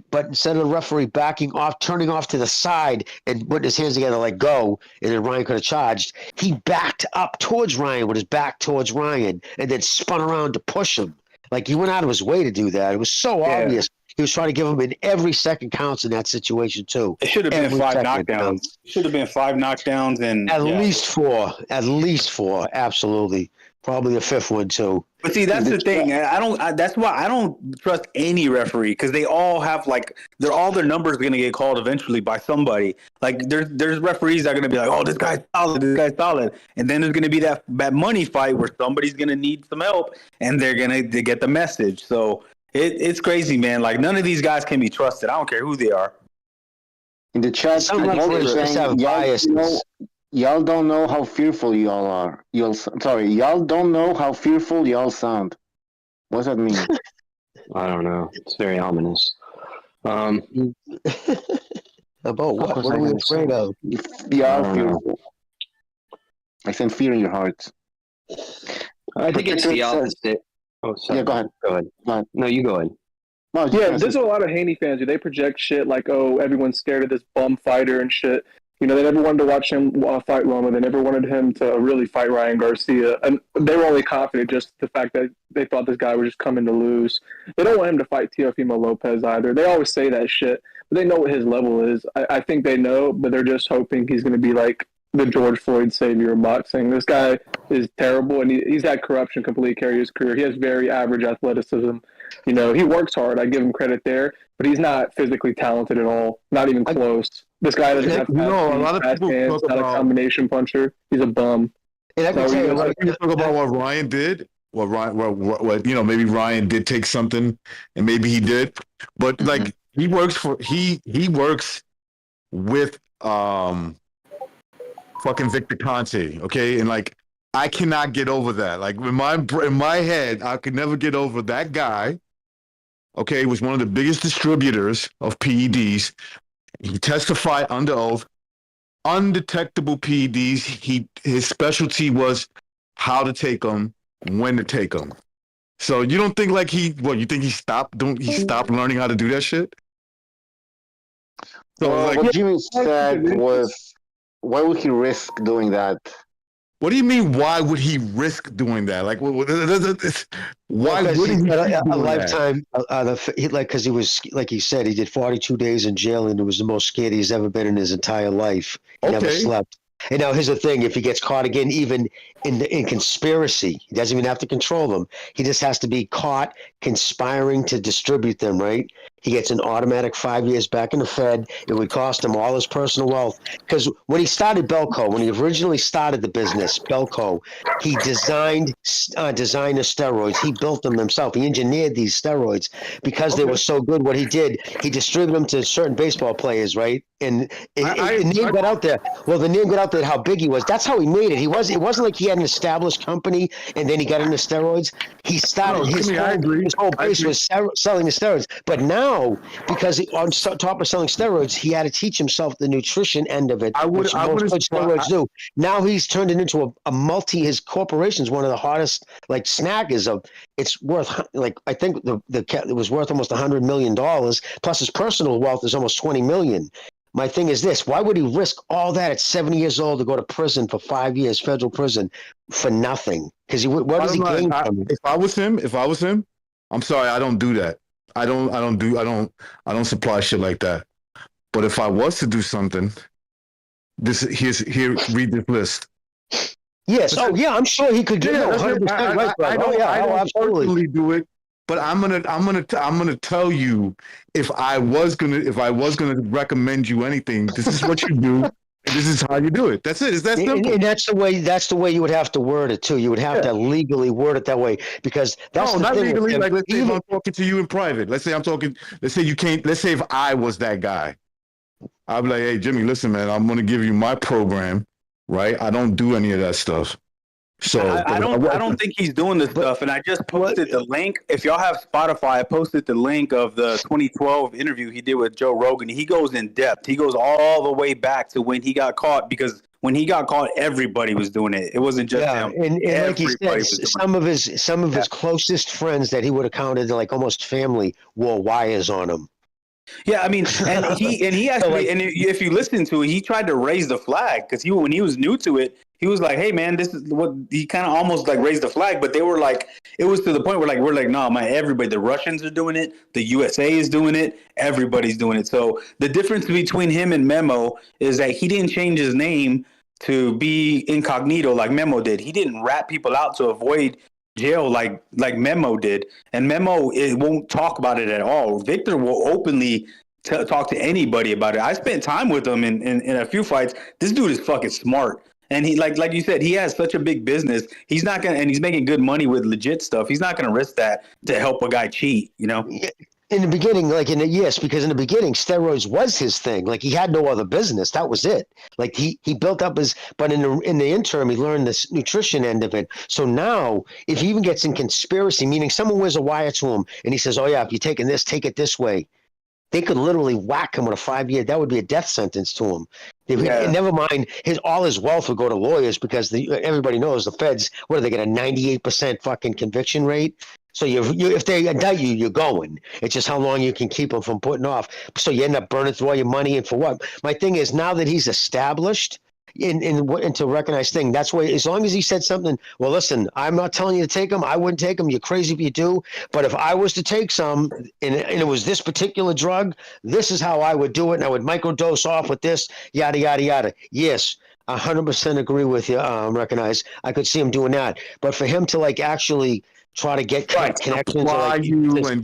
But instead of the referee backing off, turning off to the side and putting his hands together like go, and then Ryan could have charged, he backed up towards Ryan with his back towards Ryan and then spun around to push him. Like, he went out of his way to do that. It was so obvious. He was trying to give him in every second counts in that situation, too. It should have been 5 knockdowns. Should have been 5 knockdowns. And At least 4. At least 4. Absolutely. Probably a 5th one, too. But see, that's the thing. That's why I don't trust any referee, because they all have all their numbers are going to get called eventually by somebody. Like there's referees that are going to be like, oh, this guy's solid, and then there's going to be that money fight where somebody's going to need some help, and they're going to get the message. So it's crazy, man. Like, none of these guys can be trusted. I don't care who they are. In the chat, y'all don't know how fearful y'all are. Y'all don't know how fearful y'all sound. What's that mean? I don't know. It's very ominous. About what? What are we afraid of? Y'all fearful. I send fear in your hearts. I think it's the opposite. Oh, sorry. Yeah, go ahead. Go ahead. No, you go ahead. No, yeah, there's a lot of Haney fans. They project shit like, oh, everyone's scared of this bum fighter and shit. You know, they never wanted to watch him fight Roma. They never wanted him to really fight Ryan Garcia. And they were only confident just the fact that they thought this guy was just coming to lose. They don't want him to fight Teofimo Lopez either. They always say that shit, but they know what his level is. I think they know, but they're just hoping he's going to be like the George Floyd savior of boxing. This guy is terrible, and he's had corruption completely carry his career. He has very average athleticism. You know, he works hard. I give him credit there, but he's not physically talented at all. Not even close. This guy doesn't have a lot of people hands, not a combination puncher. He's a bum. And I can tell you, a lot of people talk about what Ryan did. What maybe Ryan did take something, and maybe he did, but like he works with fucking Victor Conte, okay, and like I cannot get over that. Like in my head, I could never get over that guy. Okay, was one of the biggest distributors of PEDs. He testified under oath, undetectable PEDs. His specialty was how to take them, when to take them. So you don't think like you think he stopped learning how to do that shit? So what Jimmy said was, why would he risk doing that? What do you mean? Why would he risk doing that? Like, why would he? A lifetime, because he was, like he said, he did 42 days in jail, and it was the most scared he's ever been in his entire life. He never slept. And now here's the thing: if he gets caught again, even in conspiracy, he doesn't even have to control them. He just has to be caught conspiring to distribute them, right? He gets an automatic 5 years back in the Fed. It would cost him all his personal wealth. Because when he started Belco, when he originally started the business, Belco, he designed designer steroids. He built them himself. He engineered these steroids because they were so good. What he did, he distributed them to certain baseball players, right? And the name got out there. Well, the name got out there how big he was. That's how he made it. It wasn't like he had an established company and then he got into steroids. He started his whole base was selling the steroids. But now, because on top of selling steroids, he had to teach himself the nutrition end of it. Which most good steroids do. Now he's turned it into a multi. His corporation is one of the hottest like snackers of. It's worth like I think it was worth almost $100 million. Plus his personal wealth is almost $20 million. My thing is this: why would he risk all that at 70 years old to go to prison for 5 years, federal prison, for nothing? Because what does he gain from it? If I was him, I'm sorry, I don't do that. I don't supply shit like that. But if I was to do something, read this list. Yes. Oh yeah, I'm sure he could do it. 100% right, bro. I don't personally do it. But I'm gonna tell you if I was gonna recommend you anything, this is what you do, and this is how you do it. That's it. It's that simple. And that's the way you would have to word it too. You would have to legally word it that way because that's not thing legally. Like let's say if I'm talking to you in private. Let's say you can't. Let's say if I was that guy, I'd be like, hey Jimmy, listen, man, I'm gonna give you my program, right? I don't do any of that stuff. So I don't think he's doing this stuff. And I just posted the link. If y'all have Spotify, I posted the link of the 2012 interview he did with Joe Rogan. He goes in depth. He goes all the way back to when he got caught, because when he got caught, everybody was doing it. It wasn't just him. And like he said, some of his closest friends that he would have counted like almost family wore wires on him. Yeah, I mean, and he actually, and if you listen to it, he tried to raise the flag because when he was new to it, he was like, "Hey, man, this is what." He kind of almost like raised the flag, but they were like, it was to the point where we're like, "No, man, everybody, the Russians are doing it, the USA is doing it, everybody's doing it." So the difference between him and Memo is that he didn't change his name to be incognito like Memo did. He didn't rat people out to avoid jail like Memo did, and Memo won't talk about it at all. Victor will openly talk to anybody about it. I spent time with him in a few fights. This dude is fucking smart, and he like you said, he has such a big business. He's not gonna, and he's making good money with legit stuff. He's not gonna risk that to help a guy cheat, you know. In the beginning, because in the beginning, steroids was his thing. Like he had no other business. That was it. Like he built up but in the interim, he learned this nutrition end of it. So now, if he even gets in conspiracy, meaning someone wears a wire to him and he says, "Oh yeah, if you're taking this, take it this way," they could literally whack him with a 5 year. That would be a death sentence to him. Never mind, all his wealth would go to lawyers because everybody knows the feds. What do they get, a 98% fucking conviction rate? So if they indict you, you're going. It's just how long you can keep them from putting off. So you end up burning through all your money, and for what? My thing is, now that he's established into recognize thing, that's why, as long as he said something, well, listen, I'm not telling you to take them. I wouldn't take them. You're crazy if you do. But if I was to take some, and it was this particular drug, this is how I would do it, and I would microdose off with this, yada, yada, yada. Yes, 100% agree with you, recognize. I could see him doing that. But for him to actually try to get connections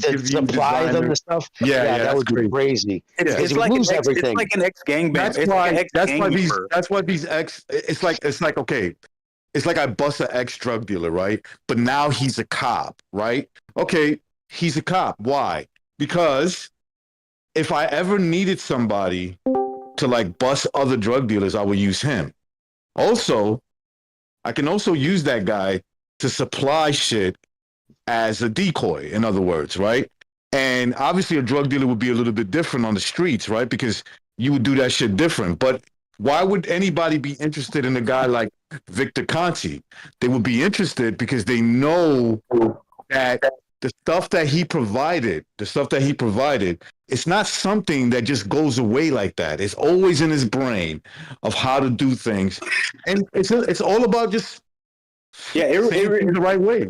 to supply them and stuff. That would be crazy. It's like an ex-gangbang. That's why these ex. It's like okay, it's like I bust an ex drug dealer, right? But now he's a cop, right? Okay, he's a cop. Why? Because if I ever needed somebody to like bust other drug dealers, I would use him. Also, I can also use that guy to supply shit as a decoy, in other words, right? And obviously a drug dealer would be a little bit different on the streets, right? Because you would do that shit different. But why would anybody be interested in a guy like Victor Conte? They would be interested because they know that the stuff that he provided, it's not something that just goes away like that. It's always in his brain of how to do things. And it's all about just the right way.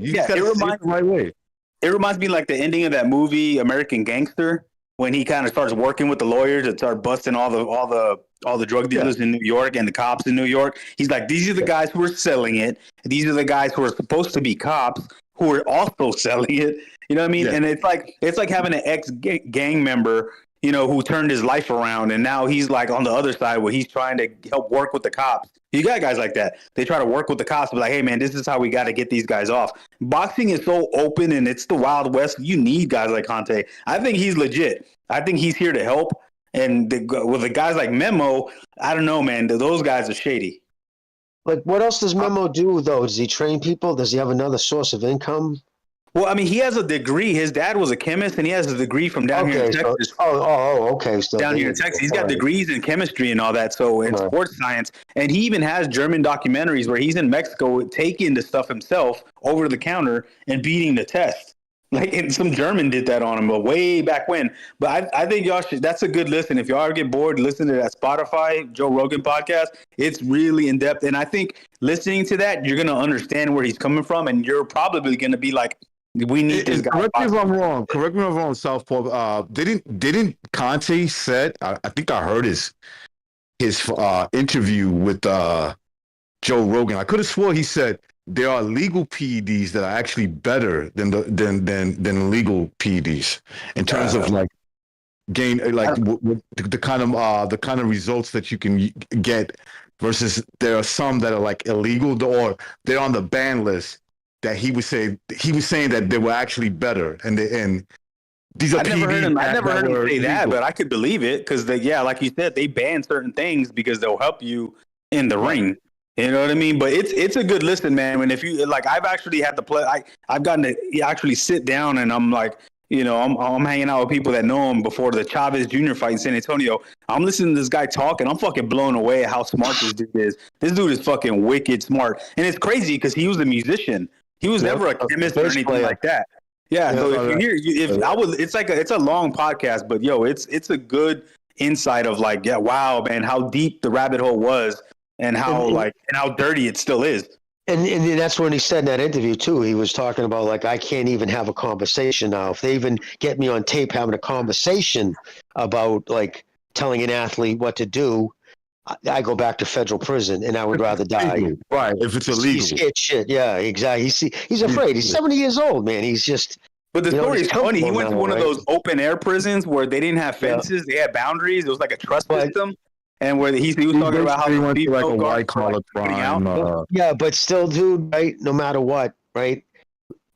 It reminds me like the ending of that movie American Gangster, when he kind of starts working with the lawyers and start busting all the drug dealers in New York and the cops in New York. He's like, these are the guys who are selling it. These are the guys who are supposed to be cops who are also selling it. You know what I mean? Yeah. And it's like having an ex gang member, you know, who turned his life around, and now he's like on the other side where he's trying to help work with the cops. You got guys like that. They try to work with the cops, be like, hey man, this is how we got to get these guys off. Boxing is so open and it's the Wild West. You need guys like Conte. I think he's legit. I think he's here to help. And with the guys like Memo, I don't know, man. Those guys are shady. Like, what else does Memo do, though? Does he train people? Does he have another source of income? Well, I mean, he has a degree. His dad was a chemist, and he has a degree from down here in Texas. Okay. So down here in Texas. He's got degrees in chemistry and all that, so in sports science. And he even has German documentaries where he's in Mexico taking the stuff himself over the counter and beating the test. Like, and some German did that on him, but way back when. But I think y'all should, that's a good listen. If y'all ever get bored, listen to that Spotify, Joe Rogan podcast. It's really in depth. And I think listening to that, you're going to understand where he's coming from. And you're probably going to be like, we need this guy. Correct me if I'm wrong. Correct me if I'm wrong, Southpaw. Didn't Conte said, I think I heard his interview with Joe Rogan. I could have swore he said, there are legal PEDs that are actually better than illegal PEDs in terms of like gain, like the kind of results that you can get versus there are some that are like illegal or they're on the ban list that he was saying that they were actually better and these are I never heard him say that, but I could believe it because like you said, they ban certain things because they'll help you in the ring. You know what I mean? But it's a good listen, man. And if you like, I've actually had the I've gotten to actually sit down and I'm like, you know, I'm hanging out with people that know him before the Chavez Jr. fight in San Antonio. I'm listening to this guy talk and I'm fucking blown away at how smart this dude is. This dude is fucking wicked smart. And it's crazy because he was a musician. He was never a chemist or anything like that. Yeah. So if you hear, it's a long podcast, but yo, it's a good insight of like, yeah, wow, man, how deep the rabbit hole was. And how dirty it still is. And that's when he said in that interview too. He was talking about like, I can't even have a conversation now. If they even get me on tape having a conversation about like telling an athlete what to do, I go back to federal prison and I would rather die. Right, if it's illegal. He's scared shit. Yeah, exactly. He's afraid. He's 70 years old, man. He's just. But the story is funny. He went to one of those open air prisons where they didn't have fences. They had boundaries. It was like a trust system. And where he was talking about how he went to like a white collar crime. Yeah, but still, dude, right? No matter what, right?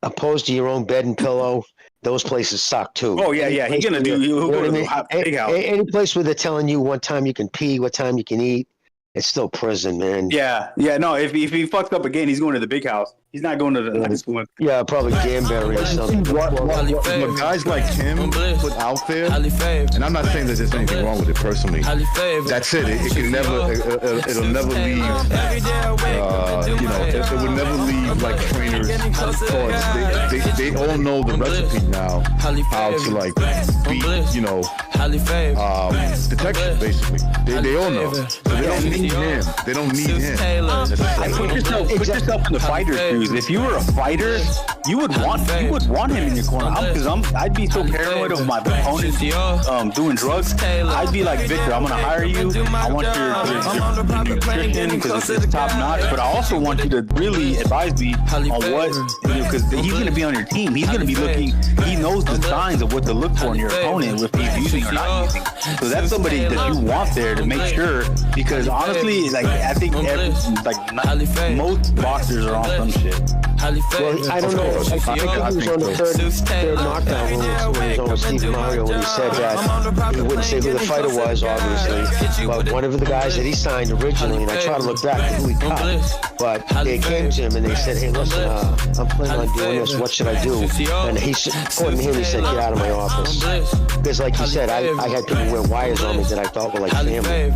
Opposed to your own bed and pillow, those places suck too. Oh yeah. He's gonna do. He'll go to the big house. Any place where they're telling you what time you can pee, what time you can eat, it's still prison, man. Yeah. No, if he fucks up again, he's going to the big house. He's not going to the nice one. Yeah, probably Danbury or something. What guys like him put out there, and I'm not saying that there's anything wrong with it personally. That's it. It can never. It'll never leave. It would never leave like trainers. They all know the recipe now. How to like beat, detectives basically. They all know. So they don't need him. They don't need him. Put yourself in the fighter's shoes. If you were a fighter, you would want him in your corner. I'd be so paranoid of my opponent doing drugs. I'd be like, Victor, I'm gonna hire you. I want your nutrition because it's top notch. But I also want you to really advise me on what, because he's gonna be on your team. He's gonna be looking. He knows the signs of what to look for in your opponent, if he's using or not using. So that's somebody that you want there to make sure. Because honestly, like I think most boxers are on some shit. Well, I don't know. I think he was on the third knockdown when he was on with Steve Mario when he said that he wouldn't say who the fighter was, obviously, but one of the guys that he signed originally, and I try to look back at who he cut, but they came to him and they said, hey, listen, I'm planning on doing this. What should I do? And according to him, he said, get out of my office. Because like he said, I had people wear wires on me that I thought were like family.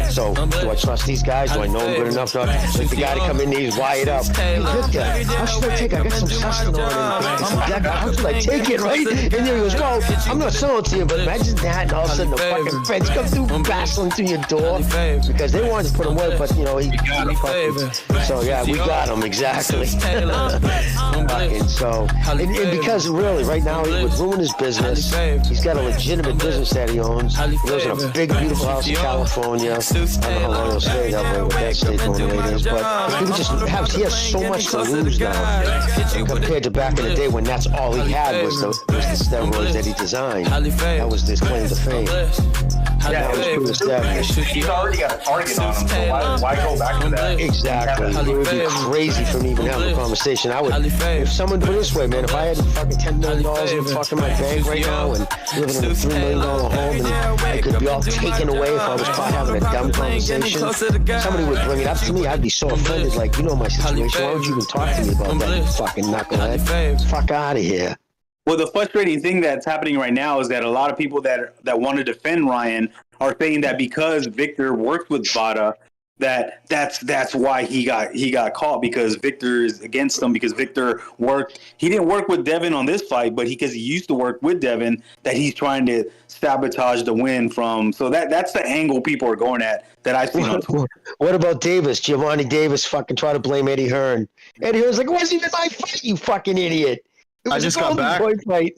So do I trust these guys? Do I know them good enough? Like the guy to come in, he's wired up. Hey, Victor, how should I take it? I got some sustenance on it. How should I take it, right? And then he goes, well, I'm not selling it to you, but imagine that, and all of a sudden the fucking feds come through, bustling through your door, because they wanted to put him away, but he so yeah, we got him, exactly. And so, and because really, right now, he would ruin his business. He's got a legitimate business that he owns. He lives in a big, beautiful house in California. I don't know how long he'll stay that way with that state going the way it is, but he would just he has so much to lose now. Compared to back in the day when that's all he had was the steroids that he designed. That was his claim to fame. Yeah, he's already got a target on him, so why go back to that? Exactly. It would be crazy for me to even have a conversation. I would, if someone put it this way, man, if I had fucking $10 million in fucking my bank right now and living in a $3 million home and it could be all taken away if I was caught having a dumb conversation, somebody would bring it up to me, I'd be so offended, like, you know my situation, why would you even talk to me about that, you fucking knucklehead? Fuck out of here. Well, the frustrating thing that's happening right now is that a lot of people that want to defend Ryan are saying that because Victor worked with Vada, that's why he got caught, because Victor is against him, because Victor he didn't work with Devin on this fight, but because he used to work with Devin, that he's trying to sabotage the win from. So that's the angle people are going at that I've seen on Twitter. What about Davis? Giovanni Davis fucking try to blame Eddie Hearn. Eddie Hearn's like, it wasn't even my fight, you fucking idiot. I just got back, fight.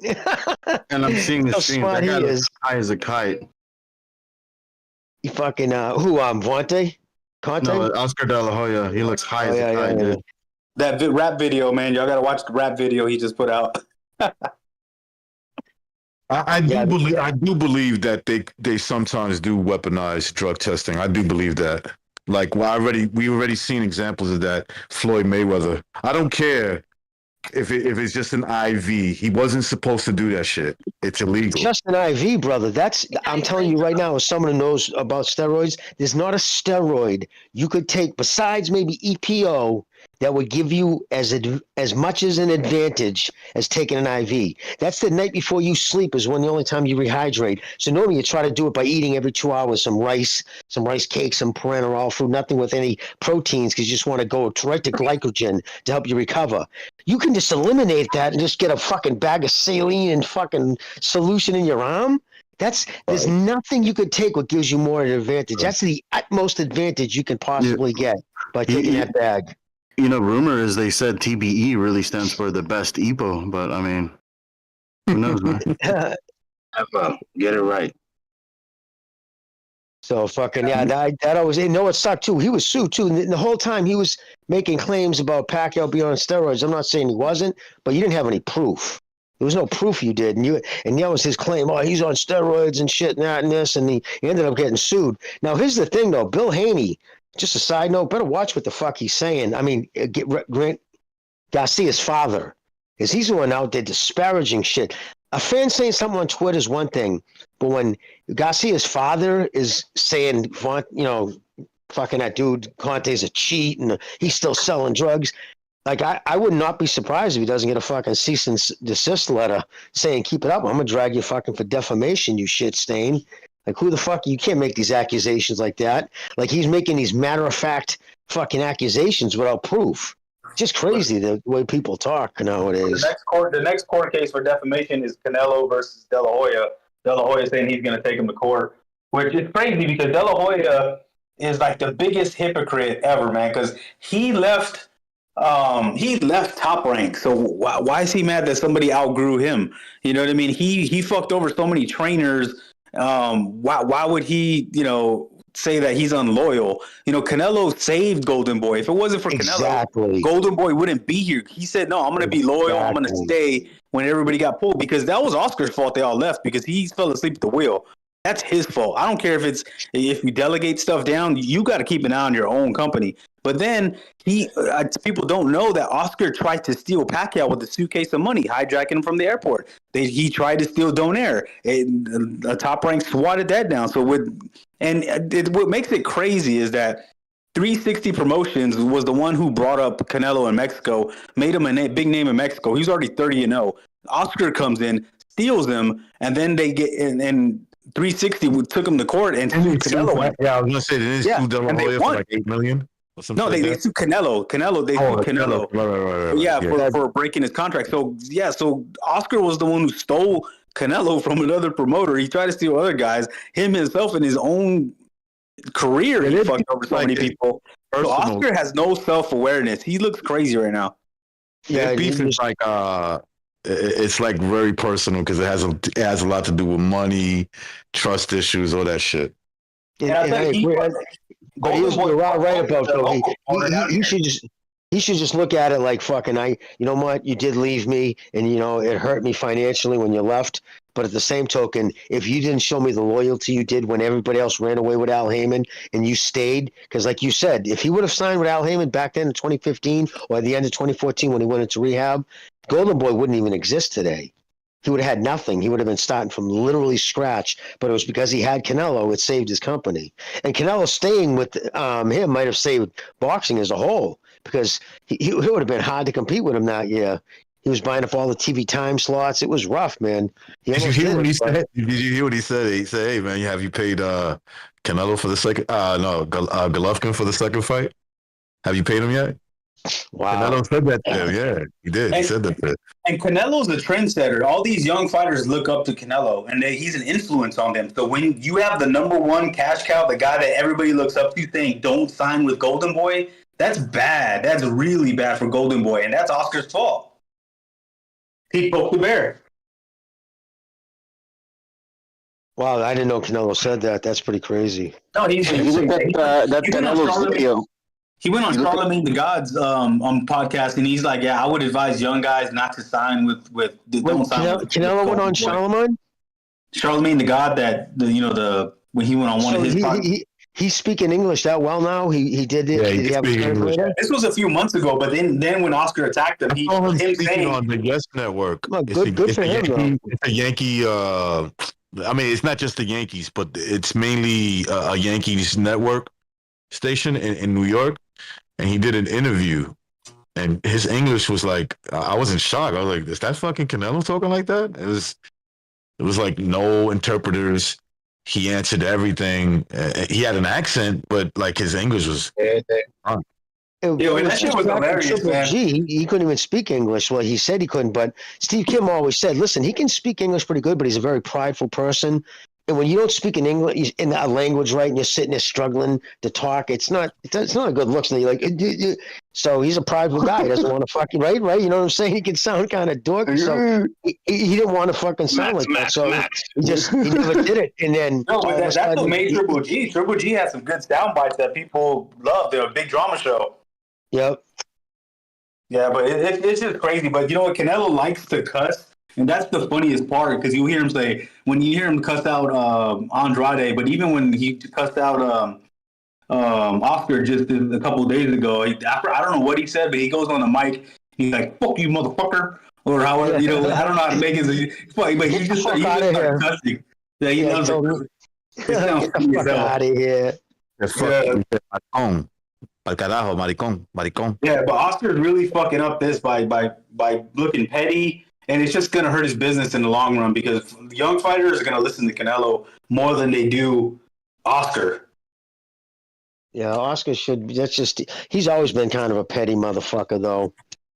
and I'm seeing the stream. That guy is high as a kite. You fucking who? Vontae? Conte? No, Oscar De La Hoya. He looks high as a kite, dude. That rap video, man. Y'all gotta watch the rap video he just put out. I do believe that they sometimes do weaponize drug testing. I do believe that. Like, we already seen examples of that. Floyd Mayweather. I don't care if it's just an IV. He wasn't supposed to do that shit. It's illegal. Just an IV, brother. I'm telling you right now, as someone who knows about steroids, there's not a steroid you could take besides maybe EPO that would give you as much as an advantage as taking an IV. That's the night before you sleep is when the only time you rehydrate. So normally you try to do it by eating every 2 hours some rice cake, some parenteral food, nothing with any proteins, because you just want to go right to glycogen to help you recover. You can just eliminate that and just get a fucking bag of saline and fucking solution in your arm. There's nothing you could take what gives you more advantage. That's the utmost advantage you can possibly get by taking that bag. You know, rumor is they said TBE really stands for the best EPO, but I mean, who knows, man? Get it right. So fucking that always, you know, it sucked too. He was sued too, and the whole time he was making claims about Pacquiao being on steroids. I'm not saying he wasn't, but you didn't have any proof. There was no proof you did, and that was his claim. Oh, he's on steroids and shit and that and this, and he ended up getting sued. Now here's the thing, though, Bill Haney. Just a side note, better watch what the fuck he's saying. I mean, Grant Garcia's father, because he's the one out there disparaging shit. A fan saying something on Twitter is one thing, but when Garcia's father is saying, you know, fucking that dude, Conte's a cheat and he's still selling drugs, like I would not be surprised if he doesn't get a fucking cease and desist letter saying, keep it up, I'm going to drag you fucking for defamation, you shit stain. Like, who the fuck? You can't make these accusations like that. Like, he's making these matter-of-fact fucking accusations without proof. Just crazy the way people talk nowadays. The next court case for defamation is Canelo versus De La Hoya. De La Hoya saying he's going to take him to court, which is crazy because De La Hoya is like the biggest hypocrite ever, man, because he left Top Rank. So why is he mad that somebody outgrew him? You know what I mean? He fucked over so many trainers. Why would he, you know, say that he's unloyal? You know, Canelo saved Golden Boy. If it wasn't for Canelo, Golden Boy wouldn't be here. He said, no, I'm going to be loyal. I'm going to stay when everybody got pulled, because that was Oscar's fault. They all left because he fell asleep at the wheel. That's his fault. I don't care if you delegate stuff down, you got to keep an eye on your own company. But then people don't know that Oscar tried to steal Pacquiao with a suitcase of money, hijacking him from the airport. He tried to steal Donaire. The Top Rank swatted that down. So what makes it crazy is that 360 Promotions was the one who brought up Canelo in Mexico, made him a big name in Mexico. He's already 30-0. Oscar comes in, steals him, and then they get and 360 took him to court and Canelo. Yeah, I was gonna say they sued De La Hoya for like $8 million. No, they sued Canelo. They sued Canelo. Right. Yeah, for breaking his contract. So so Oscar was the one who stole Canelo from another promoter. He tried to steal other guys. Himself in his own career, he fucked over so many people. So Oscar has no self-awareness. He looks crazy right now. Yeah, beef is like it's like very personal because it has a lot to do with money, trust issues, all that shit. But here's what you're right about, though. He should just He should just look at it like fucking you know what, you did leave me, and you know it hurt me financially when you left. But at the same token, if you didn't show me the loyalty you did when everybody else ran away with Al Heyman and you stayed, because like you said, if he would have signed with Al Heyman back then in 2015 or at the end of 2014 when he went into rehab, Golden Boy wouldn't even exist today. He would have had nothing. He would have been starting from literally scratch, but it was because he had Canelo, it saved his company. And Canelo staying with him might have saved boxing as a whole, because it would have been hard to compete with him that year. He was buying up all the TV time slots. It was rough, man. Did you hear what he said? Did you hear what he said? He said, "Hey, man, have you paid Canelo for the second? Golovkin for the second fight? Have you paid him yet?" Wow. Canelo said that to him. Yeah, he did. He said that to him. And Canelo's a trendsetter. All these young fighters look up to Canelo, and he's an influence on them. So when you have the number one cash cow, the guy that everybody looks up to, saying don't sign with Golden Boy, that's bad. That's really bad for Golden Boy, and that's Oscar's fault. He poked the bear. Wow, I didn't know Canelo said that. That's pretty crazy. No, If you look at that Canelo's video. He went on Charlemagne the God's podcast, and he's like, "Yeah, I would advise young guys not to sign with don't sign with Canelo went on Charlemagne. Charlemagne the God, when he went on one of his podcasts. He's speaking English that well now. He did it. Yeah, did he have a translator? This was a few months ago, but then when Oscar attacked him, him saying on the Yes Network. Well, good for him. It's a Yankee. I mean, it's not just the Yankees, but it's mainly a Yankees network station in New York. And he did an interview, and his English was like, I was in shock. I was like, is that fucking Canelo talking like that? It was like no interpreters. He answered everything. He had an accent, but like his English was. That shit was hilarious, man. He couldn't even speak English. Well, he said he couldn't, but Steve Kim always said, listen, he can speak English pretty good, but he's a very prideful person. And when you don't speak in English, in a language, right, and you're sitting there struggling to talk, it's not a good look. So you're like, so he's a prideful guy. He doesn't want to fucking, right? You know what I'm saying? He can sound kind of dorky. So he didn't want to fucking sound like that. So he never did it. And then that's what made Triple G. Triple G has some good sound bites that people love. They're a big drama show. Yep. Yeah, but it's just crazy. But you know what? Canelo likes to cuss. And that's the funniest part, because you hear him say, when you hear him cuss out Andrade, but even when he cussed out Oscar just a couple of days ago, I don't know what he said, but he goes on the mic, he's like, fuck you, motherfucker, or however, I don't know how to make it, but he just started cussing. Yeah, he loves it. It sounds funny as hell. Out of here. Maricón. Al carajo, maricón. Yeah, but Oscar's really fucking up this by looking petty. And it's just going to hurt his business in the long run, because young fighters are going to listen to Canelo more than they do Oscar. Yeah, Oscar should. He's always been kind of a petty motherfucker, though.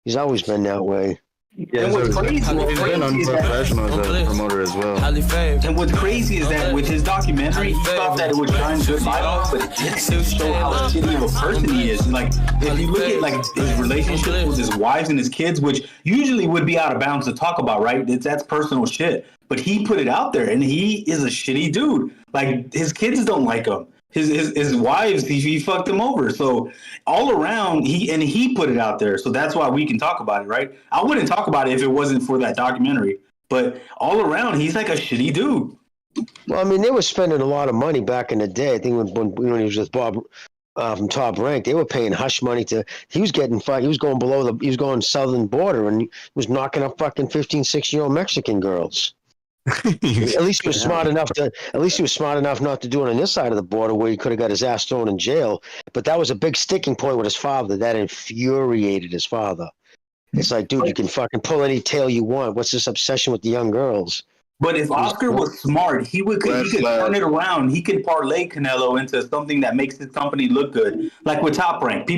He's always been that way. Yeah, and what's crazy, he's been unprofessional as a promoter as well. And what's crazy is that with his documentary, he thought that it would shine good light, but it didn't show how shitty of a person he is. Like, if you look at like his relationship with his wives and his kids, which usually would be out of bounds to talk about, right? That's personal shit. But he put it out there, and he is a shitty dude. Like, his kids don't like him. His wives, he fucked them over. So all around, he put it out there. So that's why we can talk about it, right? I wouldn't talk about it if it wasn't for that documentary. But all around, he's like a shitty dude. Well, I mean, they were spending a lot of money back in the day. I think when he was with Bob from Top Rank, they were paying hush money to. He was going southern border, and he was knocking up fucking 15, 16-year-old Mexican girls. At least he was smart enough not to do it on this side of the border, where he could have got his ass thrown in jail. But that was a big sticking point with his father. That infuriated his father. It's like, dude, you can fucking pull any tail you want. What's this obsession with the young girls? But if Oscar was smart, he could turn it around. He could parlay Canelo into something that makes his company look good. Like with Top Rank,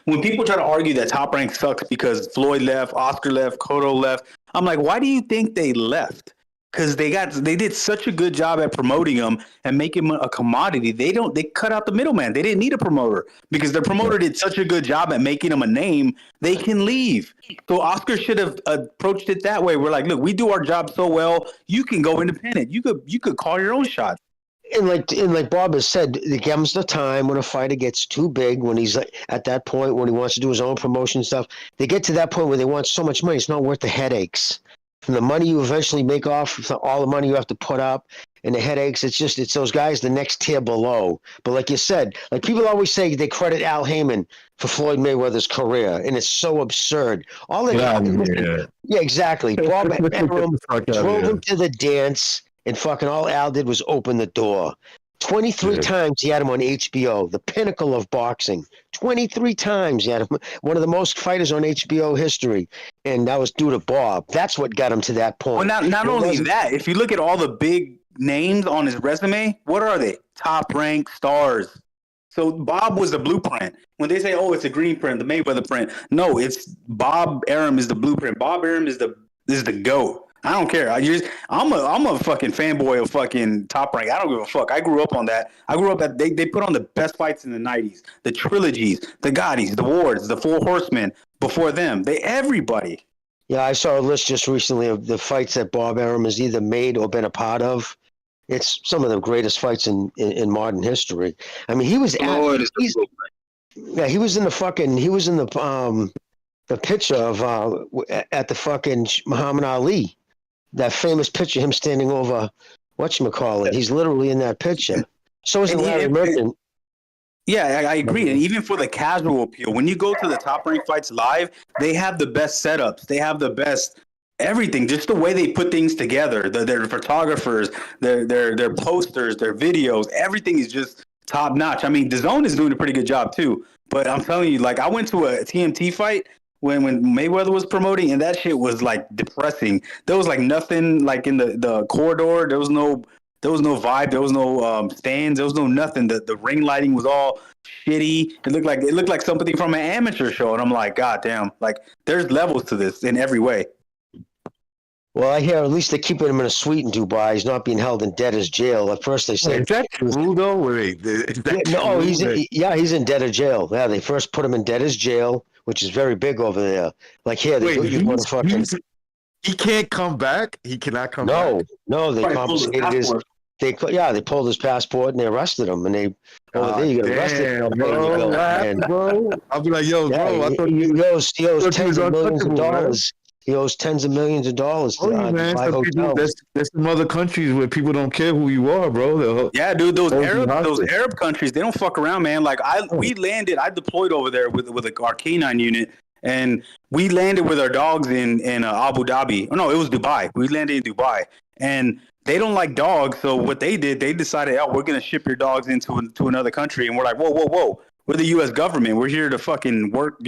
when people try to argue that Top Rank sucks because Floyd left, Oscar left, Cotto left, I'm like, why do you think they left? Because they did such a good job at promoting him and making him a commodity. They cut out the middleman. They didn't need a promoter, because their promoter did such a good job at making him a name. They can leave. So Oscar should have approached it that way. We're like, look, we do our job so well. You can go independent. You could call your own shot. And like Bob has said, there comes the time when a fighter gets too big, when he's at that point when he wants to do his own promotion stuff. They get to that point where they want so much money, it's not worth the headaches. From the money you eventually make off, all the money you have to put up, and the headaches, it's those guys the next tier below. But like you said, like people always say, they credit Al Heyman for Floyd Mayweather's career, and it's so absurd. All they yeah, exactly. Bob Arum drove him to the dance, and fucking all Al did was open the door. 23 times he had him on HBO, the pinnacle of boxing. 23 times he had him, one of the most fighters on HBO history, and that was due to Bob. That's what got him to that point. Well, not only that, if you look at all the big names on his resume, what are they? Top ranked stars. So Bob was the blueprint. When they say, "Oh, it's a green print, the Mayweather print," no, it's Bob Arum is the blueprint. Bob Arum is the GOAT. I don't care. I'm a fucking fanboy of fucking Top Rank. I don't give a fuck. I grew up on that. I grew up at they put on the best fights in the 90s. The trilogies, the Gottis, the Wards, the Four Horsemen. Before them, everybody. Yeah, I saw a list just recently of the fights that Bob Arum has either made or been a part of. It's some of the greatest fights in modern history. I mean, he was he was in the picture of at the fucking Muhammad Ali. That famous picture, him standing over whatchamacallit. He's literally in that picture. So is Larry Merchant. Yeah, I agree. And even for the casual appeal, when you go to the Top Rank Fights live, they have the best setups. They have the best everything. Just the way they put things together. Their photographers, their posters, their videos, everything is just top notch. I mean, DAZN is doing a pretty good job too. But I'm telling you, like, I went to a TMT fight when Mayweather was promoting, and that shit was like depressing. There was like nothing like in the corridor. There was no vibe. There was no stands. There was no nothing. The ring lighting was all shitty. It looked like something from an amateur show. And I'm like, God damn! Like, there's levels to this in every way. Well, I hear at least they're keeping him in a suite in Dubai. He's not being held in debtor's jail. At first they said, "Is that true though?" Wait, he's in debtor jail. Yeah, they first put him in debtor's jail, which is very big over there. Like here, he can't come back. He cannot come back. No, they confiscated his. They pulled his passport and they arrested him. And they there you get arrested, bro. I'll be like, yo, bro. I thought he owes tens of millions of dollars. He owes tens of millions of dollars to buy hotels. There's some other countries where people don't care who you are, bro. Yeah, dude, those Arab countries, they don't fuck around, man. Like we landed, I deployed over there with our K9 unit, and we landed with our dogs in Abu Dhabi. Oh no, it was Dubai. We landed in Dubai, and they don't like dogs. So what they did, they decided, we're gonna ship your dogs into another country, and we're like, whoa, we're the U.S. government. We're here to fucking work,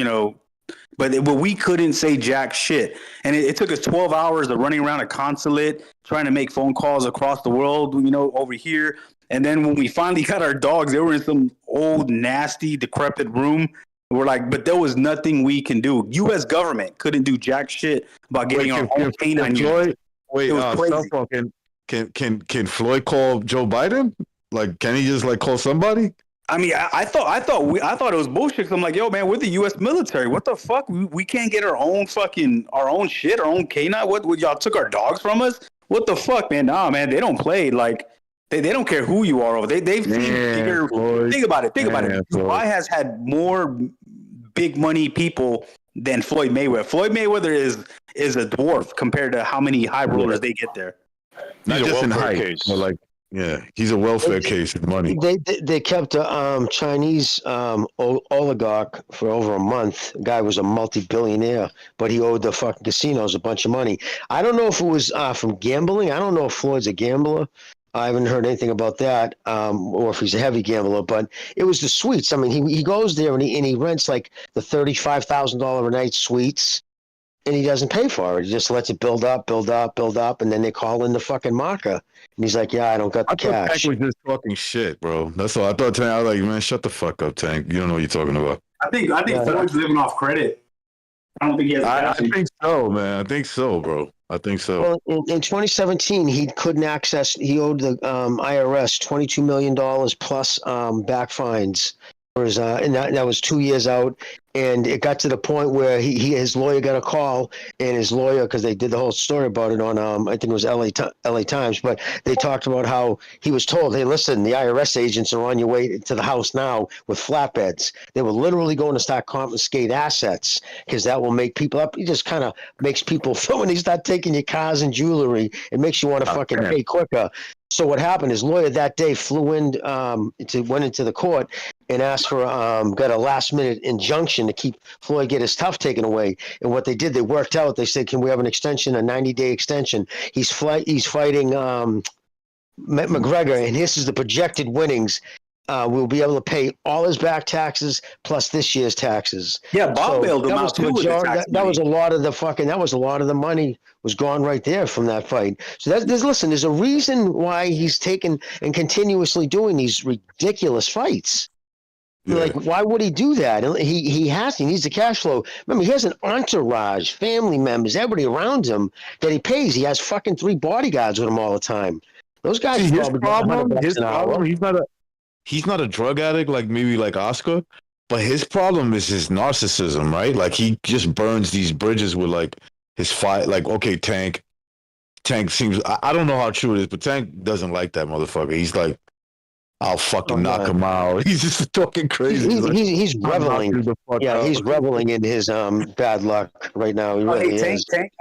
But we couldn't say jack shit. And it took us 12 hours of running around a consulate, trying to make phone calls across the world, over here. And then when we finally got our dogs, they were in some old, nasty, decrepit room. We're like, but there was nothing we can do. U.S. government couldn't do jack shit about getting our own canine unit. Wait, can Floyd call Joe Biden? Like, can he just call somebody? I mean, I thought it was bullshit. I'm like, yo, man, we're the U.S. military. What the fuck? We can't get our own shit, our own canine. What y'all took our dogs from us? What the fuck, man? Nah, man, they don't play. Like, they don't care who you are over. They've seen bigger. Floyd. Think about it. Dubai has had more big money people than Floyd Mayweather. Floyd Mayweather is a dwarf compared to how many high rollers they get there. Not just in height, but yeah, he's a welfare case in money. They kept a Chinese oligarch for over a month. The guy was a multi-billionaire, but he owed the fucking casinos a bunch of money. I don't know if it was from gambling. I don't know if Floyd's a gambler. I haven't heard anything about that, or if he's a heavy gambler. But it was the suites. I mean, he goes there and he rents like the $35,000 a night suites. And he doesn't pay for it. He just lets it build up, and then they call in the fucking marker. And he's like, "Yeah, I don't got the cash." Tank was just talking shit, bro. That's all. I thought Tank. I was like, "Man, shut the fuck up, Tank. You don't know what you're talking about." I think Floyd's living off credit. I don't think he has. I think so, man. I think so, bro. I think so. Well, in 2017, he couldn't access. He owed the IRS $22 million plus back fines. and that was 2 years out, and it got to the point where his lawyer got a call, and his lawyer, because they did the whole story about it on I think it was LA Times, but they talked about how he was told, hey, listen, the IRS agents are on your way to the house now with flatbeds. They were literally going to start confiscate assets because that will make people up. It just kind of makes people feel when they start taking your cars and jewelry, it makes you want to fucking pay quicker. So what happened? His lawyer that day flew in, went into the court and asked for, got a last minute injunction to keep Floyd get his stuff taken away. And what they did, they worked out. They said, "Can we have an extension, a 90-day extension?" He's fighting McGregor, and this is the projected winnings. We'll be able to pay all his back taxes plus this year's taxes. Yeah, Bob bailed him out too. That was a lot of the money was gone right there from that fight. So there's a reason why he's taken and continuously doing these ridiculous fights. Yeah. Like, why would he do that? He needs the cash flow. Remember, he has an entourage, family members, everybody around him that he pays. He has fucking 3 bodyguards with him all the time. Those guys. His problem, he's not a drug addict like maybe like Oscar, but his problem is his narcissism, right? Like he just burns these bridges with like his fight. Like, okay, Tank seems, I don't know how true it is, but Tank doesn't like that motherfucker. He's like, I'll fucking knock him out. He's just talking crazy. He's reveling. Yeah, he's reveling in his bad luck right now. He really is. Tank.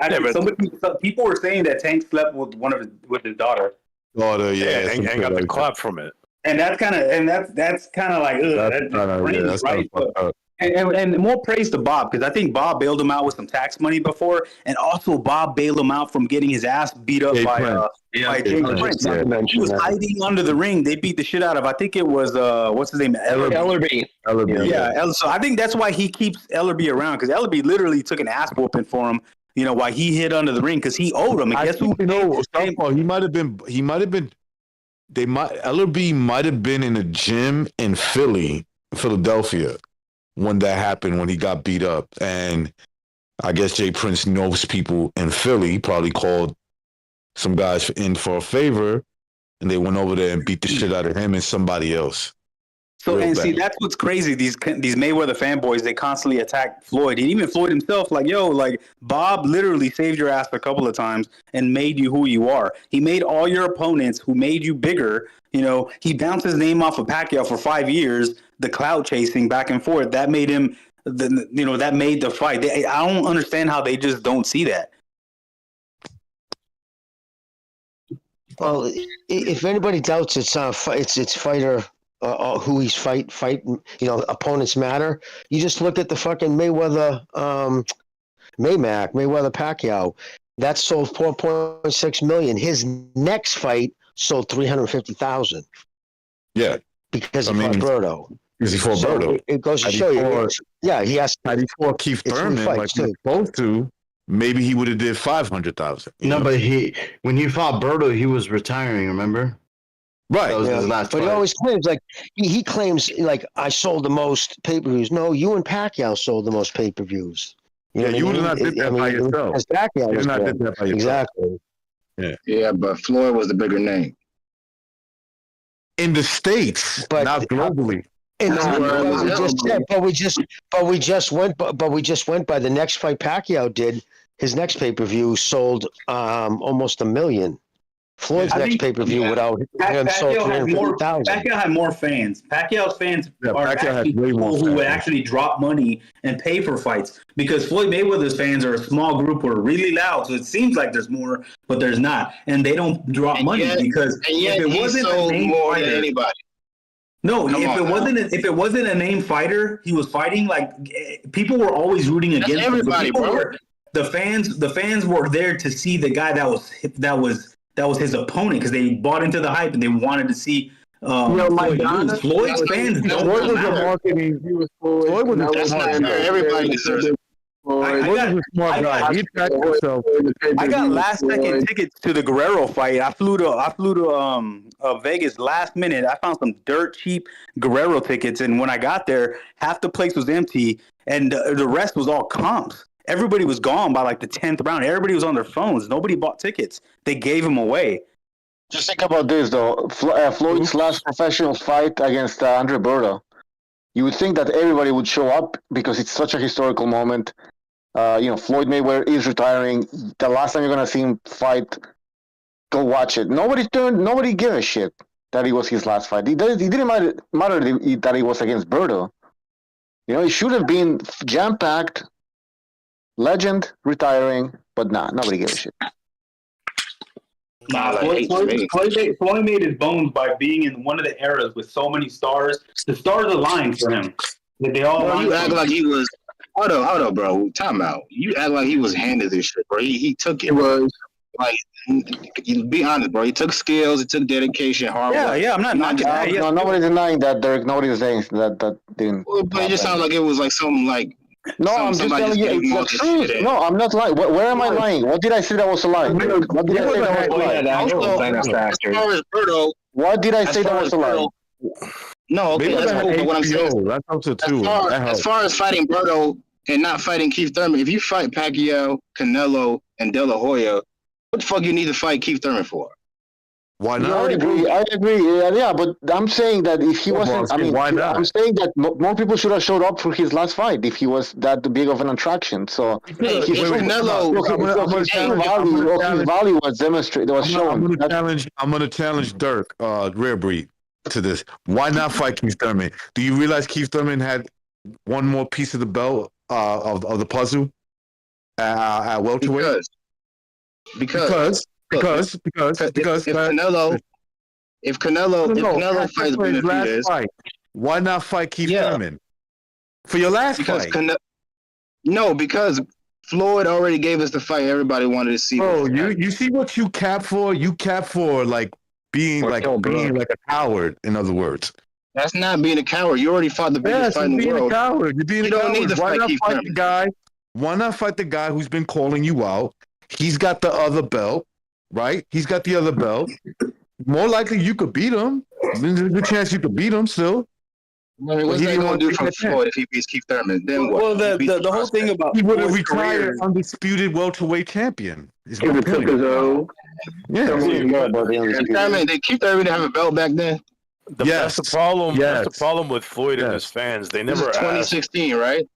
People were saying that Tank slept with his daughter. And got the clap from it. And that's kind of like, that's right? And more praise to Bob, because I think Bob bailed him out with some tax money before, and also Bob bailed him out from getting his ass beat up by Jay Prince. He was hiding under the ring. They beat the shit out of, I think it was what's his name, Ellerby. Yeah, so I think that's why he keeps Ellerby around, because Ellerby literally took an ass whooping for him. You know, why he hid under the ring, because he owed him. And guess who? He might have been. Ellerby might have been in a gym in Philadelphia, when that happened, when he got beat up. And I guess Jay Prince knows people in Philly, probably called some guys in for a favor, and they went over there and beat the shit out of him and somebody else. So, and see, that's what's crazy. These Mayweather fanboys, they constantly attack Floyd. And even Floyd himself, like, yo, like, Bob literally saved your ass a couple of times and made you who you are. He made all your opponents who made you bigger. You know, he bounced his name off of Pacquiao for 5 years, the clout chasing back and forth. That made him, that made the fight. I don't understand how they just don't see that. Well, if anybody doubts it's fighter, who he's fighting, opponents matter. You just look at the fucking Mayweather, Mayweather Pacquiao. That sold 4.6 million. His next fight sold 350,000. Yeah, because he fought Berto. Because he fought Berto. It goes to show you. He has. Had he fought Keith Thurman like he was supposed to, maybe he would have did 500,000. No, but when he fought Berto, he was retiring. Remember? Right. That was his last but fight. he always claims, like, he claims, like, I sold the most pay-per-views. No, you and Pacquiao sold the most pay-per-views. You would not did that by yourself. Pacquiao you was not did that by yourself. Exactly. Yeah, but Floyd was the bigger name. In the States, but not globally. We just went by the next fight Pacquiao did. His next pay-per-view sold almost 1 million. Floyd's next pay-per-view without him sold 350,000. Pacquiao had more fans. Pacquiao's fans are actually people who would actually drop money and pay for fights, because Floyd Mayweather's fans are a small group who are really loud. So it seems like there's more, but there's not, and they don't drop money because if it wasn't a name fighter, anybody. No, if it wasn't a name fighter, he was fighting, like, people were always rooting against everybody. The fans were there to see the guy that was his opponent, because they bought into the hype and they wanted to see Floyd's fans don't matter. Floyd was a smart guy. Everybody deserves it. I got last second tickets to the Guerrero fight. I flew to Vegas last minute. I found some dirt cheap Guerrero tickets, and when I got there, half the place was empty and the rest was all comps. Everybody was gone by like the 10th round. Everybody was on their phones. Nobody bought tickets. They gave them away. Just think about this, though. Floyd's last professional fight against Andre Berto. You would think that everybody would show up because it's such a historical moment. Floyd Mayweather is retiring. The last time you're gonna see him fight, go watch it. Nobody gave a shit that it was his last fight. It didn't matter that it was against Berto. It should have been jam-packed, legend retiring, but nobody gave a shit. Floyd made his bones by being in one of the eras with so many stars. The stars aligned for him. They all. Bro, you act like he was. Hold on, bro. Time out. You act like he was handed this shit, bro. He took it. It was like, be honest, bro. He took skills. He took dedication, hard work. Yeah. I'm not knocking that. No, nobody's denying that, Derek. Nobody's saying that didn't. Well, but it just sounds like it was like something like. No, I'm just telling you, it's the truth. No, I'm not lying. Where am I lying? What did I say that was a lie? What did I say that was a lie? What did I say that was a lie? No, okay, that's cool. But what I'm saying, that's also too. As far as fighting Berto and not fighting Keith Thurman, if you fight Pacquiao, Canelo, and De La Hoya, what the fuck you need to fight Keith Thurman for? Why not? I agree. Yeah, but I'm saying that if he wasn't, why not? I'm saying that more people should have showed up for his last fight if he was that big of an attraction. So his value was demonstrated. Was shown. I'm gonna challenge Dirk, Rare Breed, to this. Why not fight Keith Thurman? Do you realize Keith Thurman had one more piece of the belt of the puzzle at welterweight? Because if Canelo fights Benavidez, why not fight Keith Thurman for your last fight? Because Floyd already gave us the fight everybody wanted to see. Oh, you see what you cap for? You cap for being like a coward. In other words, that's not being a coward. You already fought the biggest fight in the world. You're being a coward. Need to fight the guy. Why not fight the guy who's been calling you out? He's got the other belt, right? He's got the other belt. More likely you could beat him. There's a good chance you could beat him still. I mean, what's that going to do from Floyd if he beats Keith Thurman? Then what? Well, the whole thing about he would have retired undisputed welterweight champion. If it took his own. Yeah. Did Keith Thurman have a belt back then? That's the problem. That's the problem with Floyd and his fans. They never asked. 2016, right?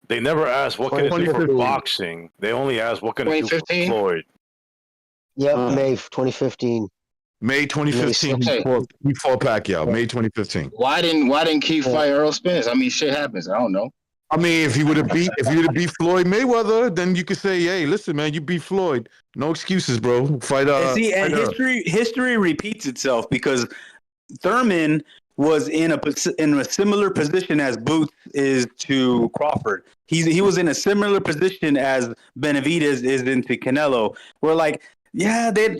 They never asked what can it do for boxing. They only asked what can it do for Floyd. Yep, May 2015. May 2015. He fought Pacquiao. May 2015. Why didn't Keith fight Earl Spence? I mean, shit happens. I don't know. I mean, if you would have beat Floyd Mayweather, then you could say, "Hey, listen, man, you beat Floyd. No excuses, bro. Fight." History repeats itself because Thurman was in a similar position as Boots is to Crawford. He was in a similar position as Benavidez is into Canelo. We're like, yeah, they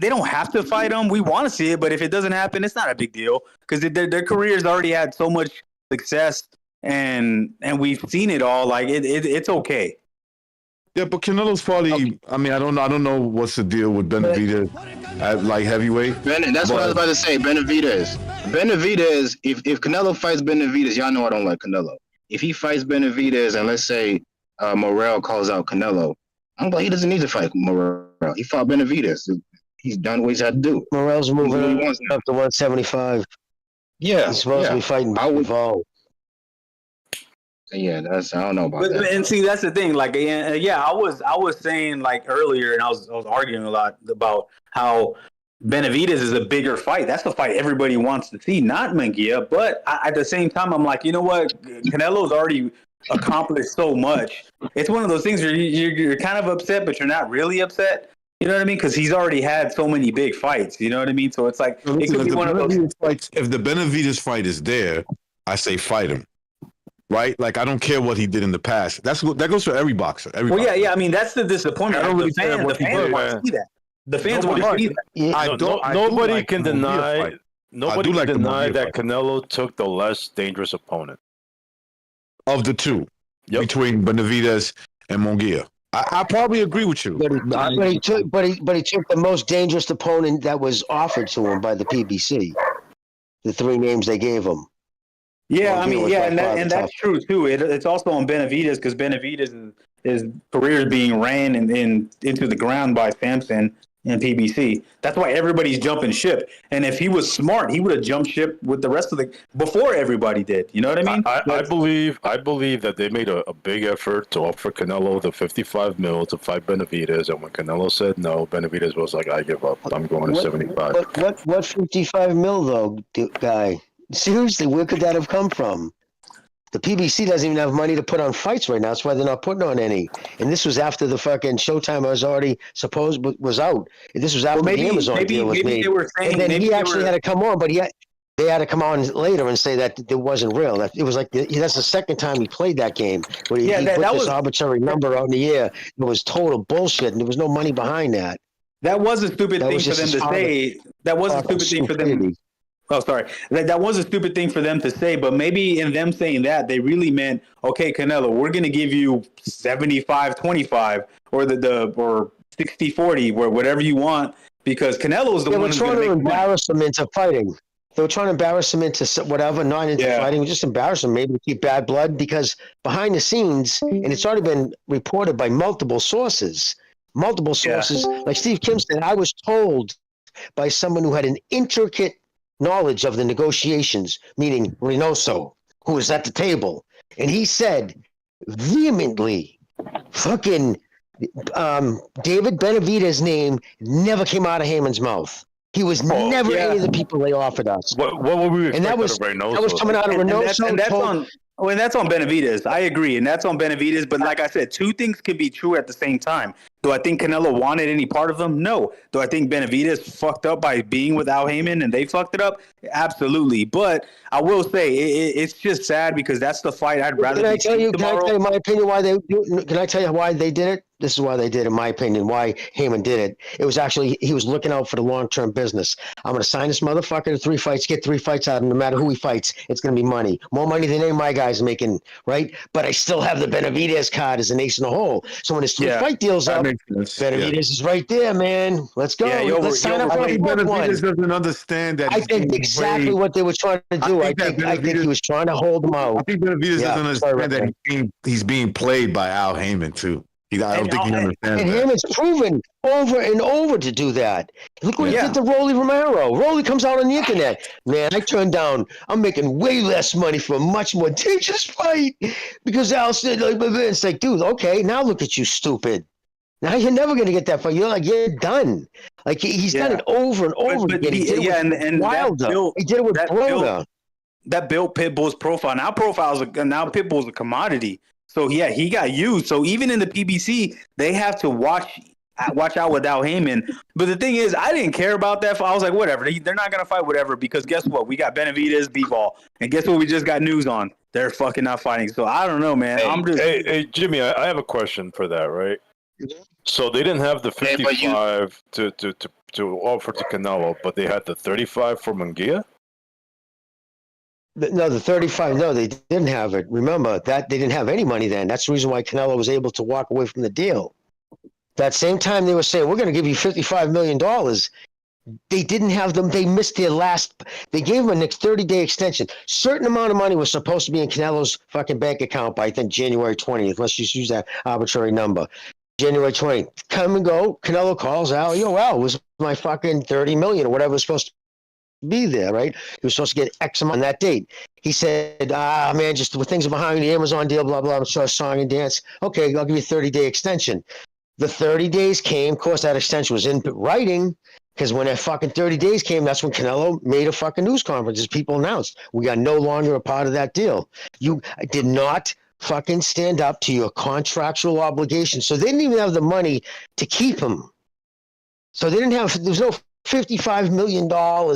don't have to fight him. We want to see it, but if it doesn't happen, it's not a big deal because their careers already had so much success and we've seen it all. Like it's okay. Yeah, but Canelo's probably. I mean, I don't know what's the deal with Benavidez at light heavyweight. That's what I was about to say. Benavidez. If Canelo fights Benavidez, y'all know I don't like Canelo. If he fights Benavidez and let's say Morrell calls out Canelo, I'm like, he doesn't need to fight Morrell. He fought Benavidez. He's done what he's had to do. Morrell's moving up to 175. Yeah, he's supposed to be fighting Bivol. Yeah, I don't know about that. And see, that's the thing. Like, I was saying like earlier, and I was arguing a lot about how Benavidez is a bigger fight. That's the fight everybody wants to see, not Munguia. But at the same time, I'm like, you know what? Canelo's already accomplished so much. It's one of those things where you're kind of upset, but you're not really upset. You know what I mean? Because he's already had so many big fights. You know what I mean? So it's like it could be one of those fights. If the Benavidez fight is there, I say fight him. Right? Like, I don't care what he did in the past. That goes for every boxer. Yeah. I mean, that's the disappointment. The fans want to see that. The fans want to see that. Nobody can deny that Canelo took the less dangerous opponent. Of the two, between Benavidez and Munguia. I probably agree with you. But he took the most dangerous opponent that was offered to him by the PBC. The three names they gave him. Yeah, I mean, and that's true too. It's also on Benavidez because Benavidez his career is being ran into the ground by Sampson in PBC. That's why everybody's jumping ship. And if he was smart, he would have jumped ship with the rest of before everybody did. You know what I mean? I believe that they made a big effort to offer Canelo the 55 mil to fight Benavidez, and when Canelo said no, Benavidez was like, "I give up. I'm going to 75." What 55 mil though, guy? Seriously, where could that have come from? The PBC doesn't even have money to put on fights right now. That's why they're not putting on any. And this was after the fucking Showtime was already was out. This was after the Amazon deal was made. And then he actually had to come on, but they had to come on later and say that it wasn't real. That it was like that's the second time he played that game where he put this arbitrary number out in the air. It was total bullshit, and there was no money behind that. That was a stupid thing for them to say. That was a stupid thing for them. Oh, sorry. That was a stupid thing for them to say, but maybe in them saying that, they really meant, okay, Canelo, we're going to give you 75-25 or or 60-40 or whatever you want, because Canelo is the one who's going to embarrass him into fighting. They were trying to embarrass him into whatever, not into fighting, just embarrass him, maybe to keep bad blood, because behind the scenes, and it's already been reported by multiple sources, like Steve Kim said, I was told by someone who had an intricate knowledge of the negotiations, meaning Reynoso, who was at the table, and he said vehemently, fucking David Benavidez's name never came out of Heyman's mouth. He was never any of the people they offered us. What would we expect and that was coming out of Reynoso. And that's on Benavidez. I agree, and that's on Benavidez. But like I said, two things can be true at the same time. Do I think Canelo wanted any part of them? No. Do I think Benavidez fucked up by being without Heyman and they fucked it up? Absolutely. But I will say it's just sad because that's the fight I'd rather. Can I tell you my opinion why they? Can I tell you why they did it? This is why they did, in my opinion, why Heyman did it. It was actually, he was looking out for the long-term business. I'm going to sign this motherfucker to 3 fights, get 3 fights out of him. No matter who he fights, it's going to be money. More money than any of my guys are making, right? But I still have the Benavidez card as a ace in the hole. So when his 3 fight deal's up, Benavidez is right there, man. Let's go. Let's sign up for the fourth one. Benavidez doesn't understand that. I think exactly what they were trying to do. I think he was trying to hold him out. I think Benavidez doesn't understand that he's being played by Al Heyman, too. I don't think he understands and that. Heyman's proven over and over to do that. Look what he did to Rolly Romero. Rolly comes out on the internet. Man, I turned down. I'm making way less money for a much more dangerous fight because Al said, it's like, dude, okay, now look at you, stupid. Now you're never going to get that fight. You're done. Like, he's done it over and over again. He did it with Wilder. He did it with Broner. That built Pitbull's profile. Now Pitbull's a commodity. So he got used. So even in the PBC, they have to watch out without Heyman. But the thing is, I didn't care about that. I was like, whatever. They're not gonna fight, whatever. Because guess what? We got Benavidez, Bivol, and guess what? We just got news on. They're fucking not fighting. So I don't know, man. Hey, Jimmy, I have a question for that, right? So they didn't have the 55 to offer to Canelo, but they had the 35 for Munguia. No, the 35. No, they didn't have it. Remember that they didn't have any money then. That's the reason why Canelo was able to walk away from the deal. That same time they were saying, we're going to give you $55 million. They didn't have them. They missed their last. They gave them a next 30-day extension. Certain amount of money was supposed to be in Canelo's fucking bank account by, I think, January 20th. Let's just use that arbitrary number. January 20th. Come and go. Canelo calls Al. Yo, Al, was my fucking $30 million or whatever was supposed to be there, right? He was supposed to get X amount on that date. He said, man, just the things are behind the Amazon deal, blah, blah, blah, song and dance. Okay, I'll give you a 30-day extension. The 30 days came. Of course, that extension was in writing because when that fucking 30 days came, that's when Canelo made a fucking news conference. As people announced, we are no longer a part of that deal. You did not fucking stand up to your contractual obligations. So they didn't even have the money to keep him. So they didn't have, there was no $55 million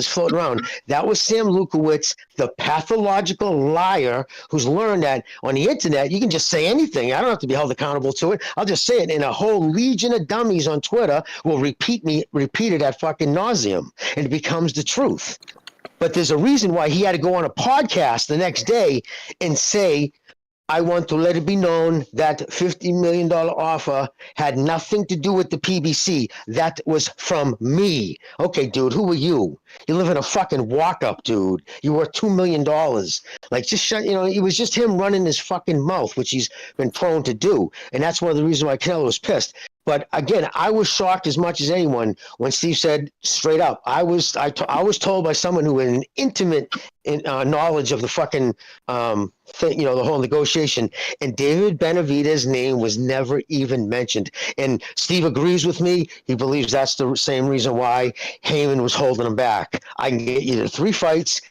floating around. That was Sam Lukowitz, the pathological liar who's learned that on the internet, you can just say anything. I don't have to be held accountable to it. I'll just say it. And a whole legion of dummies on Twitter will repeat it at fucking nauseum. And it becomes the truth. But there's a reason why he had to go on a podcast the next day and say, I want to let it be known that $50 million offer had nothing to do with the PBC. That was from me. Okay, dude, who are you? You live in a fucking walk-up, dude. You worth $2 million. Like, just shut, it was just him running his fucking mouth, which he's been prone to do. And that's one of the reasons why Canelo was pissed. But again, I was shocked as much as anyone when Steve said straight up. I was told by someone who had an intimate knowledge of the fucking thing, the whole negotiation, and David Benavidez's name was never even mentioned. And Steve agrees with me. He believes that's the same reason why Heyman was holding him back. I can get you to 3 fights.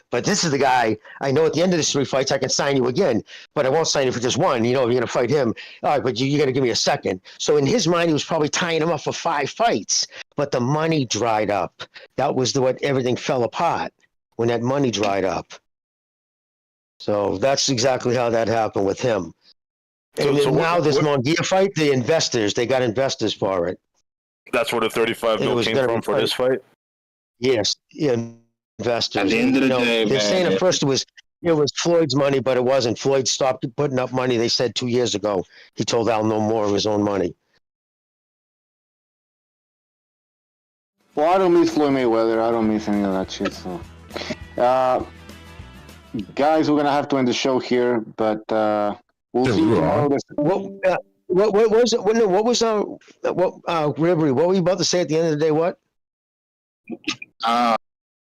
But this is the guy, I know at the end of the 3 fights, I can sign you again, but I won't sign you for just 1. If you're going to fight him, all right, but you got to give me a second. So in his mind, he was probably tying him up for 5 fights, but the money dried up. That was what everything fell apart when that money dried up. So that's exactly how that happened with him. And now this Munguia fight, they got investors for it. That's where the 35 mil came from for this fight? Yes, yeah. Investors. At the end of the day, they're saying at first it was Floyd's money, but it wasn't. Floyd stopped putting up money. They said 2 years ago he told Al no more of his own money. Well, I don't miss Floyd Mayweather. I don't miss any of that shit. So, guys, we're gonna have to end the show here, but we'll see you tomorrow. What was it? What was rivalry? What were you about to say at the end of the day? What?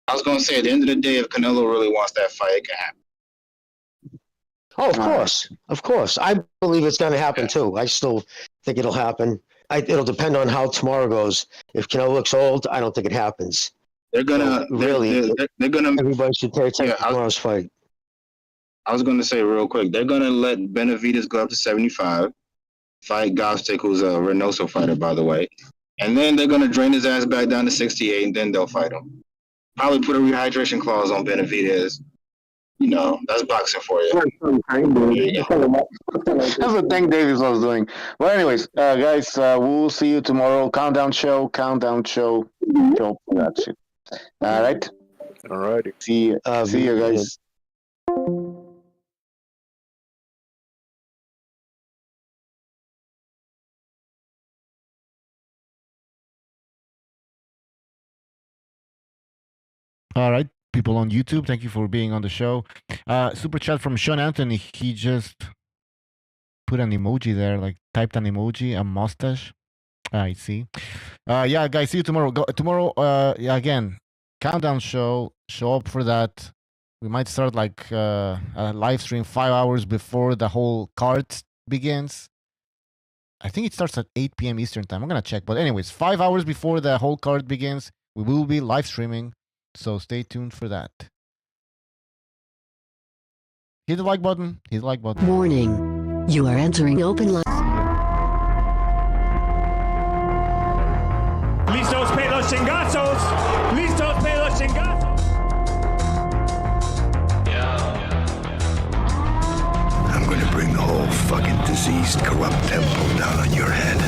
I was going to say, at the end of the day, if Canelo really wants that fight, it can happen. Oh, of course. I believe it's going to happen too. I still think it'll happen. It'll depend on how tomorrow goes. If Canelo looks old, I don't think it happens. They're gonna they're gonna. Everybody should pay attention to tomorrow's fight. I was going to say real quick, they're going to let Benavidez go up to 75, fight Gostic, who's a Reynoso fighter, by the way, and then they're going to drain his ass back down to 68, and then they'll fight him. Probably put a rehydration clause on Benavidez. That's boxing for you. That's what Tank Davis was doing. Well, anyways, guys, we'll see you tomorrow. Countdown show. That's it. All right. All righty. See you guys. All right, people on YouTube, thank you for being on the show. Super chat from Sean Anthony. He just put an emoji there, like typed an emoji, a mustache. I see. Yeah, guys, see you tomorrow. Tomorrow, again, countdown show. Show up for that. We might start like a live stream 5 hours before the whole card begins. I think it starts at 8 p.m. Eastern time. I'm gonna check, but anyways, 5 hours before the whole card begins, we will be live streaming. So stay tuned for that. Hit the like button. Hit the like button. Warning. You are entering open line. Listos pelos chingazos. Listos pelos chingazos. I'm gonna bring the whole fucking diseased, corrupt temple down on your head.